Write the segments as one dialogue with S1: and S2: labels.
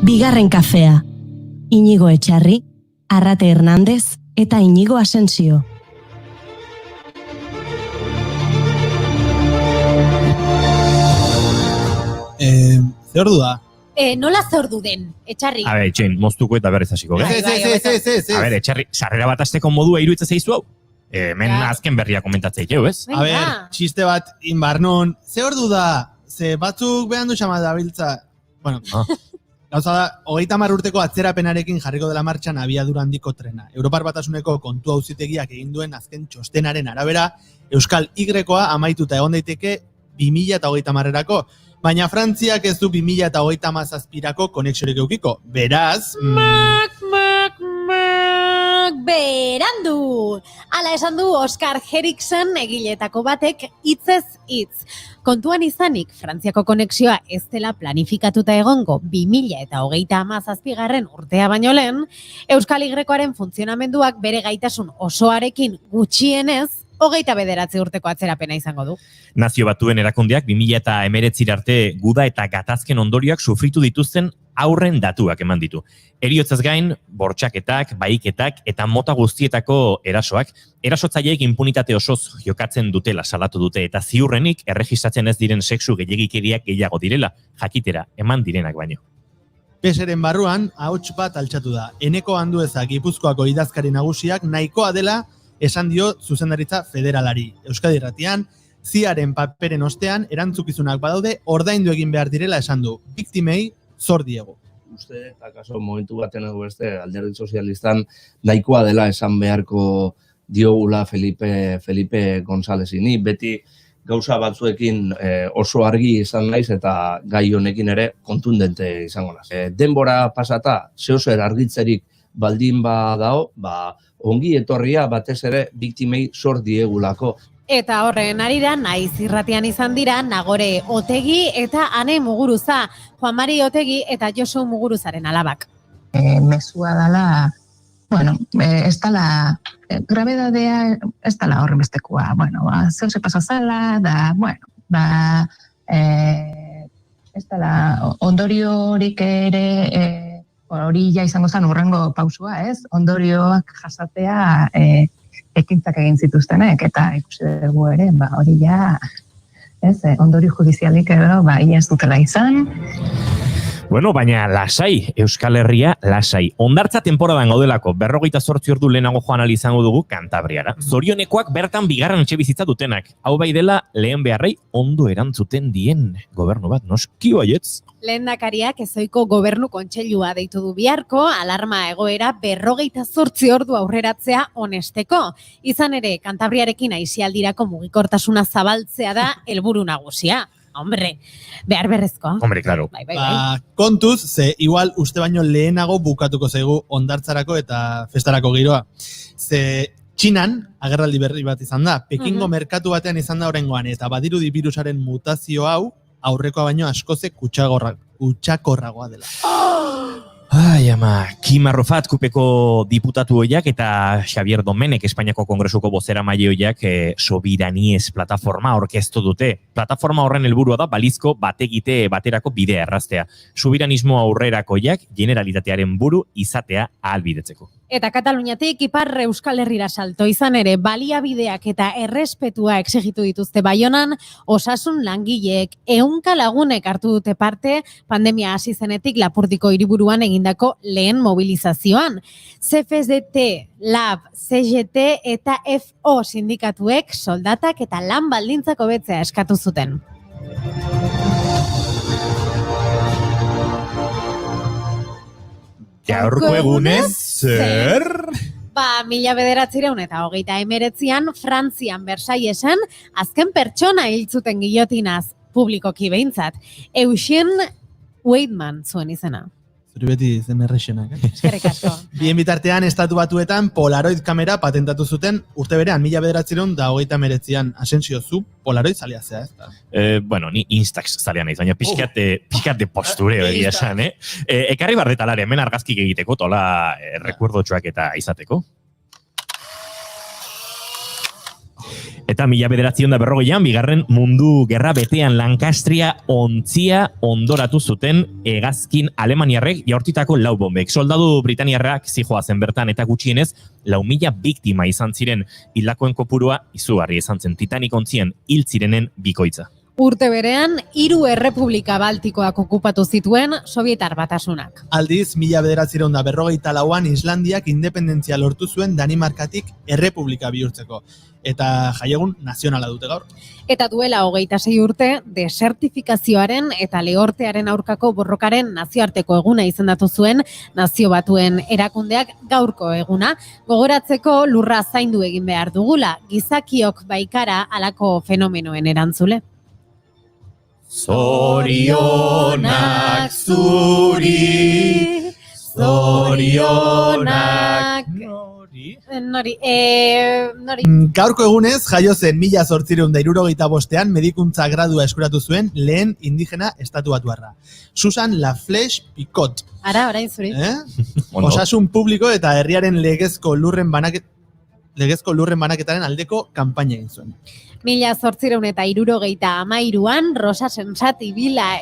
S1: Bigarren kafea. Iñigo Etxarri, Arrate Hernández eta Iñigo Asensio.
S2: Ze ordu da?
S3: Nola ze ordu den, Etxarri?
S4: A ber, itxein, moztuko eta berriz hasiko,
S2: Ez.
S4: A ber, Etxarri, sarrera bat azteko modua iruitza zeizu hau? Hemen azken berria komentatzei, ez?
S2: A ber, txiste bat inbarnon. Ze ordu da? Ze batzuk behan du xama dabiltza. Bueno, gauza da, 30 urteko atzerapenarekin jarriko dela martxan abiadura handiko trena. Europar Batasuneko kontu auzitegiak egin duen azken txostenaren arabera, Euskal Y-koa amaituta egon daiteke 2030erako. Baina Frantziak ez du 2037erako konexiorik eukiko. Beraz...
S3: Berandu! Hala esan du Oskar Heriksen egiletako batek hitzez hitz. Kontuan izanik, Frantziako konexioa ez dela planifikatuta egongo 2037 urtea baino lehen, Euskal Y-koaren funtzionamenduak bere gaitasun osoarekin gutxienez 29 urteko atzerapena izango du.
S4: Nazio Batuen erakundeak 2019 arte guda eta gatazken ondorioak sufritu dituzten aurren datuak eman ditu. Heriotzaz gain, bortxaketak, bahiketak eta mota guztietako erasoak, erasotzaileek inpunitate osoz jokatzen dutela salatu dute eta ziurrenik erregistratzen ez diren sexu gehiagikeriak gehiago direla, jakitera eman direnak baino.
S2: Peseren barruan, ahots bat altxatu da. Eneko Anduezak Gipuzkoako idazkari nagusiak nahikoa dela esan dio zuzendaritza federalari. Euskadi Irratian, ziaren paperen ostean erantzukizunak badaude ordaindu egin behar direla esan du. Biktimei zor diego.
S5: Uste, akaso momentu baten edo beste alderdi sozialistan nahikoa dela esan beharko diogula Felipe Gonzálezi. Ni beti gauza batzuekin oso argi izan naiz eta gai honekin ere kontundente izango naiz. Denbora pasata, zehozer argitzerik baldin badao, ongi etorria batez ere biktimei zor diegulako.
S3: Eta horren arira, naiz irratian izan dira, Nagore Otegi eta Ane Muguruza, Juan Mari Otegi eta Josu Muguruzaren alabak.
S6: Mesua dala, ez dala, grabedadea ez dala horren bestekua, zeu se pasa zala, ez dala ondoriorik ere, hori ja izango zen urrengo pausua, ez? Ondorioak jasatea ekintzak egin zituztenek, eta ikusi dugu ere, hori ja, ondorio judizialik edo, ia ez dutela izan.
S4: Bueno, baina lasai, Euskal Herria lasai. Hondartza temporadan gaudelako, 48 ordu lehenago joan ahal izango dugu Kantabriara. Zorionekoak bertan bigarren etxebizitza dutenak. Hau bai dela, lehen beharrei ondo erantzuten dien gobernu bat, noski baietz?
S3: Lehendakariak ezoiko gobernu kontseilua deitu du biharko, alarma egoera 48 ordu aurreratzea honesteko. Izan ere, Kantabriarekin aisialdirako mugikortasuna zabaltzea da helburu nagusia. Hombre, behar berrezko.
S4: Hombre, claro.
S3: Bai.
S2: Kontuz, ze igual uste baino lehenago bukatuko zaigu hondartzarako eta festarako giroa. Ze Txinan, agerraldi berri bat izan da, Pekingo merkatu batean izan da oraingoan, eta badirudi birusaren mutazio hau, aurrekoa baino askozek kutsakorragoa dela.
S4: Ai, ama, Kim Arrufat kupeko diputatu hoiak eta Xavier Domenek Espainiako Kongresuko bozera maile hoiak Sobiraniez plataforma orkestu dute. Plataforma horren helburua da balizko bategite baterako bidea erraztea. Sobiranismo aurrerakoiak generalitatearen buru izatea ahalbidetzeko.
S3: Eta Kataluniatik ipar Euskal Herrira salto izan ere baliabideak eta errespetua exigitu dituzte Baionan, osasun langileek 100 lagunek hartu dute parte pandemia hasi zenetik Lapurdiko hiriburuan egindako lehen mobilizazioan. CFSDT, LAB, CGT eta FO sindikatuek soldatak eta lan baldintzak hobetzea eskatu zuten.
S4: Gaurko egunez, zer?
S3: 1929an Frantzian Versaillesen azken pertsona hil zuten gillotinaz publikoki behintzat. Eugene Weidman zuen izena.
S2: Zuri beti zen errexenak.
S3: Eskerrik asko.
S2: Bien bitartean, Estatu Batuetan Polaroid kamera patentatu zuten urte berean, 1939an. Asensio, zu Polaroid zalea zea, ez da?
S4: Ni Instax zalea naiz, baina pixkat de postureo egia esan, Ekarri bardetalare, hemen argazkik egiteko, tola rekuerdotxoak eta izateko. Eta 1940an, bigarren mundu gerra betean Lancastria ontzia ondoratu zuten hegazkin alemaniarrek jaurtitako 4 bombek. Soldadu britaniarrak zijoazen bertan eta gutxienez 4.000 biktima izan ziren. Hildakoen kopurua izugarri izan zen Titanic ontzien hil zirenen bikoitza.
S3: Urte berean, 3 errepublika baltikoak okupatu zituen Sobietar Batasunak.
S2: Aldiz, 1944an Islandiak independentzia lortu zuen Danimarkatik errepublika bihurtzeko. Eta jaiegun nazionala dute gaur.
S3: Eta duela 26 urte, desertifikazioaren eta lehortearen aurkako borrokaren nazioarteko eguna izendatu zuen Nazio Batuen erakundeak gaurko eguna. Gogoratzeko lurra zaindu egin behar dugula, gizakiok baikara halako fenomenoen erantzule.
S4: Zorionak zuri, zorionak nori.
S2: Gaurko egunez, jaio zen 1865an medikuntza gradua eskuratu zuen lehen indigena estatubatuarra. Susan Laflèche Picot.
S3: Ara, orain zuri.
S2: Osasun publiko eta herriaren legezko lurren banaketaren aldeko kanpaina egin zuen.
S3: 1873an Rosa Sensat ibila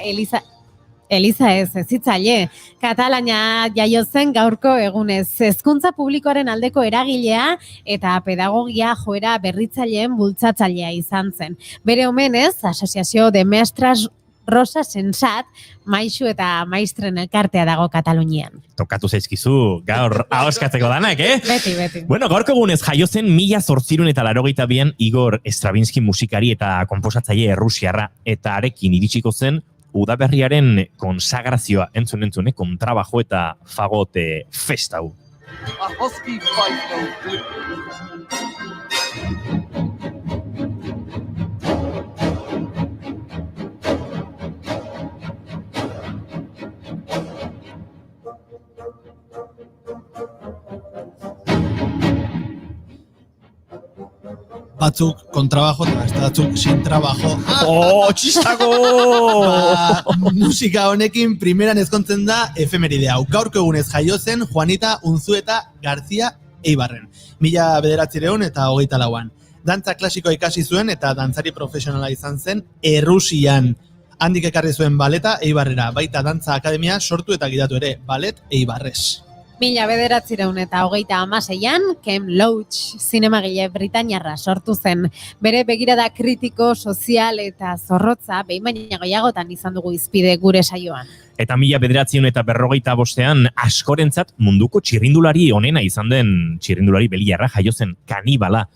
S3: Eliza ez hitzaile, Katalania jaio zen gaurko egunez, hezkuntza publikoaren aldeko eragilea eta pedagogia joera berritzaileen bultzatzailea izan zen. Bere omenez, Asociació de Mestres Rosa Sensat, maisu eta maistren elkartea dago Katalunian.
S4: Tokatu zaizkizu gaur ahoskatzeko danak,
S3: Beti.
S4: Bueno, gaurko egunez jaio zen 1882an Igor Stravinsky musikari eta konposatzaile errusiarra, eta arekin iritsiko zen udaberriaren konsagrazioa entzun, kontrabajo eta fagote festa hau.
S2: Batzuk kontrabajo eta beste batzuk sin trabajo.
S4: Oh, txistago!
S2: Musika honekin primeran ezkontzen da efemeride hau. Gaurko egunez jaio zen Juanita Unzueta García Eibarren. 1924an. Dantza klasikoa ikasi zuen eta dantzari profesionala izan zen Errusian. Handik ekarri zuen baleta Eibarrera, baita dantza akademia sortu eta gidatu ere, Ballet Eibarres.
S3: 1926an, Ken Loach zinemagile britainiarra sortu zen. Bere begirada kritiko, sozial eta zorrotza behin baina gehiagotan izan dugu izpide gure saioan.
S4: Eta 1945an askorentzat munduko txirrindulari onena izan den txirrindulari beliarra jaio zen kanibala,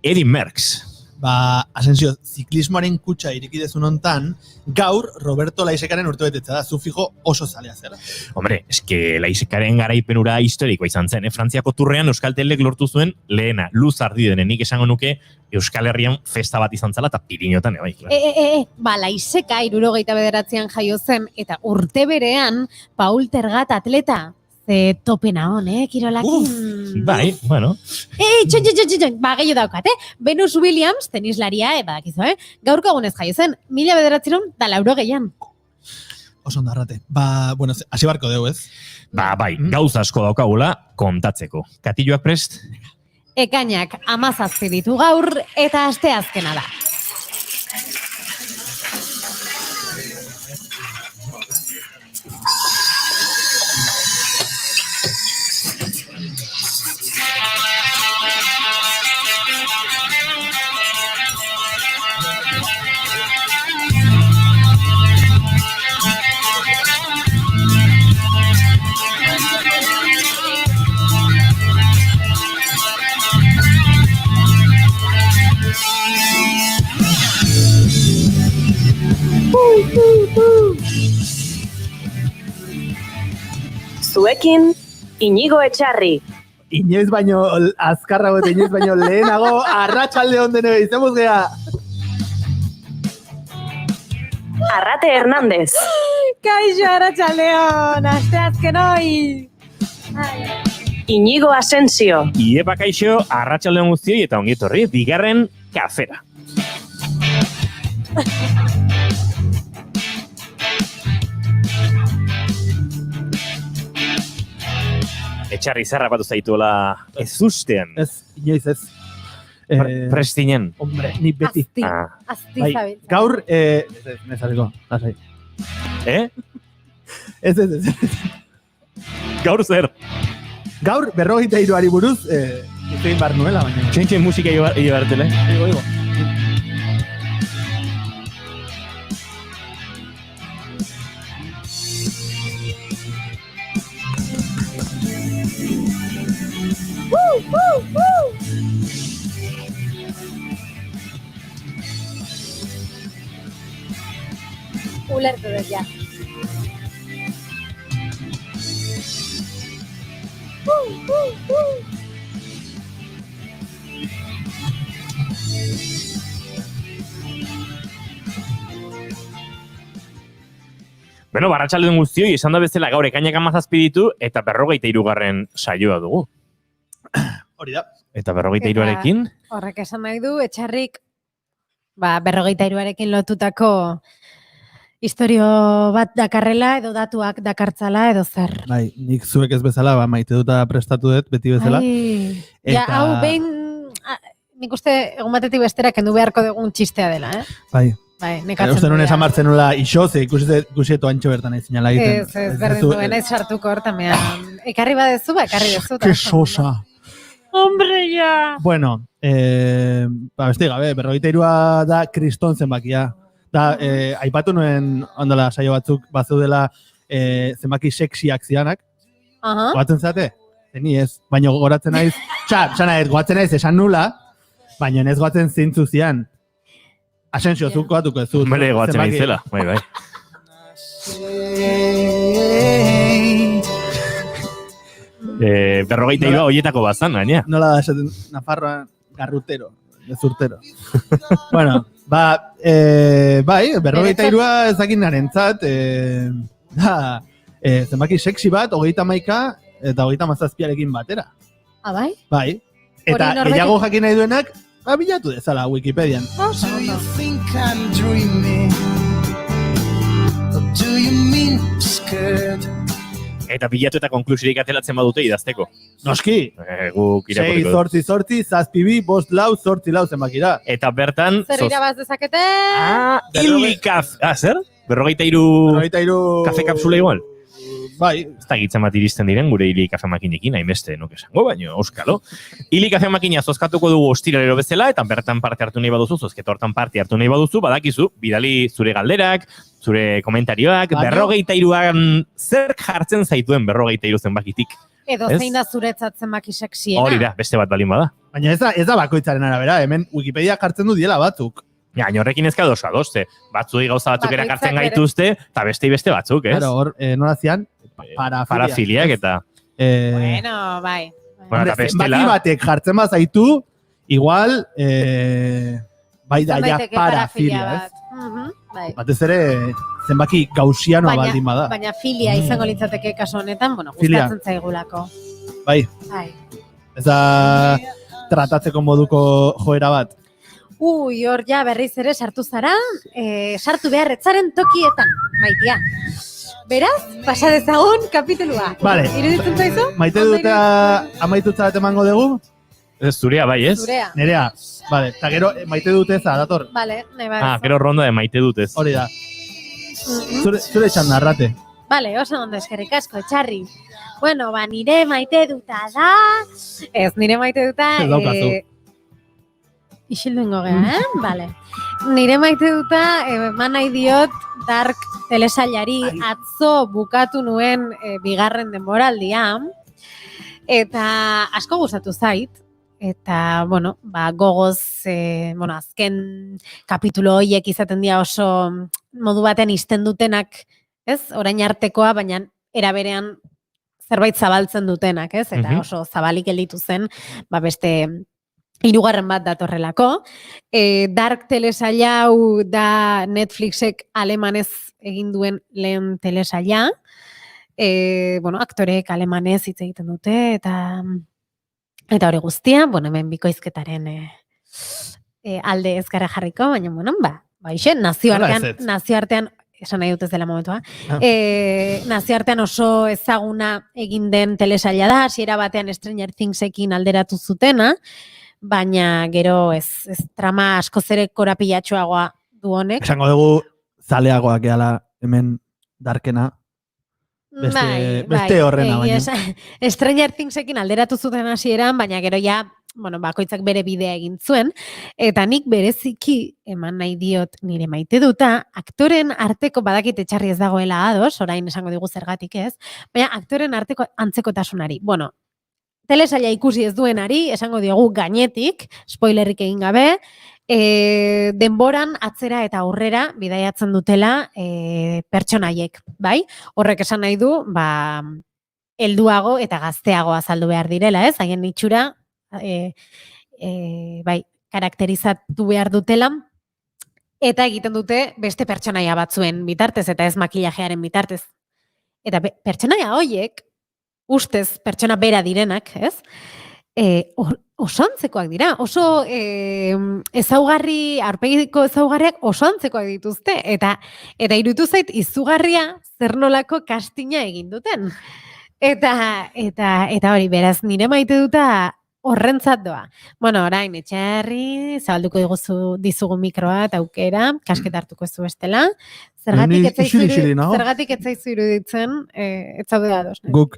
S4: Eddy Merckx.
S2: Asensio, ziklismoaren kutxa irikidezun hontan, gaur Roberto Laisekaren urtebetetza da, zu fijo oso zalea zera.
S4: Hombre, eske Laisekaren garaipenura historikoa izan zen, Frantziako turrean Euskaltelek lortu zuen lehena, luz ardi denenik esango nuke Euskal Herrian festa bat izan zela eta Piriniotan bai.
S3: Laiseka 79an jaio zen eta urte berean Paul Tergat atleta. Ze topena hon, kirolakin.
S4: Bai, bueno.
S3: Gehiago daukat, Venus Williams, tenislaria, badakizu, gaurko egunez jaio zen, 1980an.
S2: Oso ondarrate. Hasi barko deu, ez?
S4: Bai, gauza asko daukagula kontatzeko. Katilloak prest?
S3: Ekainak 17 ditu gaur eta asteazkena da.
S1: Zuekin, Inigo Etxarri.
S2: Inoiz baino azkarrago eta inoiz baino lehenago arratsalde on denoi, zemuz gea.
S1: Arrate Hernández.
S3: Kaixo, arratsaldeon, asteazken hoi.
S1: Inigo Asensio.
S4: Iepa kaixo, arratsaldeon guztioi eta ongi etorri, bigarren kafera. Etxarri zarra batu zaituela ez ustean.
S2: Ez, inoiz ez.
S4: Prestinen.
S2: Hombre, ni beti.
S3: Azti,
S4: Ah.
S3: azti
S2: Bai,
S3: zabiltza.
S2: gaur, nezareko, lasai. Ez.
S4: Gaur zer?
S2: Gaur, 43 buruz, hitz egin behar nuela, baina.
S4: Txentxen musika ibartele.
S2: Igo.
S3: Ulertu dut, ja.
S4: Bueno, barratxalduen guztioi, esan da bezala gaur ekainak 17 ditu, eta 43. saioa dugu.
S2: Hori da.
S4: Eta 43arekin,
S3: Horrek esan nahi du, etxarrik, 43arekin lotutako istorio bat dakarrela, edo datuak dakartzala, edo zer.
S2: Bai, nik zuek ez bezala, maite duta prestatu dut, beti bezala.
S3: Ai, ja,
S2: Eta-
S3: hau behin, nik uste egun batetik bestera kendu beharko dugun txistea dela,
S2: Bai.
S3: Bai, nekatzen
S2: Uste nuen
S3: dut,
S2: esan
S3: ja.
S2: martzen nula iso, ze ikusieto antxo bertan ez zinala egiten.
S3: Ez, berdin duen, ez sartuko hortamean. Ekarri badezu, ekarri dezu.
S2: Que sosa.
S3: Hombre, ja!
S2: Bueno, beste gabe, 43a da kriston zenbakia. Da, aipatu nuen ondala saio batzuk bazeudela zenbaki sexiak zianak.
S3: Aha.
S2: Goatzen zate? Zeni ez, baina goratzen naiz. Txana ez, goatzen naiz esan nula, baina ez goatzen zeintzu zian. Asensio, zuk goatuko ez zu.
S4: Hombre, goatzen
S2: zenbaki-
S4: nintzela. Bai. Berrogeita hiru horietako bazan, gaina.
S2: Nola da esaten Nafarroan garrutero, gezurtero. Bueno, bai, 43a ez dakit narentzat, da, zenbaki sexy bat, 31 eta 37arekin batera.
S3: Ah, bai?
S2: Bai. Eta
S3: Hori norbait-
S2: gehiago jakin nahi duenak, bilatu dezala Wikipedian.
S3: Oso,
S7: Do you
S3: ondo.
S7: think I'm dreaming? Or do you mean scared?
S4: Eta bilatu eta konklusirik atelatzen badute idazteko.
S2: Noski!
S4: Guk
S2: 6,
S4: irakurriko dugu.
S2: 8, 8, 7, 2, 5, 4, 8, 4 zenbakira.
S4: Eta bertan...
S3: Zer irabaz dezakete?
S4: Ilikaf... zer? 43
S2: 43...
S4: kafe kapsula igual?
S2: Bai,
S4: Ez da gitzen bat iristen diren gure hili kafe makinekin, hainbeste, nuk esango, baino, euskalo. Hili kafe makina zozkatuko dugu ostiralero bezala, eta bertan parte hartu nahi baduzu, zozketa hortan parte hartu nahi baduzu, badakizu, bidali zure galderak, zure komentarioak,
S2: Baina-
S4: 43an zer jartzen zaituen 43 zenbakitik.
S3: Edo
S4: Ez?
S3: zein da zuretzat zenbaki seksiena?
S4: Hori da, beste bat balin bada.
S2: baina ez da bakoitzaren arabera, hemen Wikipedia jartzen du diela batzuk.
S4: Ja, horrekin ezka dosa, dozte. Batzuei gauza batzuk
S3: Bakoitzak
S4: erakartzen
S3: bere-
S4: gaituzte, eta beste batzuk, ez?
S2: Claro, hor, nola zian?
S4: Parafiliak eta...
S3: Bueno, bai.
S4: Bueno, eta bestela...
S2: Zenbaki batek jartzen bazaitu, igual, bai da, ja,
S3: Zenbaiteke
S2: parafilia,
S3: bat.
S2: ez?
S3: Bai.
S2: Batez ere, zenbaki gausianoa baldin bada.
S3: Baina filia izango litzateke kasu honetan, bueno,
S2: Filia.
S3: gustatzen zaigulako.
S2: Bai,
S3: Bai.
S2: ez da tratatzeko moduko joera bat.
S3: Ui, hor ja berriz ere sartu zara, sartu behar etzaren tokietan, maitia. Beraz, pasa dezagun kapitulua.
S2: Vale.
S3: Iruditzen zaizu?
S2: Maite
S3: Ondo
S2: dute amaitutza bat emango dugu?
S4: Zurea bai, ez?
S3: Zurea.
S2: Nerea, vale, eta gero maite dute za, dator.
S3: Vale, nahi
S4: Gero ronda de maite dutez.
S2: Hori da. Zure txanda, arrate.
S3: Vale, oso ondo eskerrik asko, txarri. Bueno, nire maite duta da... Ez, nire maite duta...
S2: Ez daukazu.
S3: Isilduengo gea, Vale. Nire maite duta, eman nahi diot, Dark telesailari atzo bukatu nuen bigarren denboraldia. Eta asko gustatu zait. Eta, bueno, gogoz, azken kapitulo horiek izaten dira oso modu batean izten dutenak, ez? Orain artekoa, baina era berean zerbait zabaltzen dutenak, ez? Eta oso zabalik gelditu zen, beste hirugarren bat datorrelako. Dark telesaila hau da Netflixek alemanez egin duen lehen telesaila. Aktorek alemanez hitz egiten dute, eta hori guztia, hemen bikoizketaren alde ez gara jarriko, baina, nazioartean, esan nahi dut ez dela momentua, nazioartean oso ezaguna egin den telesaila da, hasiera batean Stranger Thingsekin alderatu zutena, baina gero ez trama askoz ere korapilatsuagoa du honek.
S2: Esango dugu zaleagoak gehala hemen darkena. Beste horrena baino.
S3: Stranger Thingsekin alderatu zuten hasieran, baina gero ja, bakoitzak bere bidea egin zuen, eta nik bereziki eman nahi diot nire maite duta, aktoren arteko badakit etxarri ez dagoela ados, orain esango digu zergatik ez, baina aktoren arteko antzekotasunari. Telesaila ikusi ez duenari, esango diogu gainetik, spoilerrik egin gabe, denboran atzera eta aurrera bidaiatzen dutela pertsonaiek, bai? Horrek esan nahi du, helduago eta gazteago azaldu behar direla, ez? Haien itxura, karakterizatu behar dutela, eta egiten dute beste pertsonaia batzuen bitartez, eta ez makillajearen bitartez. Eta pertsonaia hoiek, ustez pertsona bera direnak, ez? Oso antzekoak dira, oso ezaugarri, aurpegiko ezaugarriak oso antzekoak dituzte, eta iruditu zait izugarria zer nolako kastina egin duten. Eta hori, beraz, nire maite duta horrentzat doa. Orain, etxarri, zabalduko dizugu mikroa eta aukera, kasketa hartuko zu bestela. Zergatik ez zaizu iruditzen, ez zaude ados.
S2: Guk,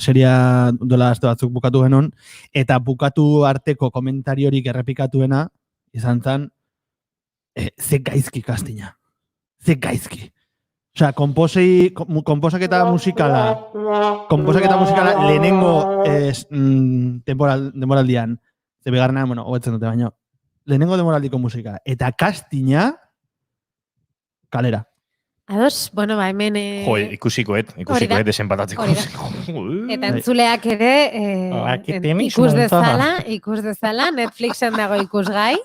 S2: seria dola aste batzuk bukatu genuen, eta bukatu arteko komentariorik errepikatuena, izan zen, ze gaizki kastina. Ze gaizki. Osea, konposaketa musikala lehenengo denboraldian, ze bigarrenean, hobetzen dute baino, lehenengo denboraldiko musika, eta kastina, kalera.
S3: Ados, hemen...
S4: Ikusikoet desenpatatzeko.
S3: Eta entzuleak ere ikus dezala, Netflixen dago ikusgai,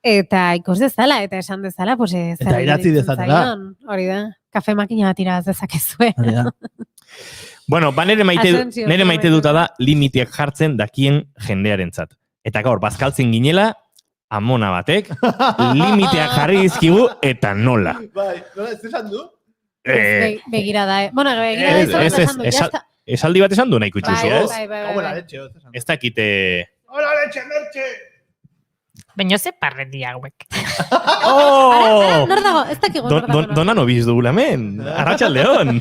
S3: eta ikus dezala, eta esan dezala,
S2: eta idatzi dezatela.
S3: Hori da, kafe makina bat iraz dezakezue.
S4: Nere maite duta da limiteak jartzen dakien jendearentzat. Eta gaur, bazkaltzen ginela, amona batek, limiteak jarri dizkigu, eta nola.
S2: Nola ez esan du?
S3: Begira da, begirada esan du.
S4: Esaldi bat esan du nahiko itxuzi, ez? Ez dakite...
S2: Hola, letxe, mertxe!
S8: Baina ze parreti hauek.
S3: Nor dago, ez dakigu nor dago.
S4: Donan obiz dugula hemen, Arratsaldeon.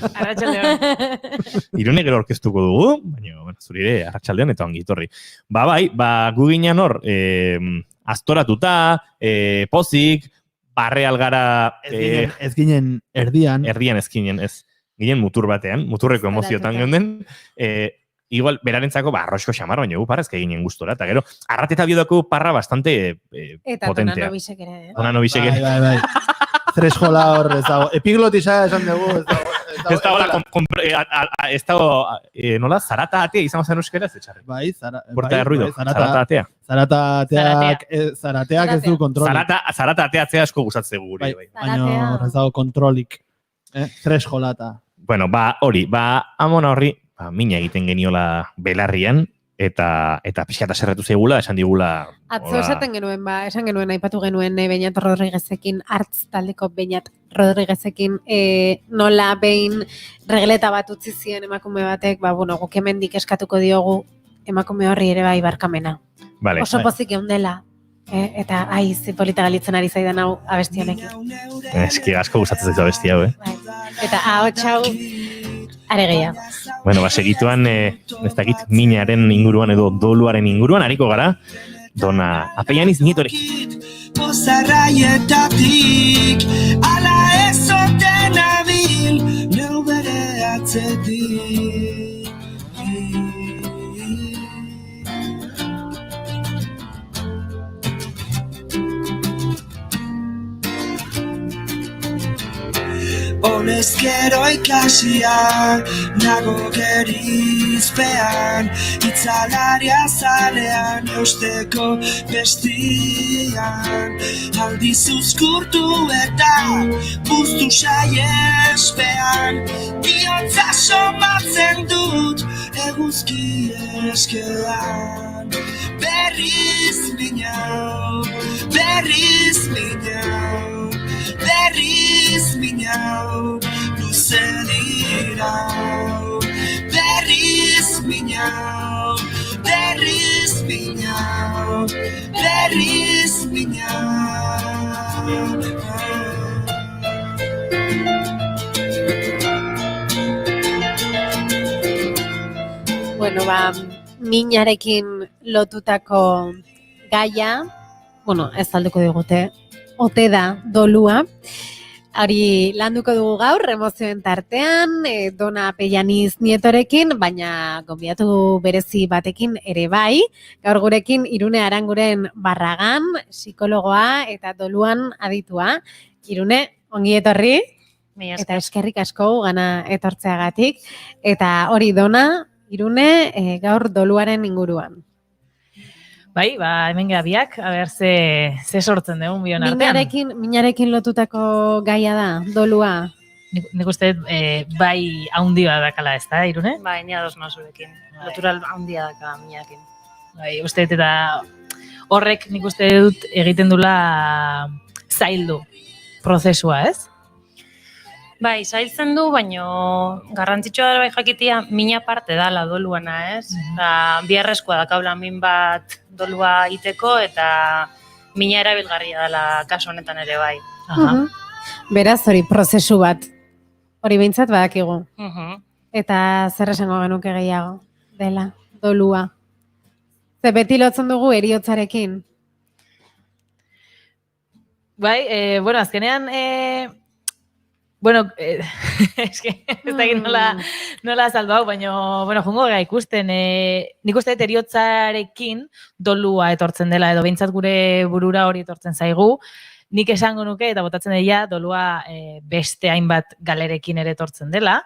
S4: Irune gero orkestuko dugu, baina zurire Arratsaldeon eta ongitorri. Gu ginen hor, astoratuta, pozik, barre algara...
S2: Ez ginen erdian.
S4: Erdian ez ginen, ez. Ginen mutur batean, muturreko emoziotan geunden. Igual, berarentzako, arroxko xamar, baina parrazka eginen gustora. Eta gero, Arrat eta Biodoko parra bastante
S3: eta
S4: potentea.
S3: Eta Donano ere.
S2: Donano ere. Bai. Thresholda hor, ez dago. Epiglotisa esan dugu, ez dago. Nola, zarata atea izan zen euskeraz, etxarri.
S3: Bai,
S4: Porta de ruido, zarata atea.
S2: Zarateak ez du kontrolik.
S4: Zarata ateatzea asko gustatzen guri.
S2: Baina ez dago kontrolik. Thresholda.
S4: Hori, amona horri, mina egiten geniola belarrian, eta pixka eta zerretu zeigula, esan digula...
S3: Atzo esaten genuen, esan genuen, aipatu genuen Beñat Rodriguezekin, Artz taldeko Beñat Rodriguezekin, nola behin regleta bat utzi zien emakume batek, guk hemendik eskatuko diogu emakume horri ere bai barkamena. Oso pozik eundela. Eta polita galitzen ari zaidan hau abesti honekin.
S4: Eski asko gustatzen zaizu abesti hau,
S3: Eta hau are gehiago.
S4: Segituan, ez dakit, minaren inguruan edo doluaren inguruan, hariko gara, Dona Apeianiz Nietorekin.
S7: Pozarraietatik, ala ezoten abil, neu bere atzetik. Honezkero ikasia, nago gerizpean, itzalaria zalean, eusteko bestian. Aldiz uzkurtu eta buztu saiespean, bihotza somatzen dut eguzki eskean. Berriz minau, luze dira. Berriz minau. bina, berriz bina, berriz bina.
S3: Bueno, minarekin lotutako gaia, ez alduko digute, ote da dolua. Hori landuko dugu gaur, emozioen tartean, Dona Pellaniz Nietorekin, baina gonbidatu berezi batekin ere bai. Gaur gurekin Irune Aranguren Barragan, psikologoa eta doluan aditua. Irune, ongi etorri, eta eskerrik asko gana etortzeagatik. Eta hori Dona, Irune, gaur doluaren inguruan.
S8: Bai, hemen gara biak, ze sortzen dugun bion artean.
S3: Minarekin lotutako gaia da, dolua.
S8: Nik uste bai haundi bat dakala ez da, Irune?
S9: Bai, ni ados zurekin. Natural handia daka minarekin.
S8: Bai, uste eta horrek nik uste dut egiten dula zaildu prozesua, ez?
S9: Bai, zailtzen du, baino garrantzitsua da bai jakitia mina parte dala doluana, ez? Biharrezkoa dakaula min bat dolua iteko eta mina erabilgarria dela kasu honetan ere bai.
S3: Beraz, hori prozesu bat. Hori behintzat badakigu. Eta zer esango genuke gehiago dela, dolua. Ze beti lotzen dugu heriotzarekin.
S8: Bai, azkenean... ez dakit nola azaldu hau, baina, jungo gara ikusten, nik uste dut heriotzarekin dolua etortzen dela, edo behintzat gure burura hori etortzen zaigu, nik esango nuke, eta botatzen dira, dolua beste hainbat galerekin ere etortzen dela,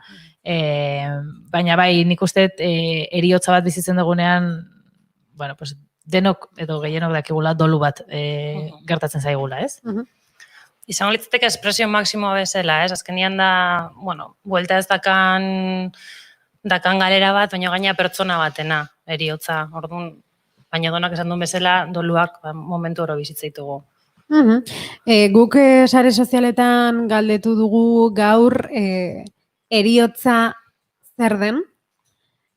S8: baina bai, nik uste dut heriotza bat bizitzen dugunean, denok edo gehienok dakigula dolu bat gertatzen zaigula, ez?
S9: Izango litzateke espresio maksimoa bezala, ez? Azkenian da, buelta ez dakan galera bat, baina gaina pertsona batena, heriotza. Orduan, baina Donak esan duen bezala, doluak momentu oro bizitzaitugu.
S3: Guk sare sozialetan galdetu dugu gaur heriotza zer den,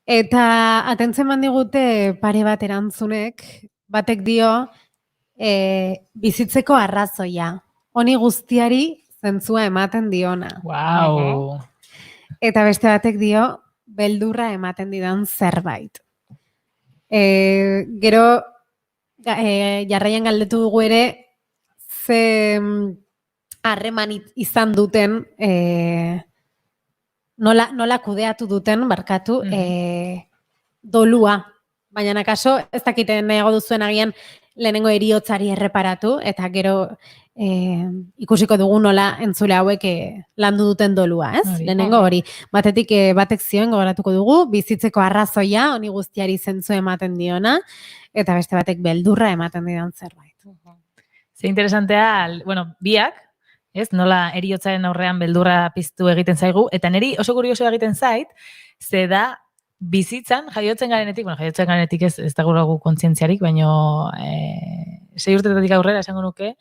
S3: eta atentzen mandigute pare bat erantzunek, batek dio bizitzeko arrazoia. Honi guztiari zentzua ematen diona.
S8: Wow.
S3: Eta beste batek dio, beldurra ematen didan zerbait. Gero, jarraian galdetu dugu ere, ze harreman izan duten, nola kudeatu duten, barkatu, dolua. Baina nakaso, ez dakiten nahiago duzuen agian lehenengo heriotzari erreparatu, eta gero ikusiko dugu nola entzule hauek landu duten dolua, ez? Lehenengo hori. Batetik batek zioen gogoratuko dugu, bizitzeko arrazoia, honi guztiari zentzu ematen diona, eta beste batek beldurra ematen didan zerbait.
S8: Ze interesantea, biak, ez? Nola heriotzaren aurrean beldurra piztu egiten zaigu, eta niri oso kurioso egiten zait, ze da bizitzan, jaiotzen garenetik ez da guragu kontzientziarik, baino 6 urtetatik aurrera esango nuke,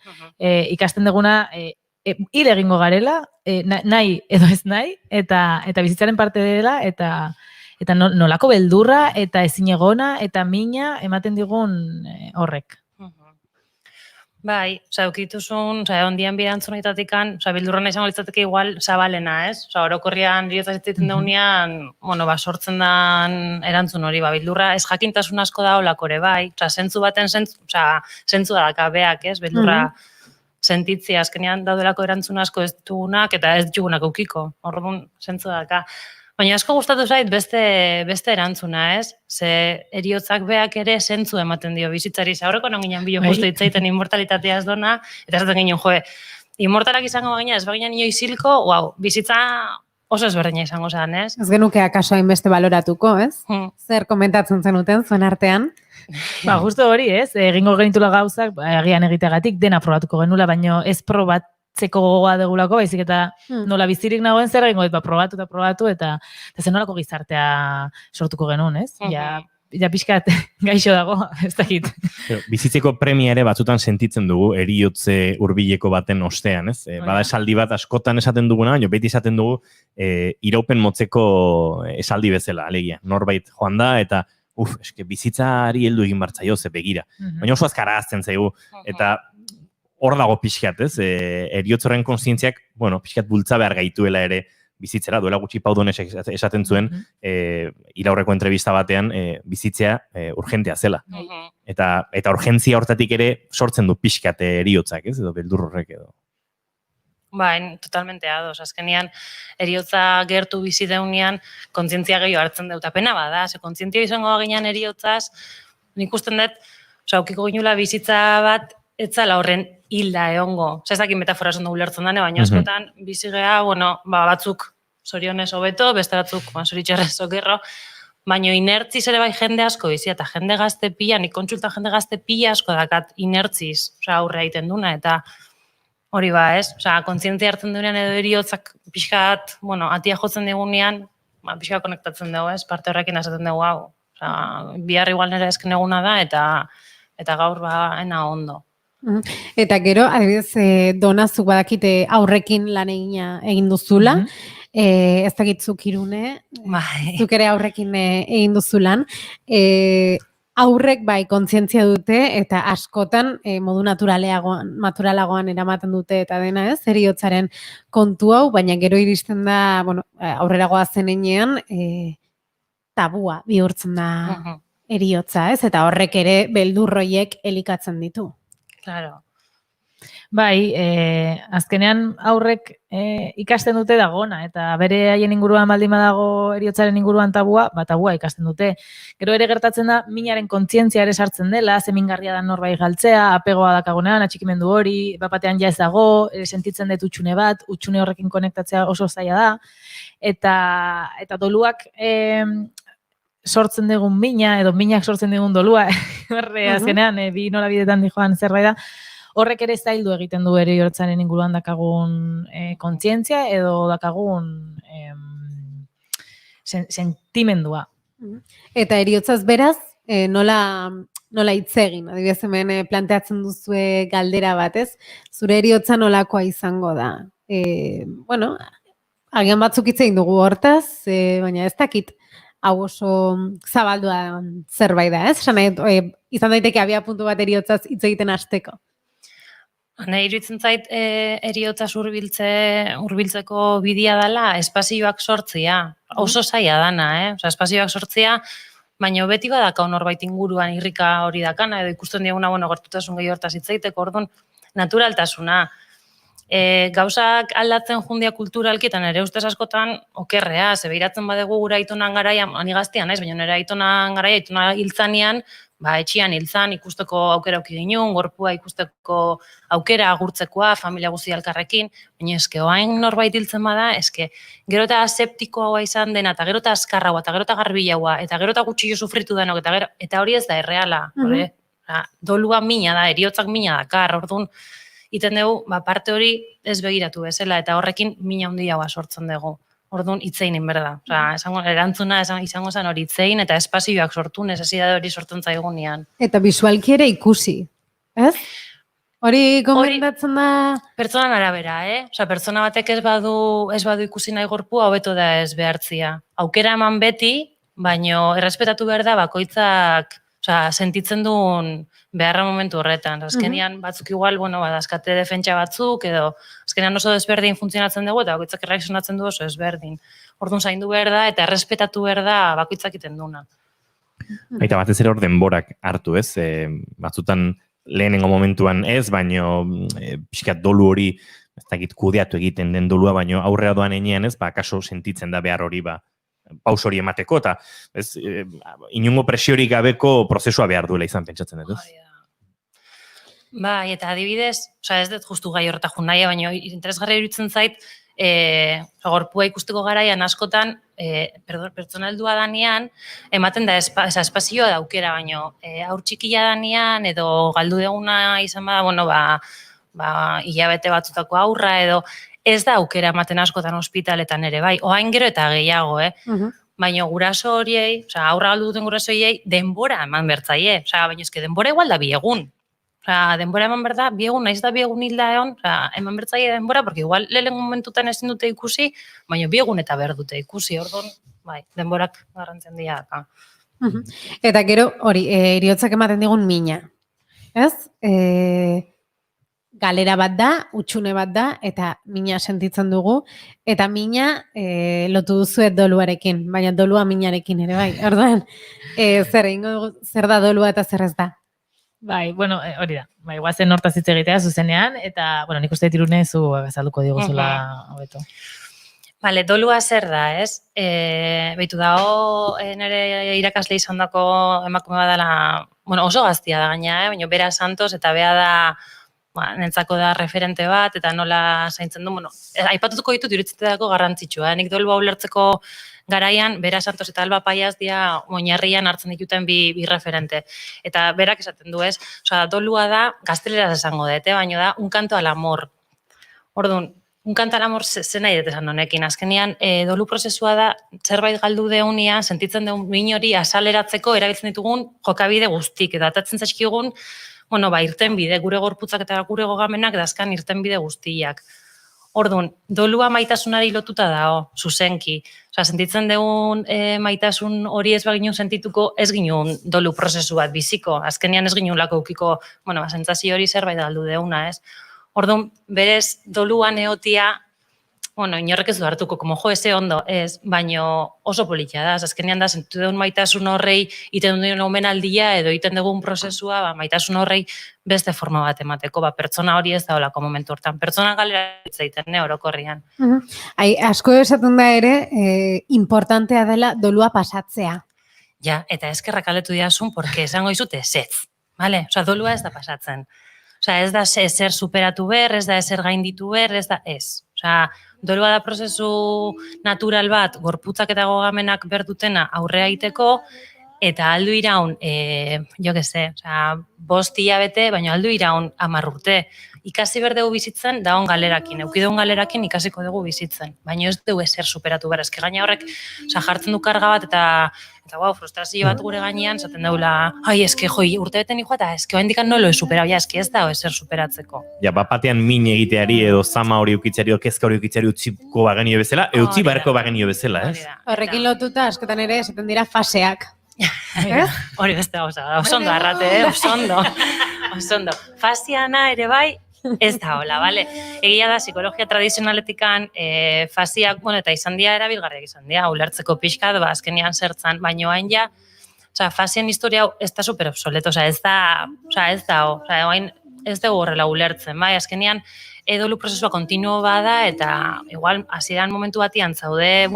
S8: ikasten duguna hil egingo garela, nahi edo ez nahi, eta bizitzaren parte dela, eta nolako beldurra, eta ezinegona, eta mina ematen digun horrek.
S9: Bai, eukituzun, ondian birantzunetatikan, beldurra nahi izango litzateke igual zabalena, ez? Orokorrian heriotza zitzen daunean, sortzen dan erantzun hori, beldurra ez jakintasun asko da olakore, bai, zentzu baten zentzu da dakabeak, ez? Beldurra sentitzia, azkenean daudelako erantzun asko ez ditugunak, eta ez ditugunak eukiko, orduan zentzu daka. Baina asko gustatu zait beste erantzuna, ez? Ze heriotzak beak ere zentzu ematen dio bizitzari. Aurreko non ginen bilo justu hitzaiten inmortalitatea ez dona, eta esaten ginen, inmortalak izango bagina, ez bagina inoiz hilko, bizitza oso ezberdina izango zen, ez?
S3: Ez genuke akaso hainbeste baloratuko, ez? Zer komentatzen zenuten, zuen artean?
S8: Justu hori, ez? Egingo genitula gauzak, agian egiteagatik, dena probatuko genula, baina ez probatzeko gogoa degulako, baizik eta nola bizirik nagoen zer egingo, probatu, eta zen nolako gizartea sortuko genuen, ez? ja pixkat gaixo dago, ez dakit.
S4: Bizitzeko premia ere batzutan sentitzen dugu eriotze hurbileko baten ostean, ez? Bada esaldi bat askotan esaten duguna, baina beti esaten dugu iraupen motzeko esaldi bezala, alegia. Norbait joan da eta eske bizitzari heldu egin bartzaio ze begira. Baina oso azkara azten zaigu eta hor dago pixkat, ez? Eriotzaren kontzientziak, pixkat bultza behar gaituela ere bizitzera, duela gutxi Paudonesek esaten zuen, iraurreko entrevista batean, bizitzea urgentea zela. Eta urgentzia hortatik ere sortzen du pixkat eriotzak, ez? Edo beldur horrek edo.
S9: Totalmente ados. Azkenean, eriotza gertu bizi deunean, kontzientzia gehiago hartzen dut. Pena bada, ze kontzientzia izango ginean eriotzaz, nik usten dut, aukiko ginula bizitza bat, etzala horren hilda egongo. Ez dakit metafora zondo ulertzen dane, baina askotan bizigea, batzuk zorionez hobeto, beste batzuk zoritxarrez okerro, baina inertziz ere bai jende asko bizi, eta jende gazte pila, nik kontsulta jende gazte pila asko dakat inertziz, aurre egiten duna, eta hori ez, kontzientzia hartzen duenean edo eriotzak pixkat, atia jotzen digunean, pixkat konektatzen dugu, ez, parte horrekin esaten dugu hau. Bihar igual nire esken eguna da, eta gaur ena ondo.
S3: Eta gero, adibidez, donazuk badakite aurrekin lan egin duzula, ez dakitzuk Irune, zuk ere aurrekin egin duzulan, aurrek bai kontzientzia dute eta askotan modu naturalagoan eramaten dute eta dena ez, eriotzaren kontu hau, baina gero iristen da, aurreragoa zenean, tabua bihurtzen da eriotza, ez? Eta horrek ere beldurroiek elikatzen ditu.
S9: Claro.
S8: Bai, azkenean aurrek ikasten dute dagona, eta bere haien inguruan baldin badago eriotzaren inguruan tabua ikasten dute. Gero ere gertatzen da, minaren kontzientzia ere sartzen dela, zemingarria da norbait galtzea, apegoa dakagunean, atxikimendu hori, bapatean ja ez dago, sentitzen dut utxune bat, utxune horrekin konektatzea oso zaila da, eta doluak sortzen dugun mina, edo minak sortzen dugun dolua, azkenean, bi norabidetan dijoan zerbait da, horrek ere zaildu egiten du eriotzaren inguruan dakagun kontzientzia edo dakagun sentimendua.
S3: Eta eriotzaz beraz, nola hitz egin? Adibidez hemen planteatzen duzue galdera bat, ez? Zure eriotza nolakoa izango da? Agian batzuk hitz egin dugu hortaz, baina ez dakit hau oso zabaldua zerbait da, ez? Izan daiteke abia puntu bat eriotzaz hitz egiten hasteko.
S9: Nahi iruditzen zait eriotzaz hurbiltzeko bidea dela espazioak sortzea. Oso zaila dana, espazioak sortzea, baina beti badakau norbait inguruan irrika hori dakana, edo ikusten diaguna, gertutasun gehi hortaz hitz egiteko, orduan naturaltasuna. Gauzak aldatzen jundia kulturalkietan ere ustez askotan okerrea, ze behiratzen badegu gura aitonan garaia, ani gaztean naiz, baina nire aitonan garaia, aitona hiltzanean, etxian hiltzan ikusteko aukera auki ginen, gorpua ikusteko aukera agurtzekoa, familia guzti alkarrekin, baina eske oain norbait hiltzen bada, eske gero eta aseptikoa izan dena, eta gero eta azkarragoa, eta gero eta garbilagoa, eta gero eta gutxillo sufritu denok, eta hori ez da erreala. Dolua mina da, eriotzak mina dakar, orduan, iten dugu, parte hori ez begiratu bezala, eta horrekin mina handiagoa sortzen dugu. Orduan, itzeinin, berda. Erantzuna izango zen hori itzein, eta espazioak sortu, necesidade hori sortzen zaigunean.
S3: Eta bisualki ere ikusi, ez? Hori gomendatzen da...
S9: Pertsonan arabera, pertsona batek ez badu ikusi nahi gorpua, hobeto da ez behartzia. Aukera eman beti, baino errespetatu behar da bakoitzak sentitzen duen beharra momentu horretan. Azkenean batzuk igual, dazkate defentsa batzuk, edo azkenean oso desberdin funtzionatzen dugu, eta bakoitzak erreakzionatzen du oso desberdin. Orduan zaindu behar da, eta errespetatu behar da bakoitzak iten duna.
S4: Eta batez ere hor denborak hartu, ez? Batzutan lehenengo momentuan ez, baino pixkat dolu hori, ez dakit kudeatu egiten den dolua, baino aurrera doan enean ez, kaso sentitzen da behar hori paus hori emateko, eta inungo presiorik gabeko prozesua behar duela izan pentsatzen dut.
S9: Bai, eta adibidez, ez dut justu gai horretakun nahi, baina interesgarria iruditzen zait, gorpua ikusteko garaian askotan, pertsonaldua danean, ematen da espazioa da aukera, baino aur txikia danean, edo galdu deguna izan bada, hilabete batzutako aurra, edo ez da aukera ematen askotan ospitaletan ere, bai, oain gero eta gehiago, baina guraso horiei, aurra galdu duten guraso horiei, denbora eman bertzaie. Baina eske denbora igual da 2 egun. Denbora eman behar da, 2 egun, naiz da 2 egun hilda egon, eman bertzaie denbora, porque igual lehen momentutan ezin dute ikusi, baina 2 egun eta behar dute ikusi, orduan, bai, denborak garrantzen dira.
S3: Eta gero, hori, heriotzak ematen digun mina. Ez? Galera bat da, utxune bat da, eta mina sentitzen dugu, eta mina lotu duzuet doluarekin, baina dolua minarekin ere, bai. Orduan, zer da dolua eta zer ez da?
S8: Bai, bueno, hori da. Bai, guazen hortaz hitz egitea zuzenean, eta, bueno, nik uste Irune zu azalduko diguzula hobeto.
S9: Bale, dolua zer da, ez? Beitu dago, nire irakasle izan dako emakume badala, bueno, oso gaztia da gaina, baina Bera Santos, eta bea da, nentzako da referente bat, eta nola zaintzen du, bueno, aipatutuko ditut iruditzeko garrantzitsua, nik dolua ulertzeko garaian, Bera Santos eta Alba Paiaz dira oinarrian hartzen dituten bi referente. Eta berak esaten du, ez? Dolua da, gazteleraz esango dut, baina da, un canto al amor. Orduan, un canto al amor zen nahi dut esan honekin. Azkenean, dolu prozesua da, zerbait galdu deunia, sentitzen deun min hori asaleratzeko erabiltzen ditugun jokabide guztik. Eta atatzen zaizkigun, irten bide, gure gorputzak eta gure gogamenak dazkan irten bide guztiak. Orduan, dolua maitasunari lotuta dao, zuzenki. Sentitzen dugun maitasun hori ez baginun sentituko, ez ginun dolu prozesu bat biziko. Azkenean ez ginun lako ukiko, sentsazio hori zerbait galdu deuna, ez? Orduan, berez, doluan eotia, inorrek ez du hartuko, como jo, eze ondo, ez, baino oso politia da. Azkenean da, sentitu deun maitasun horrei, iten duen omenaldia, edo iten dugun prozesua, maitasun horrei beste forma bat emateko, pertsona hori ez da olako momentu hortan. Pertsona galera egiten, orokorrian.
S3: Asko esaten da ere, importantea dela dolua pasatzea.
S9: Ja, eta eskerrak aletu diasun, porque esango izute ezetz. Vale? Dolua ez da pasatzen. Ez da ezer superatu behar, ez da ezer gainditu behar, ez da ez. Dolua da prozesu natural bat, gorputzak eta gogamenak berdutena aurrea egiteko, eta aldu iraun, 5 hilabete, baina aldu iraun 10 urte. Ikasi berdegu bizitzen, daun galerakin. Eukideun galerakin ikasiko dugu bizitzen. Baina ez dugu ezer superatu behar. Ezke gaina horrek jartzen du karga bat, eta frustrazio bat gure gainean, zaten daula, urte beten nikoa, eta ezke oa indikan nolo ez superau, ezke ez da ezer superatzeko.
S4: Ja, batean min egiteari edo zama hori ukitzeari edo kezka hori ukitzeari utziko bagenio bezala, eutzi beharko bagenio bezala, ez?
S3: Horrekin lotuta, askotan ere, esaten dira faseak.
S9: Hori beste gauza, osondo arrate, osondo. Fasiana ere bai, ez da hola, bale? Egia da, psikologia tradizionaletikan fasiak, eta izan dira erabilgarriak izan dira, ulertzeko pixkat, azkenean zertzan, baino hain ja, fasien historia ez da super obsoleto, ez dugu horrela ulertzen, bai, azkenean, edolu prozesua kontinuo bada, eta igual, hasieran momentu batian zaude,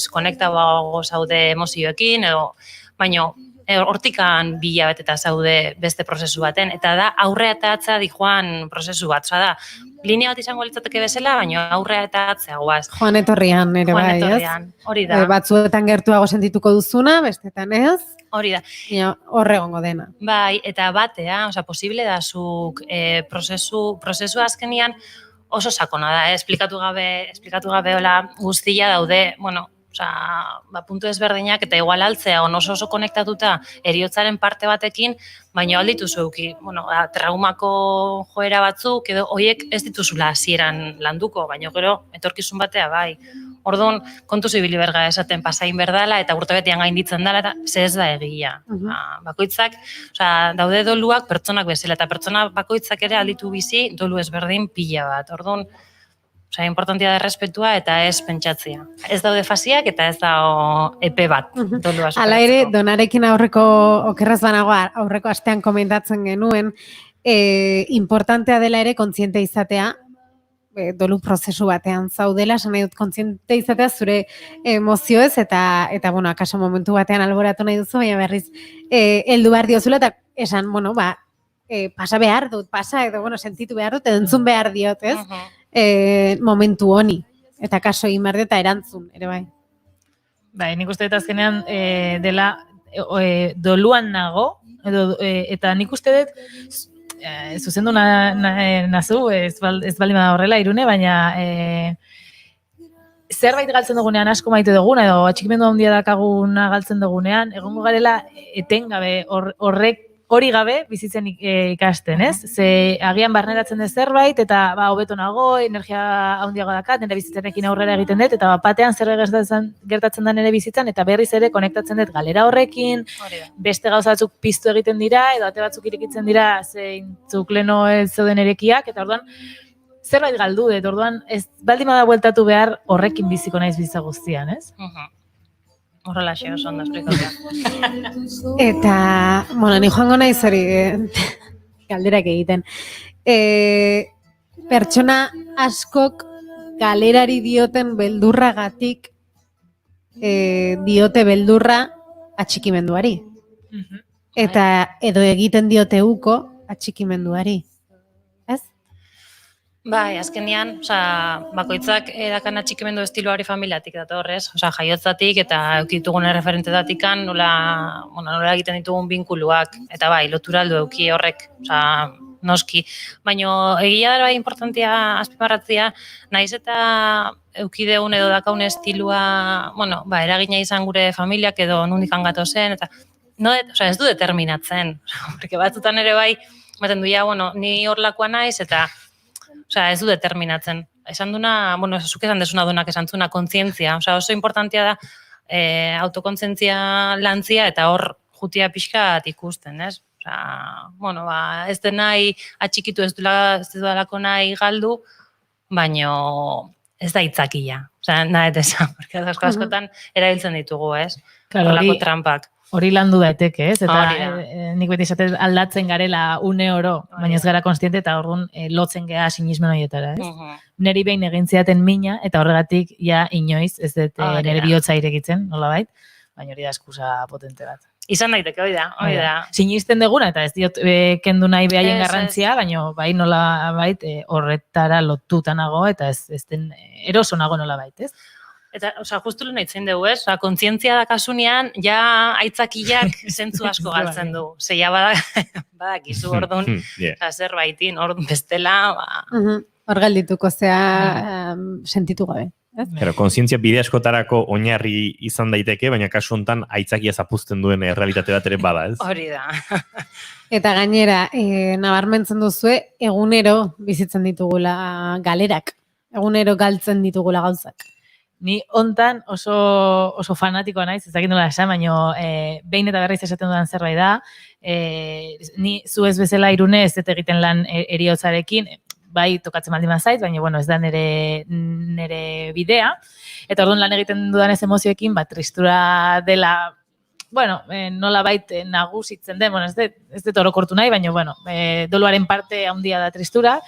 S9: konektabago zaude emozioekin, edo, baino, hortikan 2 hilabete eta zaude beste prozesu baten, eta da aurrea eta atzea dijoan prozesu bat. Da, linea bat izango litzateke bezala, baina aurrea eta atzea guaz.
S3: Joan etorrian ere bai, ez?
S9: Hori da.
S3: Batzuetan gertuago sentituko duzuna, bestetan ez?
S9: Hori da.
S3: Horregongo dena.
S9: Bai, eta batea, posible da zuk prozesu azkenian oso sakona da, esplikatu gabe hola guztia daude, puntu ezberdinak eta igual altzea oso konektatuta heriotzaren parte batekin, baina alditu zeuki, traumako joera batzuk, edo horiek ez dituzula hasieran landuko, baina gero etorkizun batea bai. Orduan, kontu zibili berga esaten pasain berdala eta urtebetean gainditzen dela eta ze ez da egia. Bakoitzak, daude doluak pertsonak bezala eta pertsona bakoitzak ere alditu bizi dolu ezberdin pila bat. Orduan, importantia da errespetua eta ez pentsatzea. Ez daude fasiak eta ez da epe bat.
S3: Hala ere, Donarekin aurreko okerraz banago aurreko astean komentatzen genuen, importantea dela ere kontziente izatea, dolu prozesu batean zaudela, esan nahi dut kontziente izatea zure emozioez eta akaso momentu batean alboratu nahi duzu, baina berriz heldu behar diozula eta esan, pasa behar dut, edo sentitu behar dut, edo entzun behar diot, ez? Momentu honi, eta kaso egin behar eta erantzun, ere bai.
S8: Bai, nik uste dut azkenean dela doluan nago, eta nik uste dut zuzendu nazu, ez bali bada horrela Irune, baina zerbait galtzen dugunean, asko maite duguna, edo atxikimendu handia dakaguna galtzen dugunean, egongo garela etengabe hori gabe bizitzen ikasten, ez? Ze agian barneratzen dut zerbait, eta hobeto nago, energia handiago dakat, nire bizitzarekin aurrera egiten dut, eta batean zer gertatzen da nire bizitzan, eta berriz ere konektatzen dut galera horrekin, beste gauza batzuk piztu egiten dira, edo ate batzuk irekitzen dira, zeintzuk leno ez zeuden erekiak, eta orduan, zerbait galdu dut, orduan, ez baldin bada bueltatu behar horrekin biziko naiz bizitza guztian, ez?
S9: Horrela xe, oso ondo esplikatzea.
S3: Eta, ni joango naiz hori galderak egiten. Pertsona askok galerari dioten beldurragatik diote beldurra atxikimenduari. Eta edo egiten diote uko atxikimenduari. Ez?
S9: Bai, azkenean, bakoitzak dakan atxikimendu estiloari familiatik datorrez, jaiotzatik eta eukitugun referentetatik nola egiten ditugun binkuluak, eta bai, lotura aldu euki horrek, noski. Baina egia da bai importantia azpimarratzea, naiz eta eukideun edo dakaun estilua, eragina izan gure familiak edo nundikan gatozen, eta ez du determinatzen, porque batzutan ere bai, baten duia, ni horlakoa naiz, eta ez du determinatzen. Esan duna, zuk esan desuna dunak esan zuna kontzientzia. Oso importantia da autokontzientzia lantzia eta hor jutia pixkat ikusten, ez? Ez den nahi atxikitu ez dudalako nahi galdu, baino ez da itzakia. Nahet esan, porque askotan erabiltzen ditugu, ez? Horrelako trampak.
S8: Hori landu daiteke, ez? Eta nik beti esaten aldatzen garela une oro, baina ez gara konstiente eta orduan lotzen gea sinismen horietara, ez? Neri behin egin ziaten mina, eta horregatik ja inoiz, ez dut nire bihotza irekitzen, nolabait, baina hori da eskusa potente bat.
S9: Izan daiteke, hori da.
S8: Sinisten deguna, eta ez diot kendu nahi behaien garrantzia, baina bai nolabait horretara lotuta nago, eta ez den eroso nago nolabait, ez?
S9: Eta, justu lehen eitzen dugu, ez? Kontzientzia da kasunean, ja aitzakiak zentzu asko galtzen du. Zeia badakizu, orduan, zerbaitin, orduan bestela,
S3: Hor geldituko zea sentitu gabe.
S4: Pero kontzientzia bide askotarako oinarri izan daiteke, baina kasu honetan aitzakia zapuzten duen realitate bat ere bada, ez?
S9: Hori da.
S3: Eta gainera, nabarmentzen duzue, egunero bizitzen ditugula galerak. Egunero galtzen ditugula gauzak.
S8: Ni hontan oso fanatikoa naiz, ez dakit nola esan, baina behin eta berriz esaten dudan zerbait da, ni zu ez bezala Irune ez dut egiten lan heriotzarekin, bai tokatzen baldin bazait, baina ez da nire bidea, eta orduan lan egiten dudan ez emozioekin, tristura dela, nola bait nagusitzen den, ez dut orokortu nahi, baina doluaren parte handia da tristura,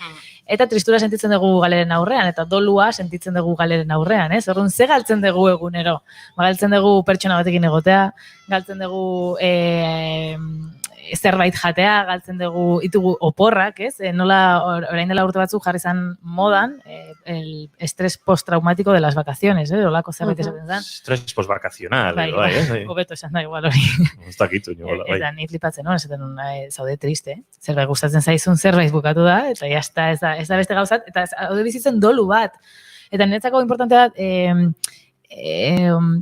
S8: eta tristura sentitzen dugu galeren aurrean, eta dolua sentitzen dugu galeren aurrean, ez? Orduan, ze galtzen dugu egunero? Galtzen dugu pertsona batekin egotea, galtzen dugu zerbait jatea, galtzen dugu itugu oporrak, ez? Nola, orain dela urte batzuk jarri zan modan, el estrés postraumático de las vacaciones, olako zerbait esaten zan.
S4: Estrés postvacacional,
S8: bai, hobeto esan da igual hori.
S4: Ez dakitu, bai.
S8: Eta ni flipatzen, esaten zaude triste, zerbait gustatzen zaizun zerbait bukatu da, eta jazta, ez da beste gauzat, eta haude bizitzen dolu bat. Eta niretzako importantea da,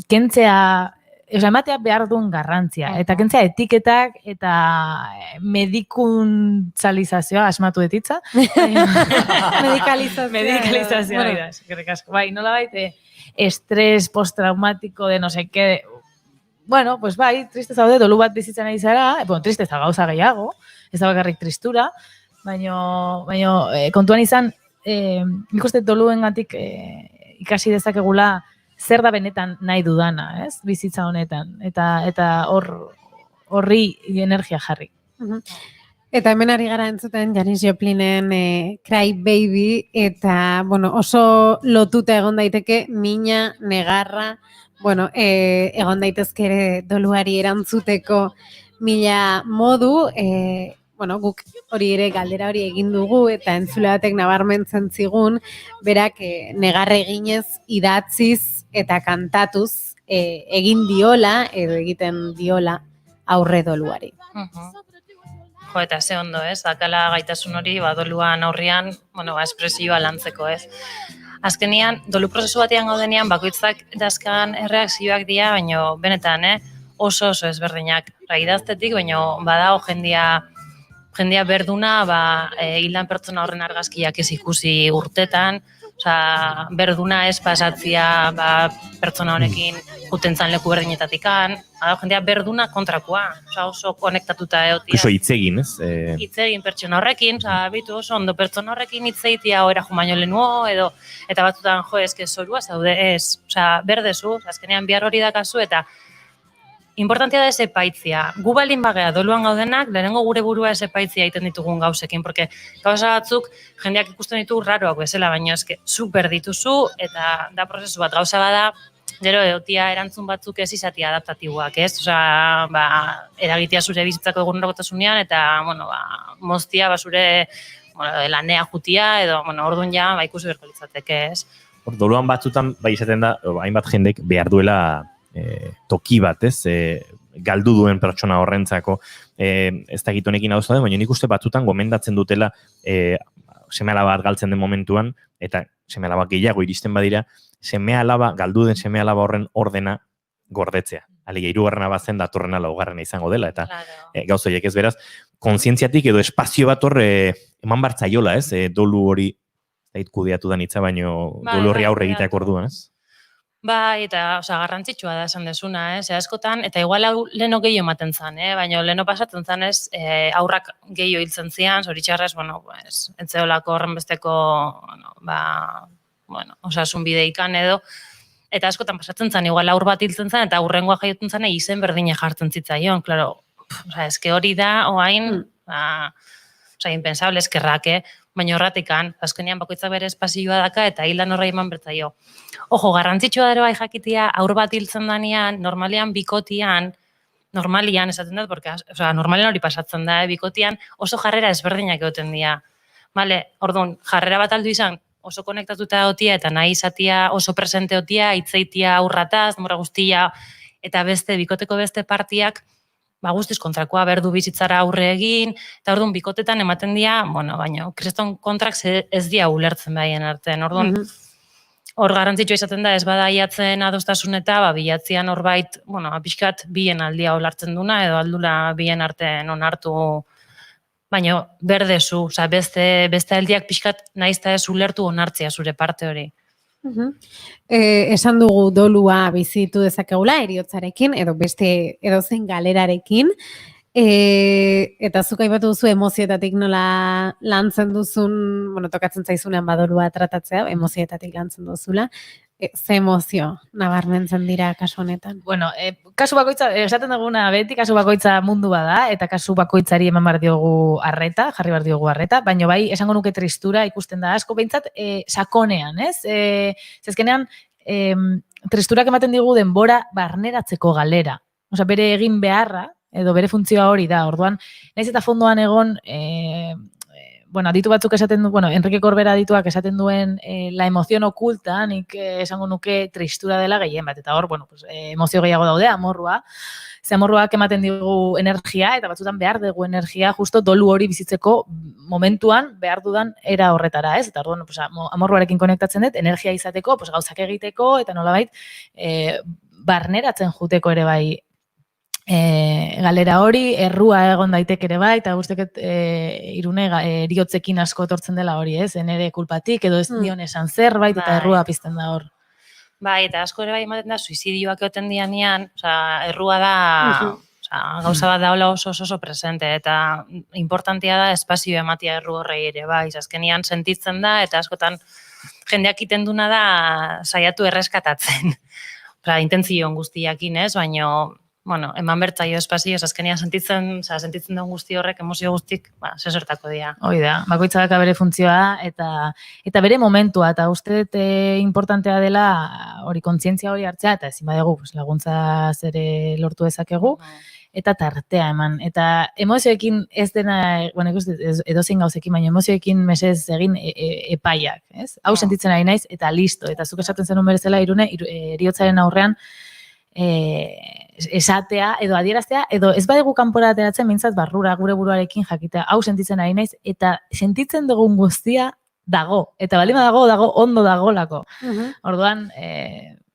S8: kentzea, ematea behar duen garrantzia, eta kentzea etiketak eta medikuntzalizazioa asmatu detitza. Medikalizazioa. Bai, nola baite, estres postraumático de no sé qué. Bueno, pues bai, triste zaude, dolu bat bizitzen ari zara, triste ez da gauza gehiago, ez da bakarrik tristura, baina kontuan izan, nik uste doluengatik ikasi dezakegula zer da benetan nahi dudana, ez? Bizitza honetan, eta horri energia jarri.
S3: Eta hemen ari gara entzuten Janis Joplinen Cry Baby, eta oso lotuta egon daiteke mina, negarra, egon daitezke ere doluari erantzuteko mila modu, guk hori ere galdera hori egin dugu eta entzule batek nabarmentzen zigun, berak negarra eginez, idatziz eta kantatuz egin diola edo egiten diola aurre doluari.
S9: Eta ze ondo, ez? Dakala gaitasun hori, doluan aurrian, espresioa lantzeko, ez? azkenian, dolu prozesu batean gaudenean, bakoitzak dazkan erreakzioak dira, baina benetan, oso ezberdinak. Idaztetik, baina badago jendia berduna, hildan pertsona horren argazkiak ez ikusi urtetan, berduna ez pasatzia pertsona honekin jutentzan leku berdinetatikan, jendea berduna kontrakoa, oso konektatuta egotia.
S4: Oso hitzegin, ez?
S9: Hitzegin pertsona horrekin, bitu oso ondo pertsona horrekin hitzeitia oera jumaino lehenuo, eta batzutan eske zorua zaude, ez, berdezu, azkenean bihar hori dakazu, eta importantia da ez epaitzia. Gu baldin bagea doluan gaudenak, lehenengo gure burua ez epaitzia egiten ditugun gauzekin, porque gauza batzuk jendeak ikusten ditu raroak bezala, baina eske super dituzu, eta da prozesu bat gauza bada, gero egotia erantzun batzuk ez izatea adaptatiboak, ez? Eragitea zure bizitzako egunerokotasunean, eta, moztia, zure lanea jutia, edo, orduan ja, ikusi berko litzateke, ez?
S4: Doluan batzutan, izaten da, hainbat jendek behar duela toki bat, ez? Galdu duen pertsona horrentzako, ez da honekin hau zauden, baina nik uste batzutan gomendatzen dutela seme-alaba bat galtzen den momentuan, eta seme-alaba gehiago iristen badira, galdu den seme-alaba horren ordena gordetzea. Alegia, 3. bazen datorrena 4. izango dela, eta gauzoiek ez beraz, kontzientziatik edo espazio bat hor eman bartzaiola, ez? Dolu hori, kudeatu da nitza, baino dolu horri aurre egiteak orduan, ez?
S9: Eta garrantzitsua da esan desuna, askotan, eta igual leno gehiago ematen zen, baina leno pasatzen zen ez, aurrak gehiago hiltzen zian, zoritxarrez, entzeolako horren besteko, osasun bideikan edo, eta askotan pasatzen zen, igual aur bat hiltzen zen, eta aurrengoa jaiotzen zen, izen berdine jartzen zitzaion, klaro, eske hori da, oain, impensable, eskerrake, baina horratikan, azkenean bakoitzak bere espazioa daka, eta hilan horra eman bertzaio. Ojo, garrantzitsua dara bai jakitia, aur bat hiltzen danean, normalian bikotian, esaten dut, porque, normalian hori pasatzen da, bikotian, oso jarrera ezberdinak egoten dira. Orduan, jarrera bat aldu izan, oso konektatuta egotia, eta nahi izatia oso presente egotia, hitzeitia aurrataz, demora guztia, eta bikoteko beste partiak, guztiz kontrakoa berdu bizitzara aurre egin, eta orduan bikotetan ematen dira, baina kriston kontrak ez dira ulertzen behien artean. Orduan, hor garrantzitsua izaten da, ez bada iatzen adostasun eta bilatzean horbait, pixkat bien aldia olartzen duna, edo aldula bien artean onartu, baina berdezu, beste aldiak pixkat naizta ez ulertu onartzea zure parte hori.
S3: Esan dugu dolua bizitu dezakegula heriotzarekin edo beste edozein galerarekin, eta zuk aipatu duzu emozioetatik nola lantzen duzun, tokatzen zaizunean badolua tratatzea, emozioetatik lantzen duzula, ze emozio nabarmentzen dira kasu honetan?
S8: Kasu bakoitza, esaten duguna beti, kasu bakoitza mundu bada, eta kasu bakoitzari eman behar diogu arreta, jarri behar diogu arreta, baina bai, esango nuke tristura ikusten da asko, behintzat, sakonean, ez? Zezkenean, tristurak ematen digu denbora barneratzeko galera. Bere egin beharra, edo bere funtzioa hori da, orduan, naiz eta fondoan egon, aditu batzuk esaten du, Enrique Corbera adituak esaten duen la emoción oculta, nik esango nuke tristura dela gehien bat, eta hor, emozio gehiago daude, amorrua, ze amorruak ematen digu energia, eta batzutan behar dugu energia, justo dolu hori bizitzeko momentuan behar dudan era horretara, ez? Eta orduan, amorruarekin konektatzen dut, energia izateko, gauzak egiteko, eta nolabait, barneratzen juteko ere bai, galera hori, errua egon daitek ere bai, eta guztieket Irune eriotzekin asko etortzen dela hori, ez? Nere kulpatik, edo ez dion esan zerbait, eta errua pizten da hor.
S9: Bai, eta asko ere bai ematen da, suizidioak egoten dianean, errua da, gauza bat da oso presente, eta importantia da espazio ematia erru horrei ere bai, azkenian sentitzen da, eta askotan jendeak iten duna da saiatu erreskatatzen. Intentzion guztiakin, ez? Baina eman bertzaio espazio, azkenean sentitzen den guzti horrek, emozio guztik, zezertako dira.
S8: Hoi da, bakoitza daka bere funtzioa, eta bere momentua, eta uste importantea dela hori kontzientzia hori hartzea, eta ezin badegu laguntza zere lortu dezakegu, eta tartea eman. Eta emozioekin ez dena, edozein gauzekin, baina emozioekin mesez egin epaiak, ez? Hau sentitzen ari naiz, eta listo, eta zuk esaten zenun berezela Irune, heriotzaren aurrean, esatea, edo adieraztea, edo ez badegu kanpora ateratzen mintzat barrura gure buruarekin jakitea, hau sentitzen ari naiz, eta sentitzen dugun guztia dago. Eta baldin dago ondo dagolako. Orduan,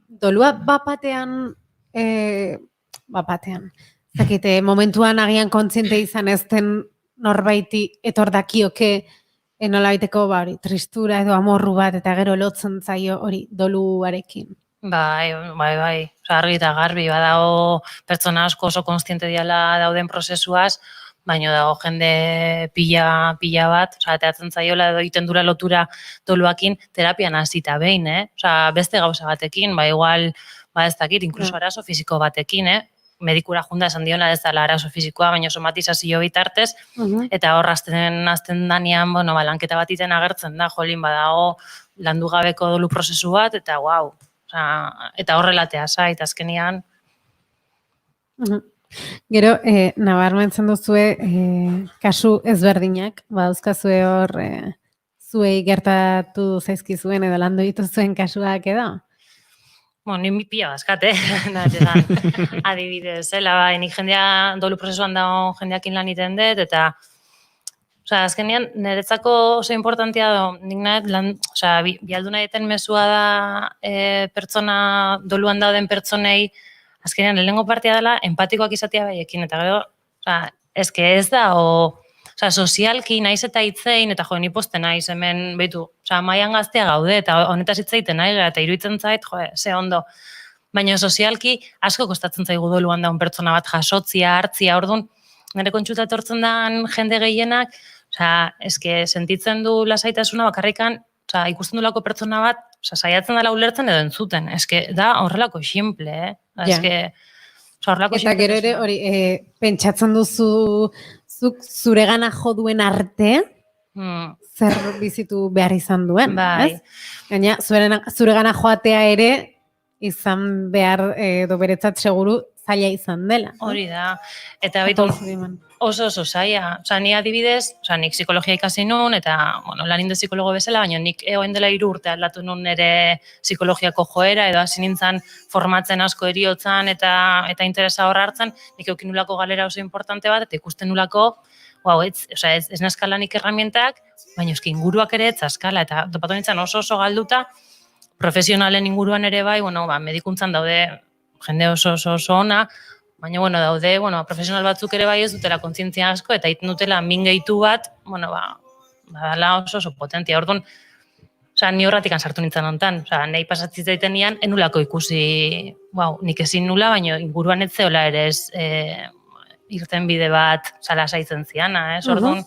S3: Dolua bapatean. Zakite, momentuan agian kontziente izan ez den norbaiti etor dakioke nolabaiteko tristura edo amorru bat eta gero lotzen zaio hori doluarekin.
S9: Bai. Osa, argi eta garbi, badago pertsona asko oso konstiente diala dauden prozesuaz, baina dago jende pila bat, osa, teatzen zaiola edo egiten dura lotura doluakin terapian hasita behin, Osa, beste gauza batekin, igual, ez dakit, inkluso arazo fisiko batekin, medikura junda esan diona ez dela arazo fisikoa, baina somatizazio bitartez, eta hor azten danean, lanketa bat iten agertzen da, jolin badago landu gabeko dolu prozesu bat, eta guau, eta horrelatea zait, azkenian.
S3: Gero, nabarmentzen duzue, kasu ezberdinak, dauzkazue hor, zuei gertatu zaizkizuen edo landu dituzuen kasuak edo?
S9: Ni pila bazkat, adibidez, nik jendea dolu prozesuan dago jendeakin lan iten dut, eta azkenean niretzako oso importantia da, nik nahet, bialduna egiten mezua da pertsona, doluan dauden pertsonei, azkenean lehenengo partia dela empatikoak izatea baiekin, eta gero, eske ez da, sozialki naiz eta hitzein, eta ni poste naiz hemen, behitu, maian gaztea gaude, eta honetaz hitzeiten nahi, eta iruditzen zait, ze ondo. Baina sozialki asko kostatzen zaigu doluan daun pertsona bat jasotzia, hartzia, orduan, nire kontsuta etortzen dan jende gehienak, eske sentitzen du lasaitasuna bakarrikan, ikusten dulako pertsona bat, saiatzen dela ulertzen edo entzuten, eske da horrelako ximple, eske horrelako ximple.
S3: Eta gero ere, hori, pentsatzen duzu zuk zuregana jo duen arte, zer bizitu behar izan duen, ez? Gaina, zuregana joatea ere, izan behar, edo beretzat seguru, zaila izan dela.
S9: Hori da. Eta oso zaila. Ni adibidez, nik psikologia ikasi nun, eta lan inde psikologo bezala, baina nik egoen dela 3 urte aldatu nun nire psikologiako joera, edo hasi nintzen formatzen asko eriotzan eta interesa horra hartzen, nik eukin nulako galera oso importante bat, eta ikusten nulako, ez nazkalanik erramientak, baina eski inguruak ere ez azkala, eta topatu nintzen oso galduta, profesionalen inguruan ere bai, medikuntzan daude jende oso ona, baina daude, profesional batzuk ere bai ez dutela kontzientzia asko, eta egiten dutela min gehitu bat, badala oso potentia. Orduan, ni horratikan sartu nintzen hontan, nahi pasatziz daiten nian, enulako ikusi, nik ezin nula, baina inguruan ez zeola ere ez irten bide bat lasaitzen ziana, orduan,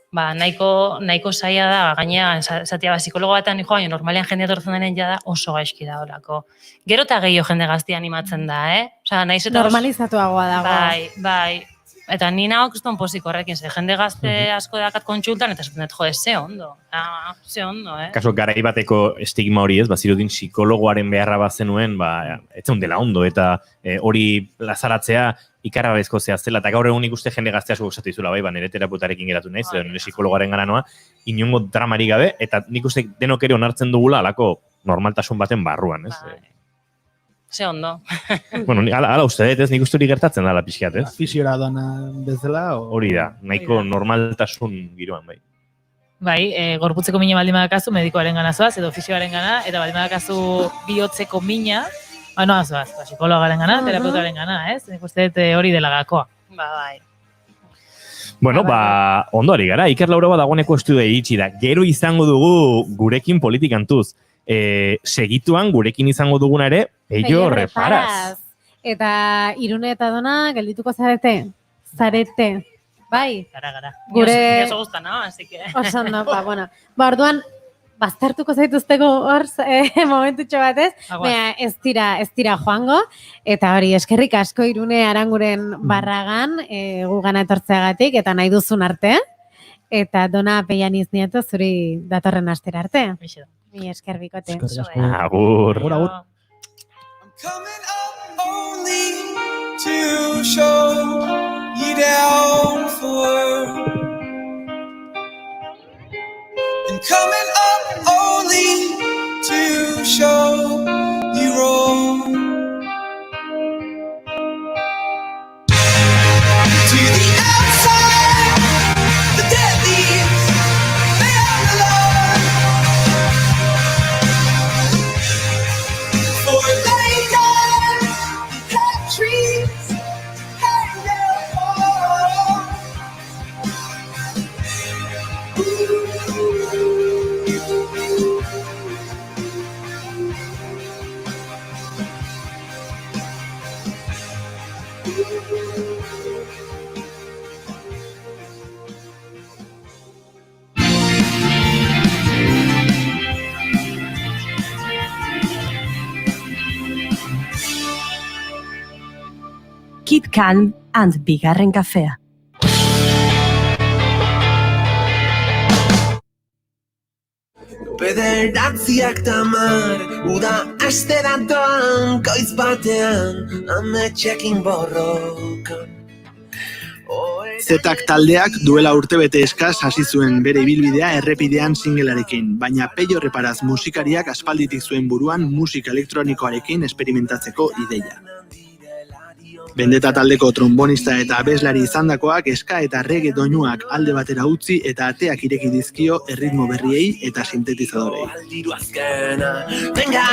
S9: nahiko zaila da, gaina, esatia, psikologo batan niko, baina normalean jendea tortzen denen jada oso gaizki da olako. Gero eta gehiago jende gaztia animatzen da,
S3: normalizatuagoa dago.
S9: Bai. Eta ni nago kuston pozik horrekin, jende gazte asko dakat kontsultan, eta esaten dut, ze ondo,
S4: Kaso, garai bateko estigma hori ez, zirudin psikologoaren beharra bazenuen, ez dela ondo, eta hori lazaratzea ikarrabezko zehaztela, eta gaur egun ikuste jende gazte asko gozatu izula, nire terapeutarekin geratu naiz, nire psikologoaren gara noa, inongo dramari gabe, eta nik uste denok ere onartzen dugula alako normaltasun baten barruan, ez?
S9: Ze ondo.
S4: Ala uste dut, ez nik uste hori gertatzen dala pixkat, ez?
S2: Fisiora doana bezala?
S4: Hori da, nahiko normaltasun giroan, bai.
S8: Bai, gorputzeko mina baldin badakazu medikoaren gana zoaz, edo fisioaren gana, eta baldin badakazu bihotzeko mina, noa zoaz, psikologaren gana, terapeutaren gana, ez? Nik uste dut hori dela gakoa.
S9: Bai.
S4: Bueno, ondo ari gara, Iker Lauro dagoeneko estudia iritsi da. Gero izango dugu gurekin politikantuz. Segituan gurekin izango duguna ere, Peio Reparaz.
S3: Eta Irune eta Dona geldituko zarete? Bai?
S9: Gara.
S3: Gure...
S9: Ni oso guztan, así que...
S3: Oso ondo, orduan, baztertuko zaituzteko hor momentutxo batez, ez dira joango, eta hori eskerrik asko Irune Aranguren Barragan gugana etortzeagatik, eta nahi duzun arte, eta Dona Peianiz Nieto zuri datorren astera arte. Mi esker bikote.
S4: Agur.
S7: I'm coming up only to show you down for. And coming up only to show you wrong. To the outside, the dead leaves, they are alone.
S1: Keep calm and bigarren kafea.
S7: Bederatziak tamar, uda aste datoan, goiz batean, ametxekin borrokan.
S2: Zetak taldeak duela urtebete eskas hasi zuen bere ibilbidea errepidean singelarekin, baina Peio Reparaz musikariak aspalditik zuen buruan musika elektronikoarekin esperimentatzeko ideia. Bendeta taldeko trombonista eta abeslari izandakoak eska eta reggae doinuak alde batera utzi eta ateak ireki dizkio erritmo berriei eta sintetizadorei.
S7: Aldiru azkena, venga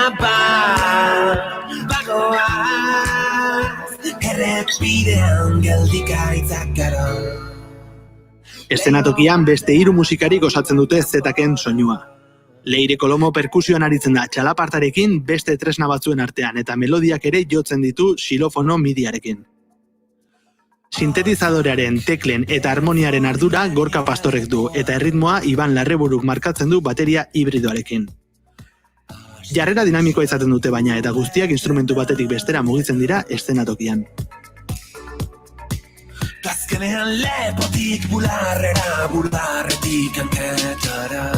S7: bagoaz, errepidean geldikaitzak gara.
S2: Eszenatokian beste 3 musikarik osatzen dute Zetaken soinua. Leire Kolomo perkusioan aritzen da txalapartarekin beste tresna batzuen artean eta melodiak ere jotzen ditu xilofono midiarekin. Sintetizadorearen, teklen eta harmoniaren ardura Gorka Pastorrek du eta erritmoa Iban Larreburuk markatzen du bateria hibridoarekin. Jarrera dinamikoa izaten dute baina eta guztiak instrumentu batetik bestera mugitzen dira eszenatokian.
S7: Azkenean lepotik bularrera, bularretik anketara.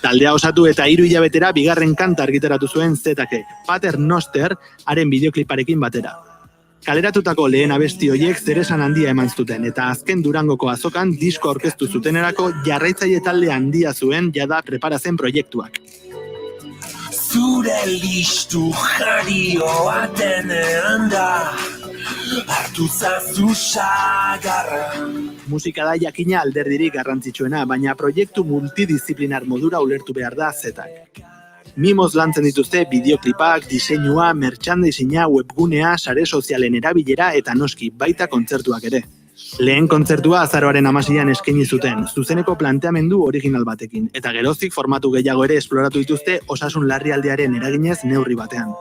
S2: Taldea osatu eta 3 hilabetera bigarren kanta argitaratu zuen Zetakek, Pater Noster haren bideokliparekin batera. Kaleratutako lehen abesti horiek zeresan handia eman zuten eta azken Durangoko azokan disko aurkeztu zutenerako jarraitzaile talde handia zuen jada preparatzen proiektuak.
S7: Zure listu jarioa denean da, hartu zazu sagarra.
S2: Musika da jakina alderdirik garrantzitsuena, baina proiektu multidisziplinar modura ulertu behar da Zetak. Mimoz lantzen dituzte bideoklipak, diseinua, merchandising-a, webgunea, sare sozialen erabilera eta noski baita kontzertuak ere. Lehen kontzertua azaroaren 16an eskaini zuten, zuzeneko planteamendu original batekin, eta geroztik formatu gehiago ere esploratu dituzte osasun larrialdiaren eraginez neurri batean.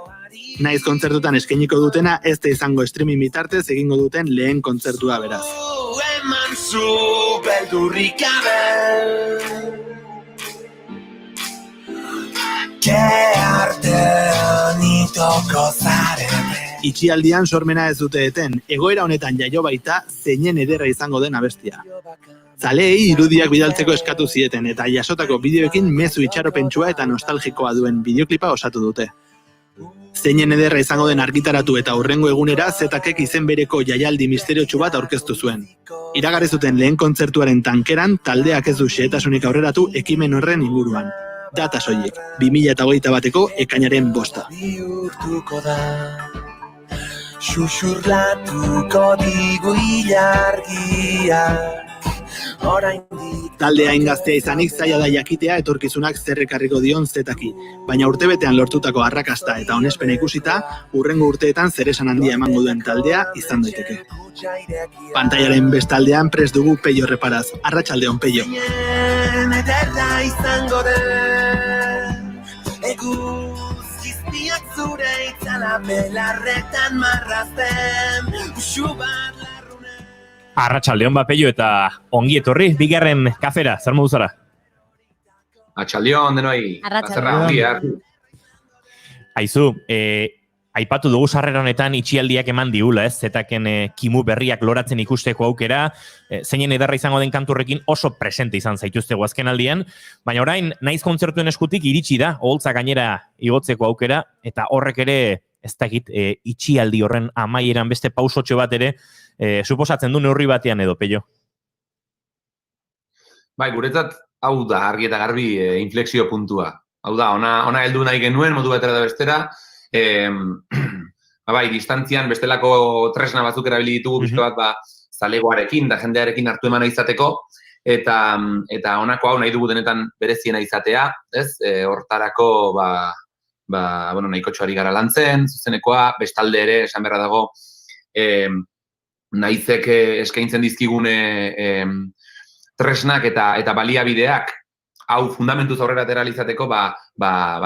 S2: Naiz kontzertutan eskainiko dutena ez da izango streaming bitartez egingo duten lehen kontzertua beraz.
S7: Eman zu beldurrik gabe, ke artean itoko zarete.
S2: Itxialdian sormena ez dute eten, egoera honetan jaio baita zeinen ederra izango den abestia. Zaleei irudiak bidaltzeko eskatu zieten eta jasotako bideoekin mezu itxaropentsua eta nostalgikoa duen bideoklipa osatu dute. Zeinen ederra izango den argitaratu eta hurrengo egunera Zetakek izen bereko jaialdi misteriotsu bat aurkeztu zuen. Iragarri zuten lehen kontzertuaren tankeran taldeak ez du xehetasunik aurreratu ekimen horren inguruan. Data soilik, 2021ko ekainaren 5.
S7: Bihurtuko da, xuxurlatuko digu ilargiak, oraindik.
S2: Talde hain gaztea izanik zaila da jakitea etorkizunak zerrekarriko dion Zetaki, baina urtebetean lortutako arrakasta eta onespena ikusita, hurrengo urteetan zeresan handia emango duen taldea izan daiteke. Pantailaren bestaldean prest dugu Peio Reparaz. Arratsaldeon Peio.
S7: Ederra izango den, eguzkizpiak zure itzala belarretan marrazten, usu bat larrunen.
S4: Arratsaldeon Peio eta ongi etorri bigarren kafera, zer modu zara?
S10: Arratsaldeon denoi.
S3: Arratsaldeon.
S4: Aizu, aipatu dugu sarrera honetan itxialdiak eman diula, ez? Zetaken kimu berriak loratzen ikusteko aukera, zeinen ederra izango den kanturrekin oso presente izan zaituztego azken aldian, baina orain naiz kontzertuen eskutik iritsi da, oholtza gainera igotzeko aukera, eta horrek ere ez dakit itxialdi horren amaieran beste pausotxo bat ere suposatzen du neurri batean edo, Peio?
S10: Bai, guretzat hau da argi eta garbi inflexio puntua. Hau da, ona heldu nahi genuen modu batera da bestera, bai, distantzian bestelako tresna batzuk erabili ditugu pixka bat zalegoarekin da jendearekin hartu emana izateko, eta honako hau nahi dugu denetan bereziena izatea, ez? Hortarako nahiko txoari gara lantzen, zuzenekoa, bestalde ere, esan beharra dago, naizek eskaintzen dizkigune tresnak eta baliabideak hau fundamentuz aurrera atera izateko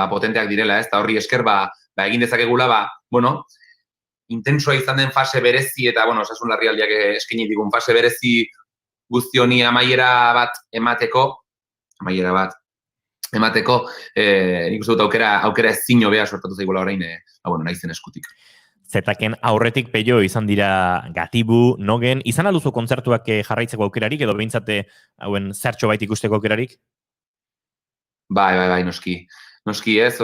S10: potenteak direla, ez? Eta horri esker egin dezakegula, intensoa izan den fase berezi eta, osasun larrialdiak eskaini digun fase berezi guzti honi amaiera bat emateko, amaiera bat emateko, nik uste dut aukera ezin hobea sortatu zaigula orain, naizen eskutik.
S4: Zetaken aurretik Peio izan dira Gatibu, Nogen, izan aluzu kontzertuak jarraitzeko aukerarik, edo behintzate hauen zertxo bait ikusteko aukerarik?
S10: Bai, noski. Noski ez,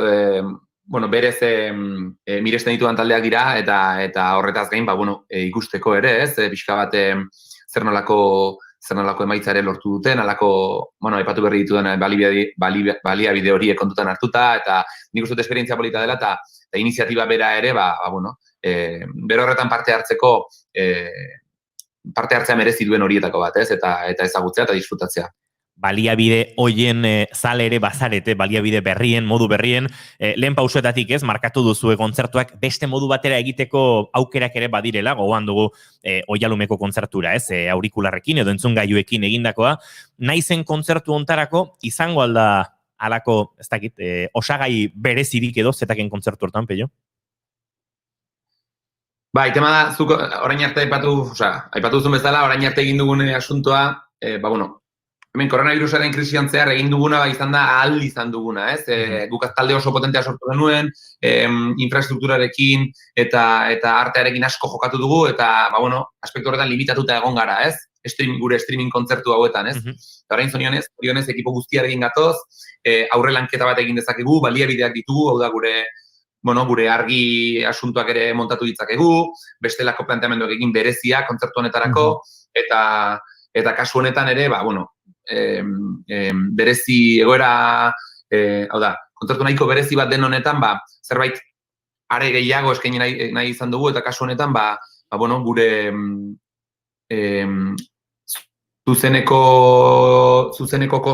S10: berez miresten ditudan taldeak dira, eta horretaz gain, ikusteko ere, ez, pixka bat zer nolako emaitza ere lortu duten, alako, aipatu berri dituen baliabide horiek kontutan hartuta, eta nik uste dut esperientzia polita dela, eta iniziatiba bera ere, bero horretan parte hartzea merezi duen horietako bat, ez, eta ezagutzea eta disfrutatzea.
S4: Baliabide hoien zale ere bazarete, baliabide berrien, modu berrien, lehen pausuetatik ez, markatu duzue kontzertuak beste modu batera egiteko aukerak ere badirela, gogoan dugu Oihalumeko kontzertura, ez, aurikularrekin edo entzungailuekin egindakoa, naizen kontzertu ontarako izango alda alako, ez dakit, osagai berezirik edo zetaken kontzertu hortan, Peio?
S10: Tema da, zuk orain arte aipatu duzun bezala, orain arte egin dugune asuntoa, hemen koronavirusaren krisian zehar egin duguna izan da ahal izan duguna, ez? Guk talde oso potentea sortu genuen, infrastrukturarekin eta artearekin asko jokatu dugu, eta, aspektu horretan limitatuta egon gara, ez? Gure streaming kontzertu hauetan, ez? Eta orain zorionez, ekipo guztiarekin gatoz, aurre lanketa bat egin dezakegu, baliabideak ditugu, hau da gure argi asuntuak ere montatu ditzakegu, bestelako planteamenduak egin berezia kontzertu honetarako, eta kasu honetan ere, berezi egoera, kontzertu nahiko berezi bat den honetan, zerbait are gehiago eskaini nahi izan dugu, eta kasu honetan, gure zuzeneko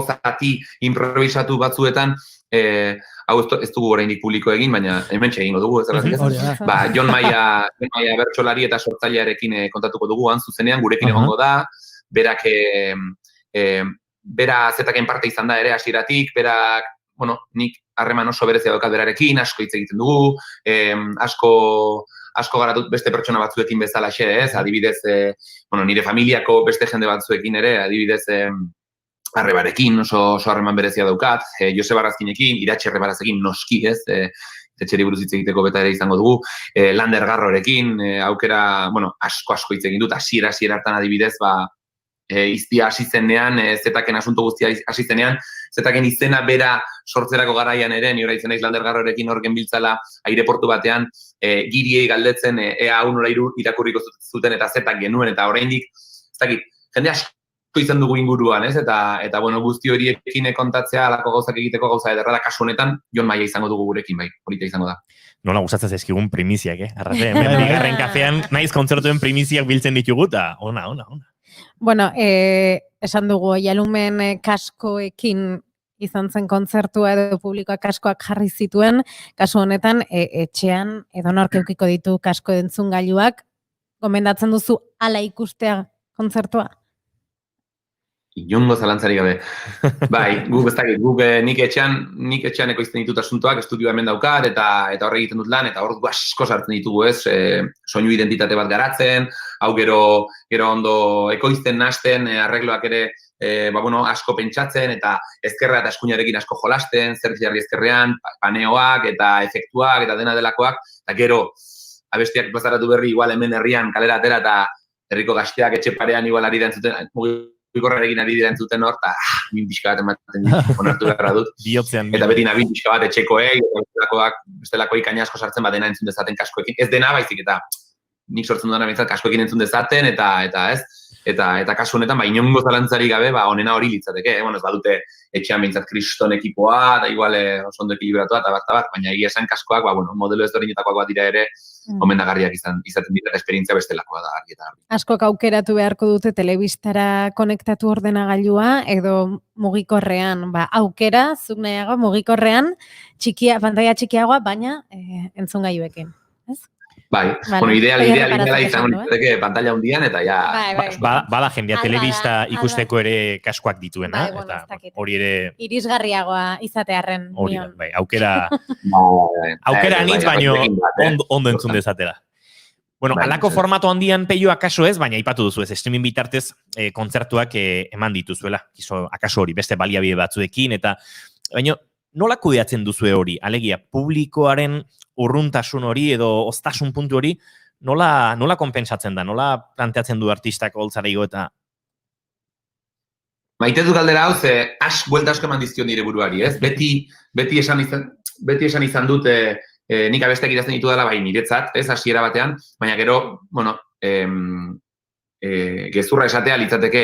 S10: zati improvisatu batzuetan, hau ez dugu oraindik publiko egin, baina hementxe egingo dugu, ez erratik. Jon Maia bertsolari eta sortzailearekin kontatuko dugu, zuzenean gurekin egongo da, berak bera zetaken parte izan da ere hasieratik, berak, nik harreman oso berezia daukat berarekin, asko hitz egiten dugu, asko gara dut beste pertsona batzuekin bezalaxe, ez? Adibidez, nire familiako beste jende batzuekin ere, adibidez, Arrebarekin oso harreman berezia daukat, Joseba Arrazkinekin, Iratxe Arrebarazekin noski, ez? Etxeri buruz hitz egiteko beta ere izango dugu, Lander Garrorekin, aukera, asko hitz egin dut, hasiera hartan adibidez, iztia hasi zenean, zetaken asunto guztia hasi zenean, zetaken izena bera sortzerako garaian ere, ni oraitzen naiz Lander Garrorekin hor genbiltzala aireportu batean, giriei galdetzen, ea hau nola irakurriko zuten eta zetak genuen, eta oraindik, ez dakit, jende asko izan dugu inguruan, ez? Eta guzti horiekin kontatzea, alako gauzak egiteko gauza ederra da, kasu honetan, Jon Maia izango dugu gurekin, polita izango da.
S4: Nola gustatzen zaizkigun primiziak, Arrate, bigarren kafean, naiz kontzertuen primiziak biltzen ditugu, eta ona.
S3: Bueno, esan dugu, Oihalumen kaskoekin izan zen kontzertua edo publikoak kaskoak jarri zituen, kasu honetan, etxean, edo nork eukiko ditu kasko entzungailuak, gomendatzen duzu hala ikustea kontzertua?
S10: Inongo zalantzari gabe. Guk ez dakit, nik etxean ekoizten ditut asuntoak, estudioa hemen daukat, eta horre egiten dut lan, eta hor asko sartzen ditugu, ez? Soinu identitate bat garatzen, hau gero ondo ekoizten nasten, arregloak ere, asko pentsatzen, eta ezkerra eta eskuinarekin asko jolasten, zer jarri ezkerrean, paneoak, eta efektuak, eta dena delakoak, eta gero, abestiak plazaratu berri, igual hemen herrian kalera atera, eta herriko gazteak etxe parean igual ari dantzuten, mugikorrarekin ari dira entzuten hor, eta bin pixka bat ematen onartu beharra dut. Eta beti nabin pixka bat etxekoei, bestelakoei kaina asko sartzen dena entzun dezaten kaskoekin. Ez dena baizik eta nik sortzen dudana bintzat kaskoekin entzun dezaten, eta ez, eta kasu honetan, inongo zalantzari gabe, onena hori litzateke, ez badute etxean bintzat kriston ekipoa, da igual oso ondo ekilibratua, eta bat, baina egia esan kaskoak, modelo ezberdinetakoak bat dira ere, gomendagarriak izaten dira, esperientzia bestelakoa da argi eta argi.
S3: Askok aukeratu beharko dute telebistara konektatu ordenagailua edo mugikorrean, aukera, zuk nahiago, mugikorrean, pantalla txikiagoa, baina entzungailuekin, ez?
S10: Ideala izango litzateke pantalla hundian, eta ja...
S4: Bada jendea telebista ikusteko ere kaskoak dituena, eta hori ere...
S3: Irisgarriagoa izatearren.
S4: Aukera anitz, baino ondo entzun dezatela. Alako formato handian Peio akaso ez, baina aipatu duzu ez, streaming bitartez kontzertuak eman dituzuela. Akaso hori, beste baliabide batzuekin, eta baina nola kudeatzen duzue hori? Alegia, publikoaren urruntasun hori edo oztasun puntu hori nola konpensatzen da? Nola planteatzen du artistak holtzara igo eta
S10: Maite du galdera hau, ze buelta asko eman dizkio nire buruari, ez? Beti esan izan dut nik abesteak idazten ditu dela bai niretzat, ez? Hasiera batean, baina gero, gezurra esatea litzateke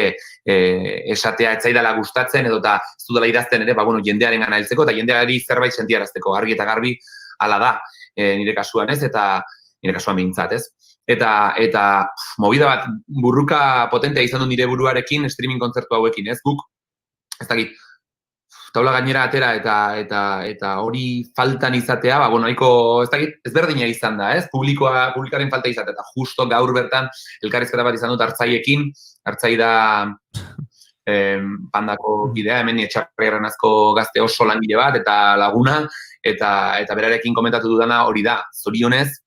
S10: esatea etzaidala gustatzen edo eta ez dudala idazten ere, jendearen gana heltzeko eta jendeari zerbait sentiarazteko, argi eta garbi hala da nire kasuan, ez? Eta nire kasuan behintzat, ez? Eta movida bat burruka potentea izan du nire buruarekin streaming kontzertu hauekin, ez? Guk, ez dakit, taula gainera atera eta hori faltan izatea, nahiko, ez dakit, ezberdina izan da, ez? Publikaren falta izatea, eta justo gaur bertan elkarrizketa bat izan dut Hartzaiekin, Hartzai da pandako bidea, hemen etxarrean azko gazte oso langile bat, eta laguna, eta berarekin komentatu dudana hori da, zorionez,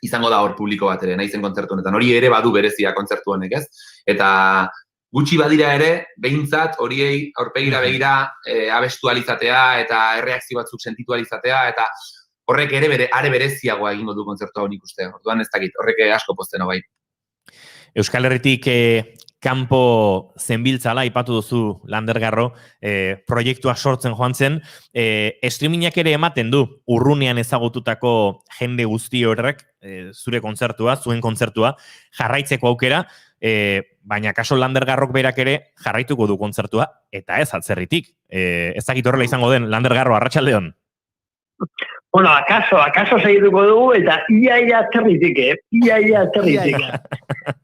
S10: izango da hor publiko bat ere, naizen kontzertu honetan. Hori ere badu berezia kontzertu honek, ez? Eta gutxi badira ere, behintzat, horiei aurpegira begira abestualizatea eta erreakzio batzuk sentitualizatea, eta horrek ere are bereziagoa egingo du kontzertu hau nik uste. Orduan ez dakit, horrek asko pozten bai.
S4: Euskal Herritik kanpo zenbiltzala, aipatu duzu Landergarro, proiektua sortzen joan zen, streamingak ere ematen du, urrunean ezagututako jende guzti horrek, zure kontzertua, zuen kontzertua, jarraitzeko aukera, baina kaso Landergarrok berak ere jarraituko du kontzertua, eta ez atzerritik. Ez dakit horrela izango den, Landergarro, arratsaldeon.
S11: Bueno, akaso segituko dugu, eta ia atzerritik, ia atzerritik.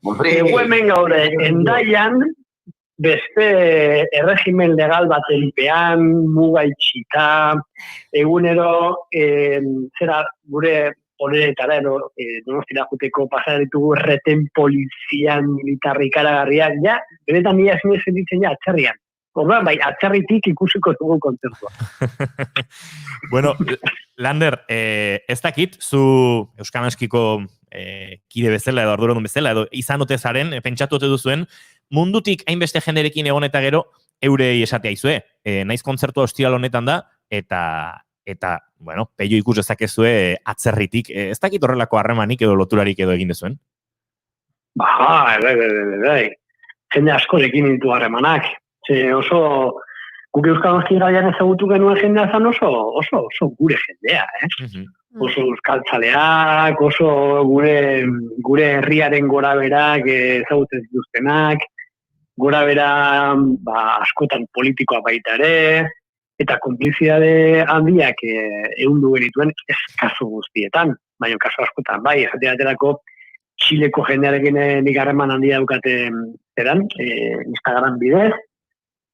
S11: Hemen gaude, Hendaian, beste erregimen legal baten pean, muga itxita, egunero, zera gure honeretara, Donostira juteko pasara ditugu reten polizian militarri ikaragarriak, ja, benetan ia zinez ditzen ja, atzerrian. Orduan, bai, atzerritik ikusiko dugu kontzertua.
S4: Bueno, Lander, ez dakit, zu Euskanaskiko kide bezala edo arduradun bezala, edo izan ote zaren, pentsatu ote duzuen, mundutik hainbeste jenderekin egon eta gero, eurei esatea izue. Naiz kontzertua ostiral honetan da, eta bueno, peio ikus ezakezue atzerritik. Ez dakit horrelako harremanik edo loturarik edo egin dezuen?
S11: Bai. Jende askorekin ditu harremanak. Oso, guk Euskal Herrian ezagutu genuen jendea zan oso gure jendea, Oso euskaltzaleak, oso gure herriaren gora berak ezagutzen dituztenak, gora bera askotan politikoa baita ere, eta konplizidade handiak ehundu genituen ez kasu guztietan, baina kasu askotan, bai, esateaterako Txileko jendearekin nik harreman handia daukaten zeran, Instagram bidez,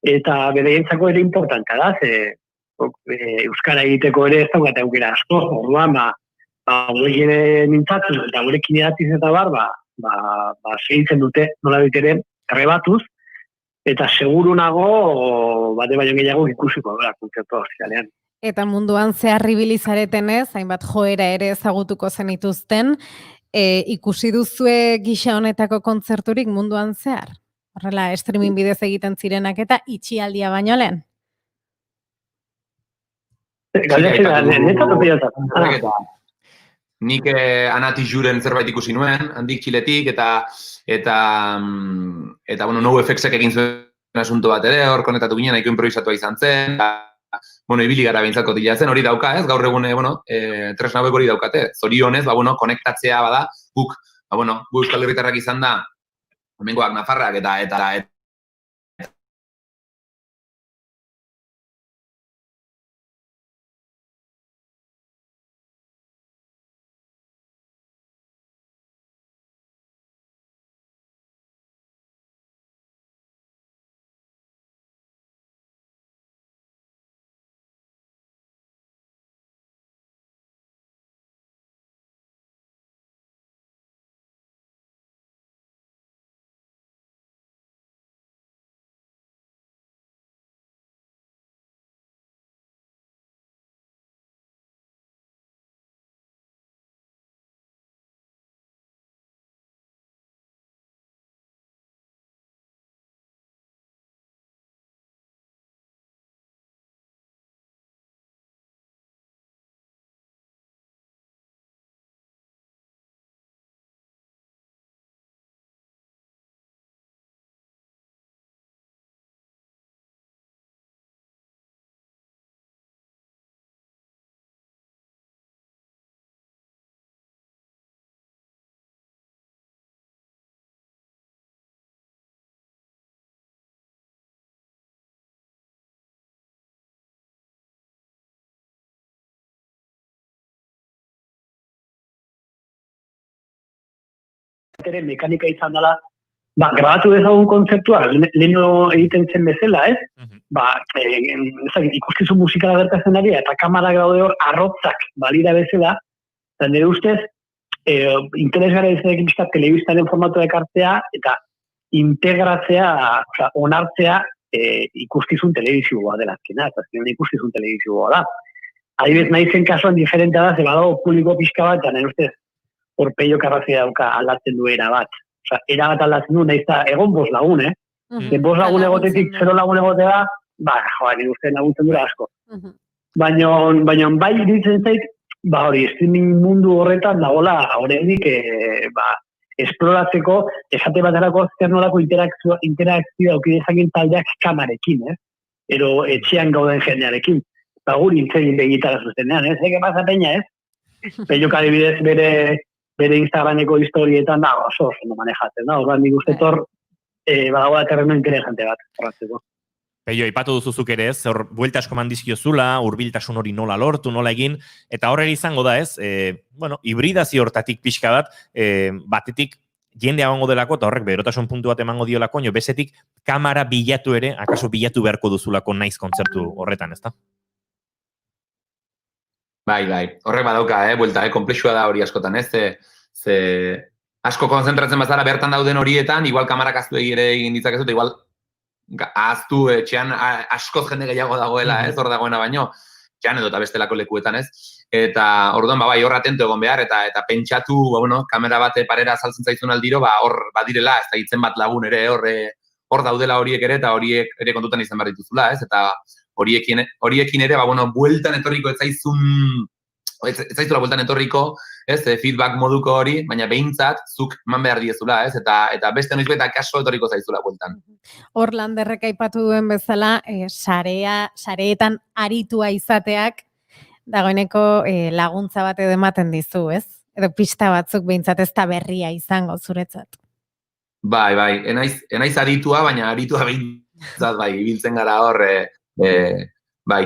S11: eta bereientzako ere importantea da, euskara egiteko ere ez daukate aukera asko, orduan, gurekin mintzatu eta gurekin idatziz eta segitzen dute, nola ere, trebatuz, eta seguru nago, bate baino gehiago ikusiko da, kontzertua ostialean.
S3: Eta munduan zehar ibilizaretenez, hainbat joera ere ezagutuko zenituzten, ikusi duzue gisa honetako kontzerturik munduan zehar? Horrela, streaming bidez egiten zirenak eta itxialdia baino lehen?
S10: Nik Anati Juren zerbait ikusi nuen, handik Txiletik, eta NoFX-ek egin zuen asunto bat ere, hor konektatu ginen, nahiko improvisatua izan zen, ibili gara behintzat kotilatzen, hori dauka, ez, gaur egun, tresna hauek hori daukate, zorionez, konektatzea bada, guk Euskal Herritarrak izan da, hemengoak Nafarrak eta
S11: ere mekanika izan dela, grabatu dezagun kontzeptua, leheno egiten zen bezala, ez? Ikuskizun musikala gertatzen ari, eta kamara gaude hor arrotzak balira bezala, eta nire ustez, interesgarra izanekin bizkat telebistaren formatoa ekartzea, eta integratzea, onartzea ikuskizun telebizioa dela, azkena, eta azkenean ikuskizun telebizioa da. Adibidez, nahi zen kasuan diferentea da, ze badago publiko pixka bat, eta nire ustez, hor peio karrazia dauka aldatzen du era bat. Era bat aldatzen du, nahiz da, egon 5 lagun, Bost lagun egotetik 0 lagun egotea, nire ustez laguntzen dura asko. Baina bai ditzen zait, hori, streaming mundu horretan dagoela, horrenik, esploratzeko, esate baterako zer nolako interakzioa aukidezakin taldeak kamarekin, ero etxean gauden jendearekin. Guri intzegin begitara zuzenean, Ege pasa peña, Peio kadibidez bere Instagrameko historietan, oso ondo manejatzen, Orduan nik uste badagoa terreno interesante bat, horratzeko.
S4: Peio, aipatu duzuzuk ere ez, hor buelta asko mandizkiozula, hurbiltasun hori nola lortu, nola egin, eta horre izango da ez, hibridazio hortatik pixka bat, batetik jende egongo delako, eta horrek berotasun puntu bat emango diolako, besetik kamera bilatu ere, akaso bilatu beharko duzulako naiz kontzertu horretan, ezta?
S10: Bai, horrek badauka, buelta, komplexua da hori askotan, ze asko konzentratzen bazara bertan dauden horietan, igual kamarak aztu egin ditzakezu, eta igual aztu etxean askoz jende gehiago dagoela, hor dagoena baino, etxean edo eta bestelako lekuetan, Eta orduan, bai, hor atento egon behar, eta pentsatu, kamera bat parera saltzen zaizun aldiro, hor badirela, ez da hitzen bat lagun ere, hor daudela horiek ere, eta horiek ere kontutan izan behar dituzula, eta horiekin ere, bueltan etorriko ez zaizula bueltan etorriko, feedback moduko hori, baina behintzat, zuk eman behar diezula, eta beste noiz eta kaso etorriko zaizula bueltan.
S3: Hor Landerrek aipatu duen bezala, sareetan aritua izateak, dagoeneko laguntza bat edo ematen dizu, ez? Edo pista batzuk behintzat ez da berria izango zuretzat.
S10: Bai, enaiz aritua, baina aritua behintzat, ibiltzen gara hor,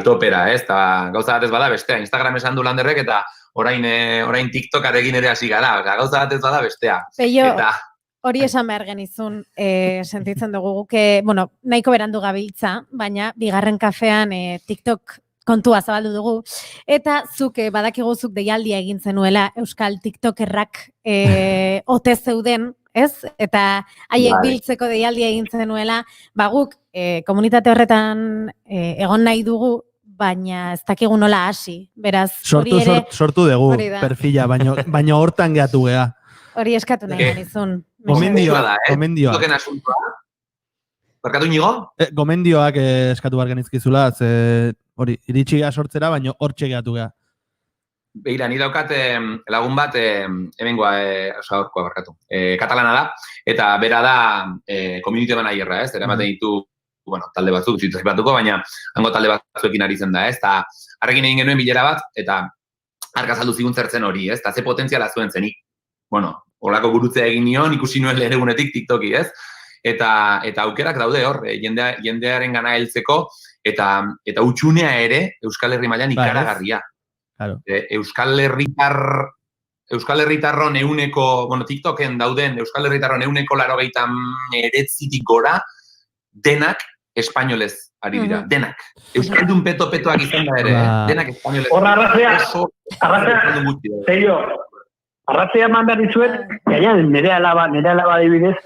S10: topera, eta gauza bat ez bada bestea. Instagram esan du Landerrek, eta orain TikTokarekin ere hasi gara, gauza bat ez bada bestea.
S3: Peio, hori esan behar genizun, sentitzen dugu guke, nahiko berandu gabiltza, baina bigarren kafean TikTok kontua zabaldu dugu, eta zuk badakiguzuk deialdia egin zenuela Euskal TikTokerrak ote zeuden, ez? Eta haiek biltzeko deialdia egin zenuela, guk komunitate horretan egon nahi dugu, baina ez dakigu nola hasi, beraz,
S2: sortu dugu perfila, baina hortan gehatu geha.
S3: Hori eskatu nahi genizun.
S2: Gomendioak.
S10: Barkatu inigo?
S2: Gomendioak eskatu behar genizkizula, hori, iritsi geha sortzera, baina hortxe gehatu geha.
S10: Begira, ni daukat lagun bat, hemengoa, horkoa barkatu, katalana da, eta bera da community managerra, eramaten ditu, talde batzuk, zituz batuko, baina hango talde batzuekin ari zen da, eta harrekin egin genuen bilera bat, eta argazaldu zigun zertzen hori, eta ze potentziala zuen zenik. Horako gurutzea egin nion, ikusi nuen lehen egunetik TikToki, eta aukerak daude hor, jendearen gana heltzeko, eta utxunea ere Euskal Herri mailan ikaragarria. Euskal Herritarron euneko, TikToken dauden Euskal Herritarron euneko 89 gora, denak espainolez ari dira, denak. Euskaldun peto-petoak izan da ere, denak espainolez.
S11: Horra arratzea eman behar dizuet, nire alaba adibidez,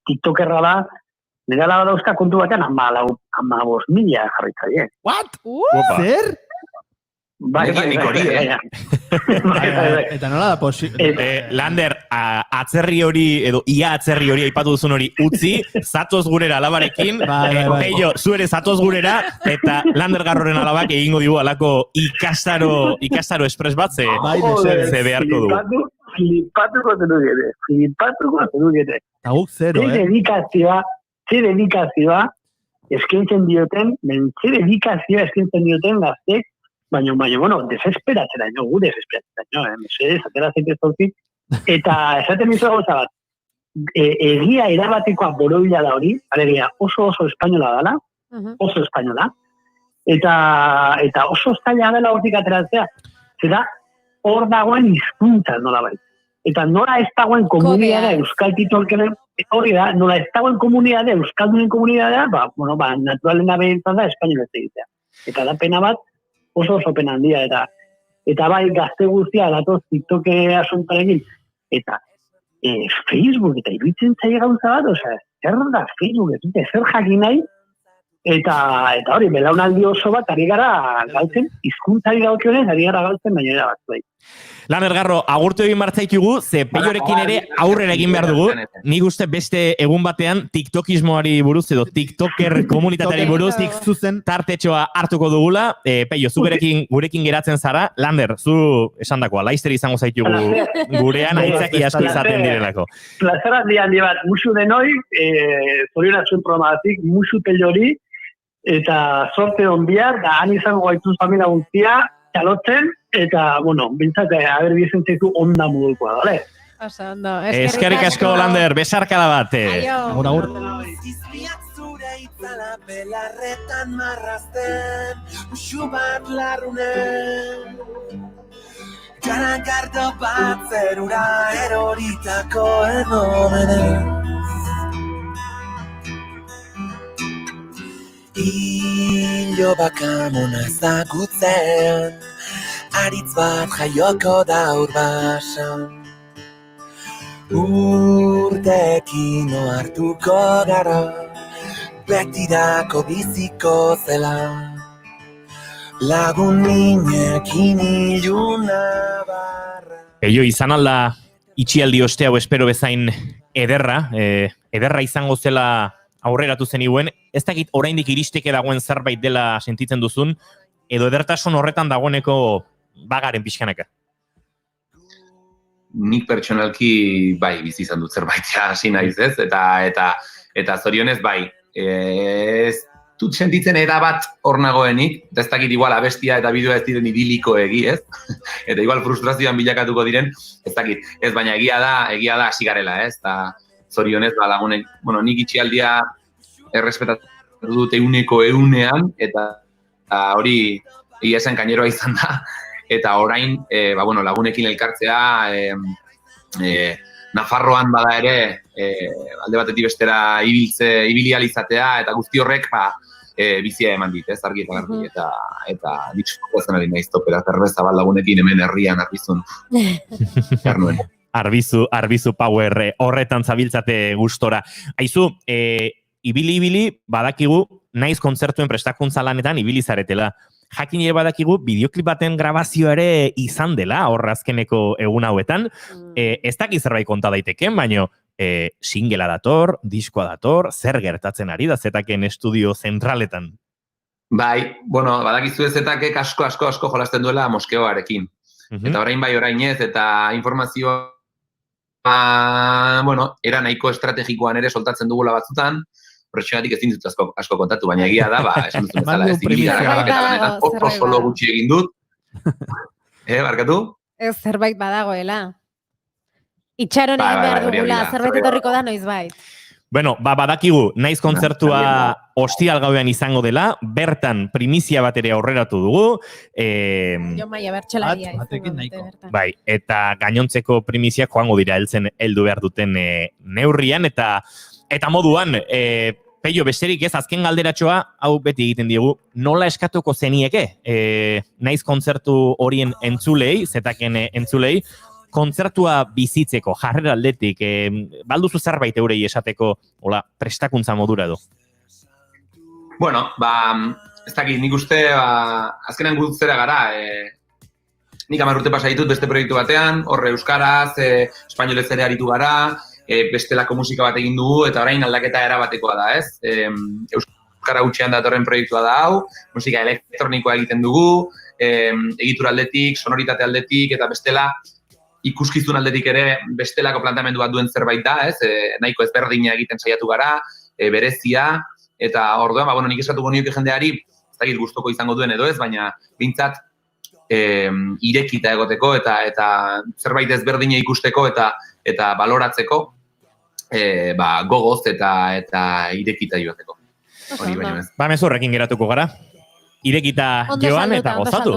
S11: TikTokerra da, nire alaba dauzka kontu batean, 15.000 jarritzaile.
S2: What? Zer? Eta nola da posible?
S4: Lander, atzerri hori, edo ia atzerri hori, aipatu duzun hori, utzi, zatoz gurera alabarekin, Peio, zu ere zatoz gurera, eta Lander Garroren alabak egingo digu alako ikastaro espres bat, ze beharko du.
S11: Flipatuko zenugete.
S2: Eta guk zero,
S11: Ze dedikazioa eskaintzen dioten gaztek, baina, desesperatzera, gu desesperatzera, mesedez, atera zaitez zauzik, eta esaten izo gauza bat, egia erabatekoa borobila da hori, alegia oso espainola dala, oso espainola, eta oso zaila dela hortik ateratzea, zera hor dagoen hizkuntza nola bai. eta nora ez dagoen komunidadea euskal titolkeren, hori da, nora ez dagoen komunidadea, euskaldunen komunidadea, naturalena behintzen da, espainolez egitea. Eta da pena bat, oso pena handia, eta bai gazte guztia datoz TikToke asuntarekin, eta Facebook, eta iruditzen zaila gauza bat, zer da Facebook, ez dute, zer jakin nahi, eta hori, belaunaldi oso bat, ari gara galtzen, hizkuntzari dagokionez, ari gara galtzen, baina bat.
S4: Lander Garro, agurtu egin martzaitugu, ze Peiorekin ere aurrera egin behar dugu. Nik uste beste egun batean TikTokismoari buruz edo TikToker komunitateari buruz tartetxoa hartuko dugula. Peio, zu gurekin geratzen zara. Lander, zu esan dakoa, laizter izango zaitugu gurean, aitzaki asko izaten direlako.
S11: Plazer handi bat, musu denoi, zorionatzen programatik, musu Peiori, eta sorte hon bihar, da han izango gaituz familia guztia, txalotzen, eta, bintzat, haber bizen zaitu onda modukoa, dale?
S3: Oso, ondo.
S4: Eskerrik asko, Lander, besarkada bat.
S3: Aio.
S2: Agur.
S7: Izpiak zure itzala belarretan marrazten, usu bat larrunen. Garagardo bat zerura eroritako edomenen. Ilo bakamona ezagutzen, aritz bat jaioko daur basan. Urtekin ohartuko gara, betirako biziko zela. Lagun minekin iluna barra.
S4: Peio, izan alda itxialdi oste hau espero bezain ederra, ederra izango zela aurreratu zen iguen, ez dakit oraindik iristeke dagoen zerbait dela sentitzen duzun, edo edertasun horretan dagoeneko bagaren pixkanaka?
S10: Nik pertsonalki bai bizi izan dut zerbait hasi naiz, ez? Eta zorionez bai, ez dut sentitzen erabat hor nagoenik, ez dakit igual abestia eta bideoa ez diren idilikoegi, ez? Eta igual frustrazioan bilakatuko diren, ez dakit, ez baina egia da hasi garela, ez? Eta zorionez lagunek, nik itxialdia errespetatu dut euneko eunean, eta hori egia esan kaineroa izan da, eta orain, lagunekin elkartzea, Nafarroan bada ere, alde batetik bestera ibilializatea, eta guzti horrek, bizia eman dit, ez, argi eta garbi, eta ditxuko zen ari naiz topera, zerbeza bat lagunekin hemen herrian arbizun. Jarnuen.
S4: Arbizu power horretan zabiltzate gustora. Aizu, ibili badakigu naiz kontzertuen prestakuntza lanetan ibili zaretela. Jakin ere badakigu bideoklip baten grabazio ere izan dela hor azkeneko egun hauetan. Ez dakit zerbait konta daiteken, baino singela dator, diskoa dator, zer gertatzen ari da Zetaken estudio zentraletan?
S10: Bai, badakizu Zetakek asko jolasten duela moskeoarekin. Eta orain ez, eta informazioa era nahiko estrategikoan ere soltatzen dugula batzutan, horretxegatik ez dintut asko kontatu, baina egia da, esan duzun bezala, ez dibidara oso solo gutxi egin dut. Barkatu?
S3: Ez zerbait badagoela. Itxaron egin behar dugula, zerbait etorriko da noiz bai.
S4: Badakigu, naiz kontzertua ostiral gauean izango dela, bertan primizia bat ere aurreratu dugu.
S3: Jo maia bertxelaria izango dute.
S4: Bai, eta gainontzeko primiziak joango dira heldu behar duten neurrian, eta moduan, Peio, besterik ez, azken galderatxoa, hau beti egiten diegu, nola eskatuko zenieke, naiz kontzertu horien entzulei, Zetaken entzulei, kontzertua bizitzeko, jarrera aldetik, balduzu zerbait eurei esateko, prestakuntza modura edo?
S10: Ez dakit, nik uste, azkenan gutzera gara, nik 10 urte pasa ditut beste proiektu batean, horre euskaraz, espainolez ere aritu gara, bestelako musika bat egin dugu, eta orain aldaketa erabatekoa da, ez? Euskara gutxean datorren proiektua da hau, musika elektronikoa egiten dugu, egitura aldetik, sonoritate aldetik, eta bestela, ikuskizun aldetik ere bestelako planteamendu bat duen zerbait da, ez? Nahiko ezberdina egiten saiatu gara, berezia, eta orduan, nik eskatuko nioke jendeari, ez dakit gustoko izango duen edo ez, baina bintzat irekita egoteko eta zerbait ezberdina ikusteko eta baloratzeko gogoz eta irekita joateko. Hori baino ez.
S4: Mezu horrekin geratuko gara. Irekita joan eta gozatu.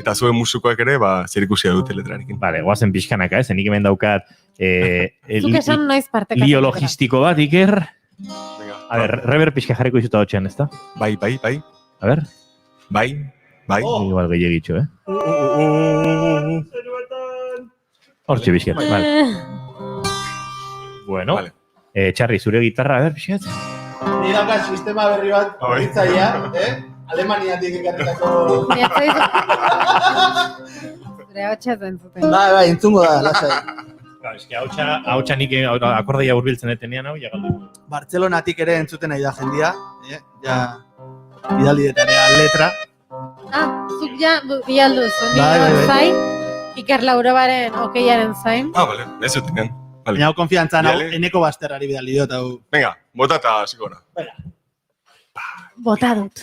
S12: eta zuen musukoak ere, zer ikusia dute letrarekin.
S4: Vale, guazen pixkanaka, nik hemen daukat
S3: Zuk esan noiz partekatu.
S4: lio logistiko bat, Iker. A ber, rever pixka jarriko izuta hotxean, ez da?
S12: Bai.
S4: A ber.
S12: Bai.
S4: Igual gehiagitxo, Hortxe pixkat, vale. Bueno, Txarri, zure gitarra, a ber, pixkat.
S2: Ni daukat sistema berri bat, horritzaia, Alemaniatik ekarretako...
S3: Zure hotxa zentzuten.
S2: Bai, entzungo da, lasai.
S4: Hautsa nik akordeia hurbiltzen detenean hau, jagaldu.
S2: Bartzelonatik ere entzuten nahi da jendia, ja, bidali detarea letra.
S3: Zuk ja, bialdu zuen, zain, Iker Laurobaren okeiaren zain.
S12: Bale, ez zutenean.
S2: Baina hau konfiantzan, hau eneko basterrari bidali dut, hau.
S12: Venga, bota eta zikora.
S3: Bota dut.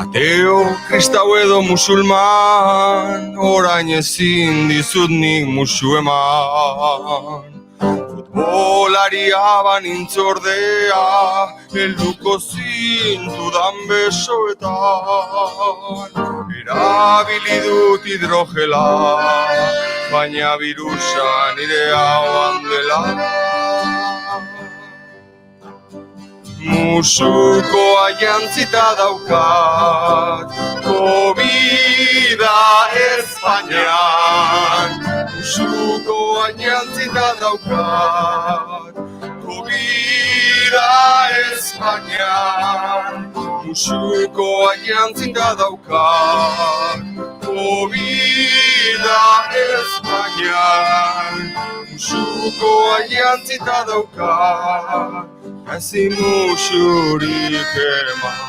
S12: Ateo, kristau edo musulman, orain ezin dizut nik musu eman. Futbolaria banintzordea, helduko zintudan besoetan. Erabili dut hidrogela, baina virusa nire hauan dela. Musukoa jantzita daukat, COVID-a Espainian. Musukoa jantzita daukat, COVID-a Espainian. Musukoa jantzita daukat, COVID-a Espainian. Musukoa jantzita daukat, kasi musurik eman.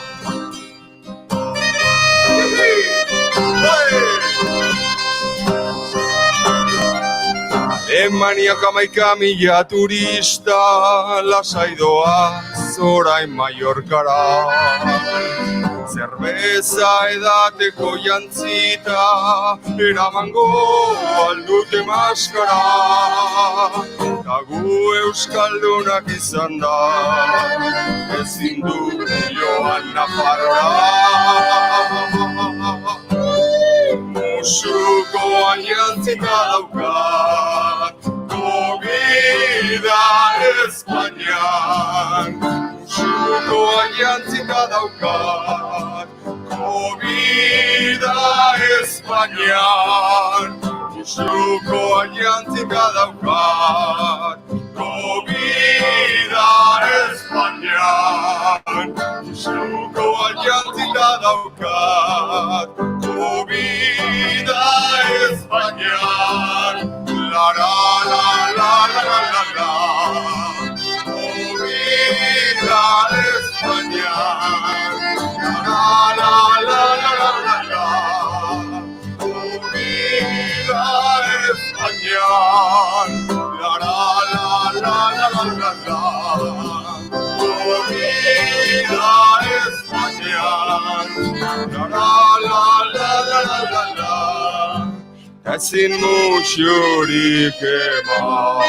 S12: Alemaniak 11.000 turista, lasai doaz orain Mallorcara. Zerbeza edateko jantzita, eramango aldute maskara. Kagu euskaldunak izan da, ezin du joan Nafarroa. Musukoa jantzita daukat, COVID-a Espainian. Musukoa jantzita daukat, COVID-a Espainian. Musukoa jantzita daukat, COVID-a Espainian. Musukoa jantzita daukat, COVID-a Espainian. La la la la la la la la. COVID-a Espainian. La la la la la la la. COVID-a Espainian. La la la la la la la la. COVID-a Espainian. La la la la la la la la. Ezin musurik eman.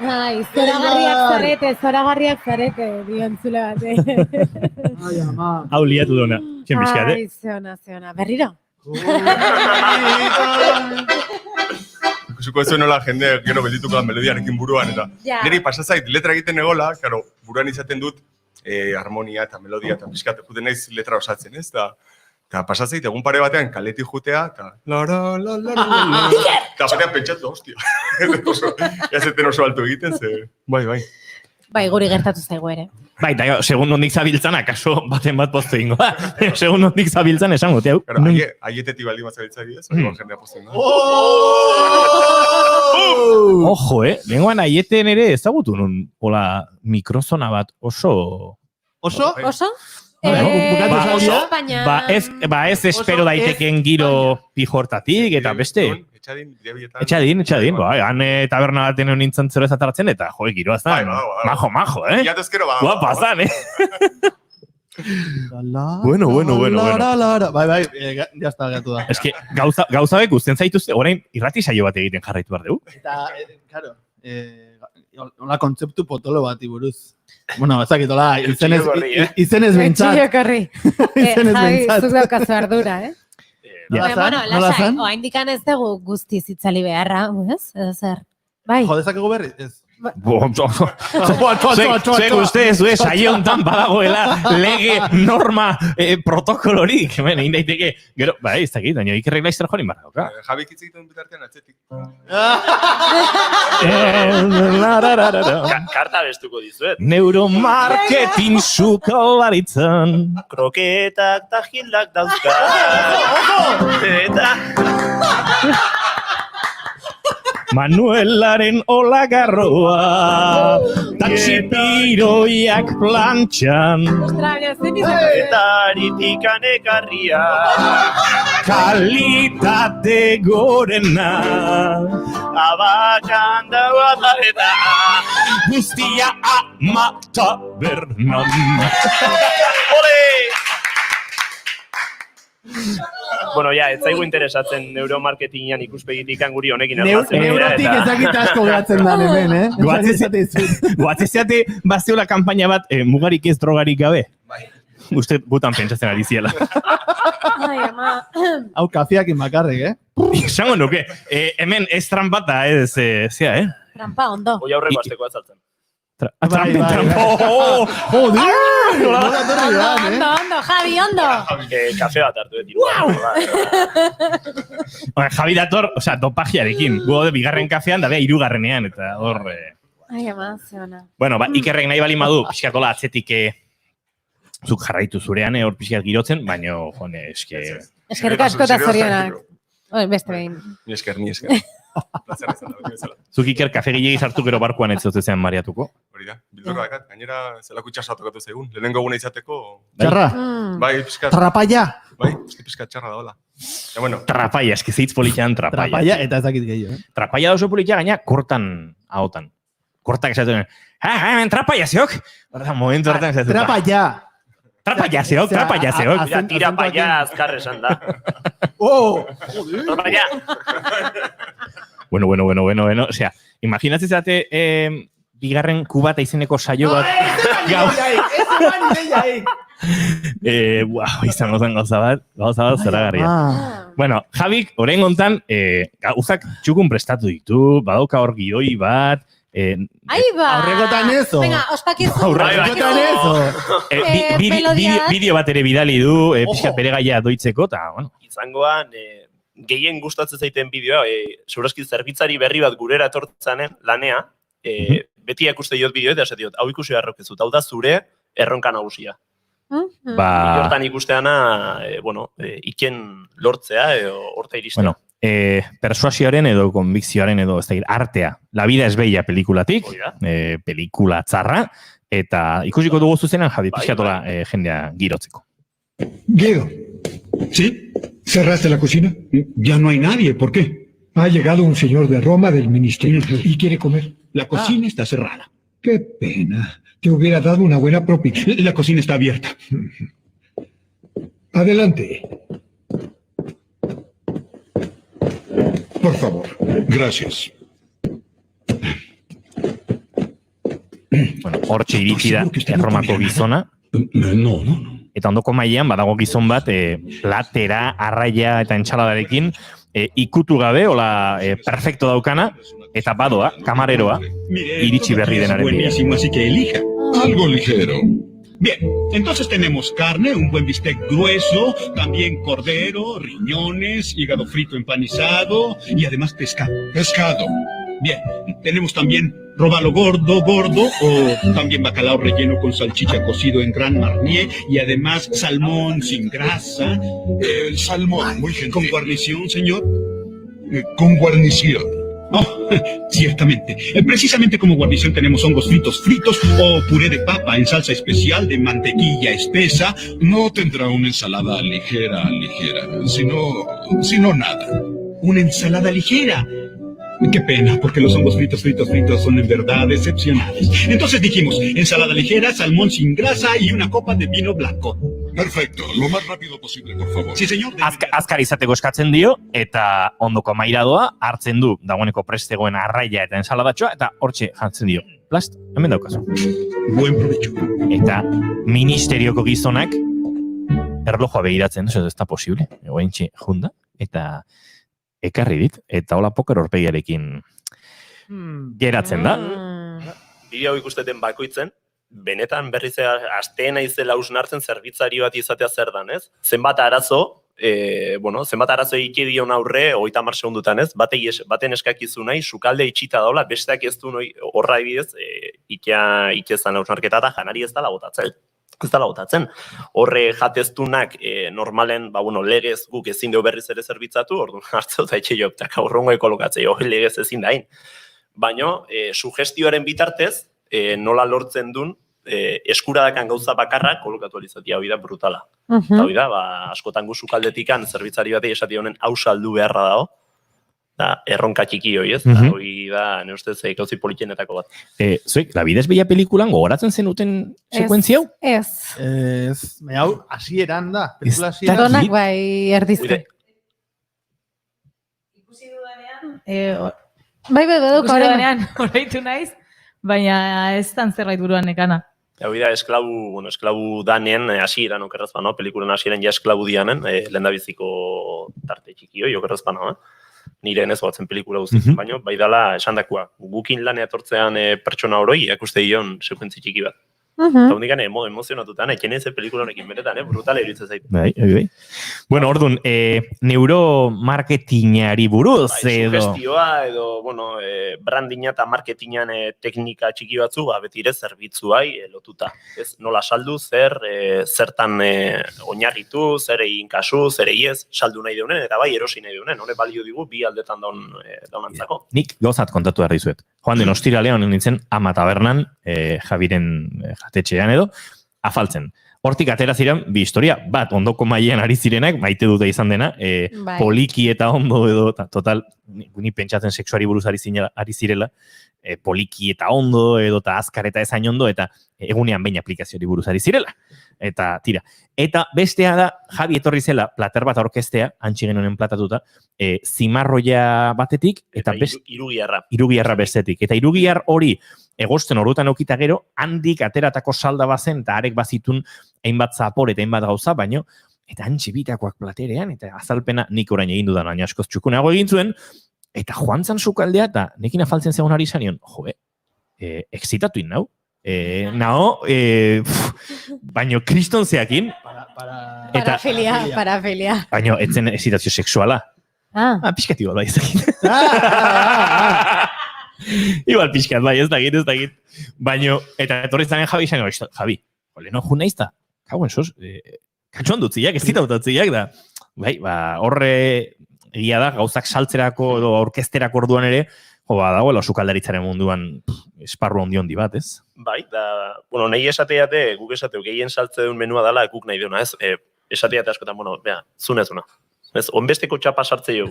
S3: Ai, zoragarriak zarete, diontzule bate.
S2: Ai, ama.
S4: Hau liatu duna, txen pixkat,
S3: Ai, zeona, berriro.
S12: Ikusiko ez nola jende gero beldituko da melodiarekin buruan, eta niri pasazait letra egiten egola, karo, buruan izaten dut harmonia eta melodia eta pixkat juten naiz letra osatzen, ez? Eta pasazait egun pare batean kaletik jutea, eta eta batean pentsatu, hostia. Jazeten oso alto egiten, ze, bai.
S3: Bai, guri gertatu zaigu ere.
S4: Bai, eta segun nondik zabiltzan, akaso baten bat poztu ingo. Segun nondik zabiltzan, esan gote hau.
S12: Aietetik baldin bat zabiltzari ez, jendea poztu ingo.
S4: Ojo, lenguan aieten ere ezagutu nun, hola, mikrozona bat oso...
S3: Oso?
S4: Ba ez espero daiteken giro pijortatik, eta beste... Etxadin, bai, han taberna baten nintzen zero ezataratzen, eta joe, giroa zan, majo,
S12: Iatezkero ba.
S4: Guapa zan, Bueno.
S2: Bai, ya está, gatu da.
S4: Ez que, gauza bek guztien zaituzte, orain irrati saio bat egiten jarraitu behar dugu.
S2: Eta, claro, hola kontzeptu potolo bati buruz. Bueno, ezakit, hola, izenez bentsat.
S3: Etxio karri.
S2: Izenez
S3: Javi,
S2: bentsat.
S3: zuk daukazu ardura,
S2: Nola
S3: Lasai,
S2: zan?
S3: oaindikan ez dugu guztiz itzali beharra, ez? Edo zer. Bai.
S2: Jodezakegu berri? Ez.
S4: Zuek ustez, saio hontan badagoela lege, norma, protokolorik. Hemen, egin daiteke. Gero, bai, ez dakit, baina Ikerrek Laizter jorin barra doka.
S12: Jabik hitz egiten bitartean atzetik.
S13: Karta bestuko dizuet.
S4: Neuromarketing sukaldaritzan.
S13: Kroketak eta gildak dauzka. Eta...
S4: Manuelaren olagarroa, taxipiroiak plantxan,
S13: Eta aritikan ekarria.
S4: kalitate gorena,
S13: Abakan dagoa da eta.
S4: guztia ama tabernan.
S13: Ole! Bueno, ez zaigu interesatzen neuromarketingan ikuspegitikan guri honekin aldatzen.
S2: Neurotik ezakit asko gehatzen da hemen,
S4: Goatzezeate bazteola kanpaina bat, mugarik ez drogarik gabe. Uste gutan pentsatzen ari ziela.
S3: Ai, ama.
S2: Hau kafiakin bakarrik,
S4: Izango nuke, hemen ez trampata, ez, zea,
S3: Trampa ondo.
S13: Hoi aurreko azteko azaltzen.
S4: Trampa.
S2: Joder! Nola torri da,
S3: Ondo, Javi, ondo.
S13: Kafe bat hartu dut.
S4: Javi dator, dopajiarekin. Gu bigarren kafean, da bea hirugarrenean, eta hor...
S3: Ai, ama, zeona.
S4: Bueno, Ikerrek nahi bali madu, pixkatola atzetik zuk jarraitu zurean, hor pixkat girotzen, baina, jone, eske...
S3: Eskerrik asko eta zorionak. Beste behin.
S12: Ni esker.
S4: Zuk Iker kafe gehiagiz hartu gero barkuan ez zean mariatuko.
S12: Hori da, bilduko dakat, gainera zelako itxasa tokatu zaigun. Lehenengo guna izateko...
S2: Txarra?
S12: Bai, pizkat...
S2: Trapaia?
S12: Bai, pizkat txarra da, hola.
S4: Trapaia, eski zeitz politian trapaia.
S2: Trapaia eta ezakit gehiago,
S4: Trapaia da oso politia gaina kortan ahotan. Kortak esatuen, hemen trapaia zeok! Horta, momentu hortan esatuen. Trapaia zeok.
S13: Tirapaia azkar esan da. Trapaia!
S4: Bueno. Osea, imaginatzen zate bigarren kubata izeneko saio bat. Izango zen gauza bat zoragarria. Bueno, Javik, orain gontan, gauzak txukun prestatu ditu, badauka hor gidoi bat,
S3: Ahí va.
S2: Aurrekotan eso.
S3: Venga, ospakizu.
S2: Aurrekotan eso.
S4: Bideo bat ere bidali du, pixkat bere gaia doitzeko, eta, bueno.
S13: Izangoan, gehien gustatzen zaiten bideoa, segurazki zerbitzari berri bat gurera etortzanen lanea, beti ikuste diot bideoa, eta esatiot, hau ikusi beharrokezut, hau da zure erronka nagusia. Hortan ikusteana, iken lortzea, horta iristea.
S4: Bueno, persuasioaren edo konbikzioaren edo ez da artea. La vida es bella pelikulatik, pelikula txarra, eta ikusiko dugu zuzenan, Javi, pixkatola jendea girotzeko.
S14: Diego, ¿sí? ¿Cerraste la cocina? Ya no hay nadie, ¿por qué? Ha llegado un señor de Roma del ministerio y quiere comer. La cocina está cerrada. Qué pena. Te hubiera dado una buena propina. La cocina está abierta. Adelante. Por favor. Gracias.
S4: Bueno, hortxe iritsi da Erromako gizona.
S14: No.
S4: Eta ondoko mailean badago gizon bat platera, arraia eta entxaladarekin ikutu gabe, hola perfecto daukana, eta badoa, kamareroa, iritsi berri denaren bila.
S14: Buenísimo, así que elija. Algo ligero. Bien, entonces tenemos carne, un buen bistec grueso, también cordero, riñones, hígado frito empanizado y además pescado. Pescado. Bien, tenemos también robalo gordo o también bacalao relleno con salchicha cocido en Gran Marnier y además salmón sin grasa. El salmón, muy gentil. ¿Con guarnición, señor? Con guarnición. Oh, ciertamente. Precisamente como guarnición tenemos hongos fritos o puré de papa en salsa especial de mantequilla espesa. No tendrá una ensalada ligera, sino nada. ¿Una ensalada ligera? Qué pena, porque los hongos fritos son en verdad excepcionales. Entonces dijimos, ensalada ligera, salmón sin grasa y una copa de vino blanco.
S15: Perfecto, lo más rápido posible, por favor.
S14: Sí, señor.
S4: Azkar izateko eskatzen dio, eta ondoko mairadoa hartzen du, dagoeneko prestegoen arraia eta ensaladatxoa, eta hortxe jantzen dio. Plast, hemen daukazu.
S14: Buen provecho.
S4: Eta ministerioko gizonak erlojoa begiratzen, ez da posible, egoentxe junda, eta ekarri dit, eta hola poker horpegiarekin geratzen da.
S13: Bideo ikusteten bakoitzen, benetan berriz asteena izela hausnartzen zerbitzari bat izatea zer dan, ez? Zenbat arazo egite dion aurre 30 segundutan, ez? Baten eskakizu nahi, sukalde itxita daula, besteak ez du horra ebidez, ikezan hausnarketa da janari ez dala botatzen. Ez dala botatzen. Horre jateztunak normalen, legez guk ezin dugu berriz ere zerbitzatu, orduan hartzeu da etxe joktak aurrongo ekologatzei, hori legez ezin dain. Baina, sugestioaren bitartez, nola lortzen duen, eskuradakan gauza bakarra kolokatu alizatia, hori da brutala. Eta hori da, askotan gu sukaldetikan zerbitzari batei esati honen hau saldu beharra dago, da, erronka txiki hori, ez? Hori da, ne ustez, gauzi politienetako bat.
S4: Zuek, La vida es bella pelikulan gogoratzen zenuten sekuentzia hau?
S3: Ez.
S2: Hau, hasieran da. Pelikula hasieran.
S3: Donak bai erdizte.
S8: Ikusi dudanean,
S3: Bai,
S8: dudanean, horreitu naiz, baina ez dan zerbait buruan nekana.
S13: Hori da, esklabu danen, hasieran okerraz bano, pelikulan hasieran ja esklabu dianen, lehendabiziko tarte txiki hoi okerraz bano, nire ez batzen pelikula guztitzen, baina bai dala esan dakua. Gukin lanea etortzean pertsona horoi, akuste dion sekuentzi txiki bat. Eta hundikan emozionatutan, eken ez pelikula honekin beretan, brutale iruditzen zaitu.
S4: Bai. Bueno, orduan, neuromarketingari buruz, edo...
S13: Sugestioa, edo, brandina eta marketingan teknika txiki batzu, beti ere zerbitzuai lotuta. Ez, nola saldu, zertan oinarritu, zer egin kasu, zer egiez, saldu nahi deunen, eta bai, erosi nahi deunen, hone balio digu, bi aldetan daunantzako.
S4: Nik gauzat kontatu behar dizuet. Joan den ostiralean nintzen ama tabernan, Javiren jatetxean edo, afaltzen. Hortik atera ziren, bi historia, bat ondoko mailean ari zirenak, maite dute izan dena, poliki eta ondo edo, total, ni pentsatzen sexuari buruz ari zirela, poliki eta ondo edo, eta azkar eta ezain ondo, eta egunean behin aplikazioari buruz ari zirela. Eta tira. Eta bestea da, Javi etorri zela, plater bat aurkeztea, antxigen honen platatuta, zimarroia batetik, eta irugiarra bestetik. Eta irugiar hori, egosten ordutan okita gero, handik ateratako salda bazen, eta arek bazitun hainbat zapor eta hainbat gauza, baino, eta antxe bitakoak platerean, eta azalpena nik orain egin dudan, baina askoz txukunago egin zuen, eta joan zan sukaldea, eta nekin afaltzen zegoen ari zanion, excitatu nau. Baino kriston zeakin.
S3: Parafilia.
S4: Baino, etzen excitazio sexuala. Pixkat igual bai ez dakit. Igual pixkat bai ez dakit. Baino, eta etorri zanen Javi izan, Javi, leheno jun naizta, kauen sos, katxoan dutziak, ez zitautziak da. Bai, horre egia da, gauzak saltzerako edo aurkezterako orduan ere, dagoela sukaldaritzaren munduan esparru handi bat, ez?
S13: Bai, nahi esateate, guk esateu, gehien saltze duen menua dela, guk nahi duena, ez? Esateate askotan, zuna. Ez, onbesteko txapa sartze jo.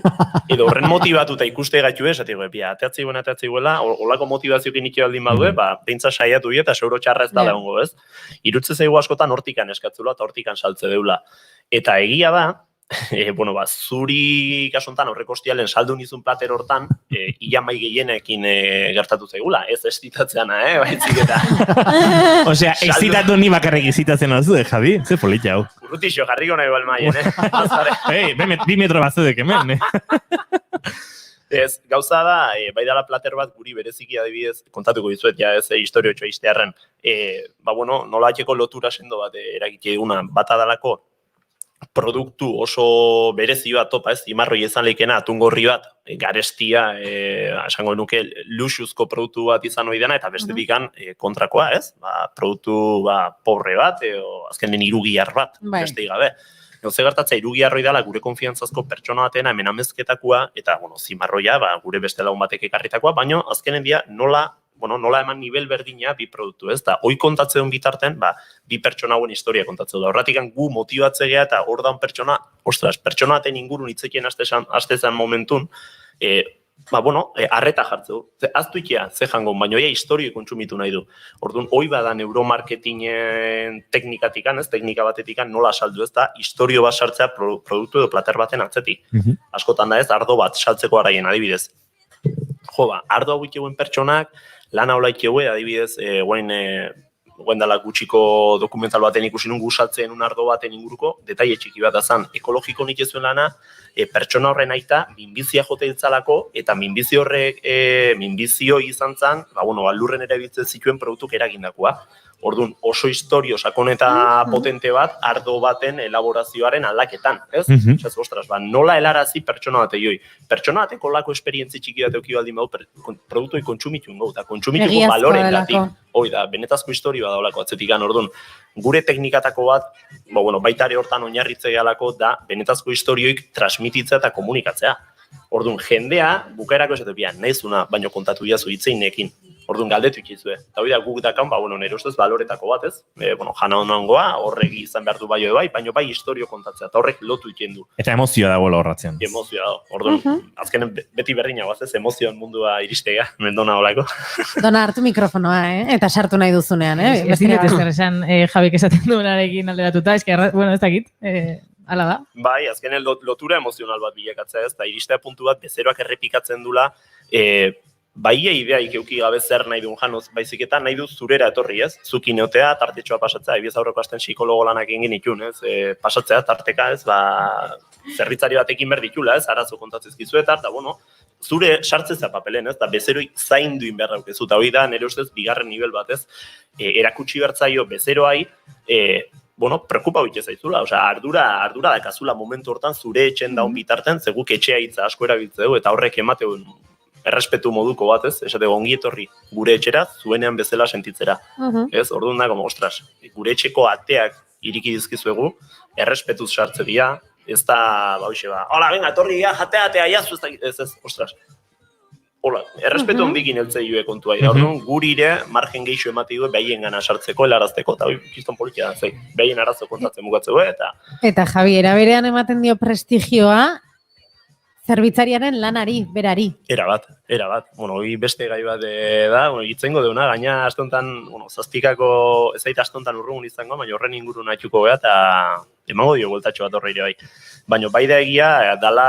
S13: Edo horren motibatuta ikuste gaitu ez, ateatzei guela, holako motivaziokin ikio aldin badue, peintza saiatu eta seuro txarra ez dala ongo, ez? Irutze zaigu askotan hortikan eskatzula eta hortikan saltze deula. Eta egia da, zuri kasontan horrek ostialen saldu nizun plater hortan, ia mai gehienekin gertatu zaigula, ez estitatzeana, baitzik eta.
S4: Osea, estitatu ni bakarrik estitatzen alzu, Javi? Ze politia hau.
S13: Urrutixo, jarriko nahi balmaien,
S4: Bi metro batzudek hemen,
S13: Ez, gauza da, bai dala plater bat guri bereziki adibidez, kontatuko dizuet, ja ez historio txoa iztearren, nola atxeko lotura sendo bat eragite eguna, bat adalako, produktu oso berezi bat topa, ez, imarroi ezan leikena, atungorri bat, garestia, esango nuke, luxuzko produktu bat izan hori dena, eta bestetik kontrakoa, ez, produktu pobre bat, azkenen irugiar bat, beste gabe. Ze gertatza, irugiarroi dela gure konfiantzazko pertsona batena hemen amezketakoa, eta, zimarroia, gure beste lagun batek ekarritakoa, baina azkenen dia nola eman nivel berdina bi produktu, ez? Da, hoi kontatze duen bitarten, bi pertsona hauen historia kontatze da. Horratik gu motibatzea eta hor daun pertsona, pertsona baten ingurun itzekien astezan momentun, arreta jartzeu. Aztu ikia, ze jango, baina oia historioi kontsumitu nahi du. Orduan, hoi bada neuromarketingen teknikatikan, teknika batetikan nola saldu ez da, historio bat sartzea produktu edo plater baten atzetik. Askotan da ez, ardo bat saltzeko araien adibidez. Ardo hau ikeuen pertsonak, lan hau laikeue, adibidez, guen dala gutxiko dokumental baten ikusi nun gusaltzen un ardo baten inguruko, detaile txiki bat azan, ekologiko nik ezuen lana, pertsona horren aita, minbizia jote ditzalako, eta minbizio izan zan, lurren ere biltzen zituen produktuk eragindakoa. Orduan, oso historio sakon eta potente bat, ardo baten elaborazioaren aldaketan, ez? Ostras, nola helarazi pertsona bate joi. Pertsona bateko lako esperientzi txiki bat euki baldin bau, produktoi kontsumituen gau, eta kontsumitiko baloren gatik. Hoi da, benetazko historioa daulako atzetikan, orduan, gure teknikatako bat, baitare hortan oinarritzea galako da, benetazko historioik transmititzea eta komunikatzea. Orduan, jendea, bukaerako esatepia, nahizuna, baino kontatu jazu hitzeinekin. Orduan, galdetu ikizue. Eta hori da, guk dakan, nire ustez, baloretako bat, ez? Jana honangoa, horregi izan behar du baino bai historio kontatzea, eta horrek lotu ikendu.
S4: Eta emozioa dagoela horratzen.
S13: Emozioa dago. Orduan, azkenen beti berdina guaz, ez? Emozioan mundua iristega, mendona holako.
S3: Dona, hartu mikrofonoa, eta sartu nahi duzunean,
S8: Ez dinet ezer esan Jabik esaten duenarekin alderatuta, ez dakit, hala da.
S13: Bai, azkenen lotura emozional bat bilakatzea, ez? Eta iristea puntu bat, bezeroak errepikatzen dula, bai ideaik euki gabe zer nahi duen janoz, baizik eta nahi du zurera etorri, ez? Zukineotea, tartetxoa pasatzea, ebiez aurreko asten psikologo lanak egin genitun, ez? Pasatzea, tarteka, ez? Zerbitzari batekin berditula, ez? Arazo kontatzezkizuetar, eta zure sartzeza papelen, ez? Da bezeroi zaindu inberraukezu, eta hori da, nire ustez, bigarren nivel bat, ez? Erakutsi bertzaio bezeroai, preokupa bitxe zaizula, ardura dakazula momentu hortan zure etxen daun bitarten, zeguk etxea hitza asko erabiltzeu, eta horrek emateun errespetu moduko bat, ez? Esate, ongi etorri gure etxera, zuenean bezala sentitzera. Ez, orduan da, ostras, gure etxeko ateak iriki dizkizuegu, errespetuz sartze dira, ez da, hola, venga, etorri dira, jatea, jazu, ez, ostras. Hola, errespetu ondikin eltzei joe kontua. Orduan, guri ere, margen geixo emati du, behien gana sartzeko, helarazteko, eta hori kiston politia da, behien arazo kontatzen bukatzeko, eta... Eta,
S3: Javi, eraberean ematen dio prestigioa, zerbitzariaren lanari, berari.
S13: Era bat. Hori beste gai bat da, itzengo deuna, gaina astontan, zazpikako ezait astontan urrugun izango, baina horren inguru nahituko beha, eta emango dio bueltatxo bat horre ere bai. Baina bai da egia, dala,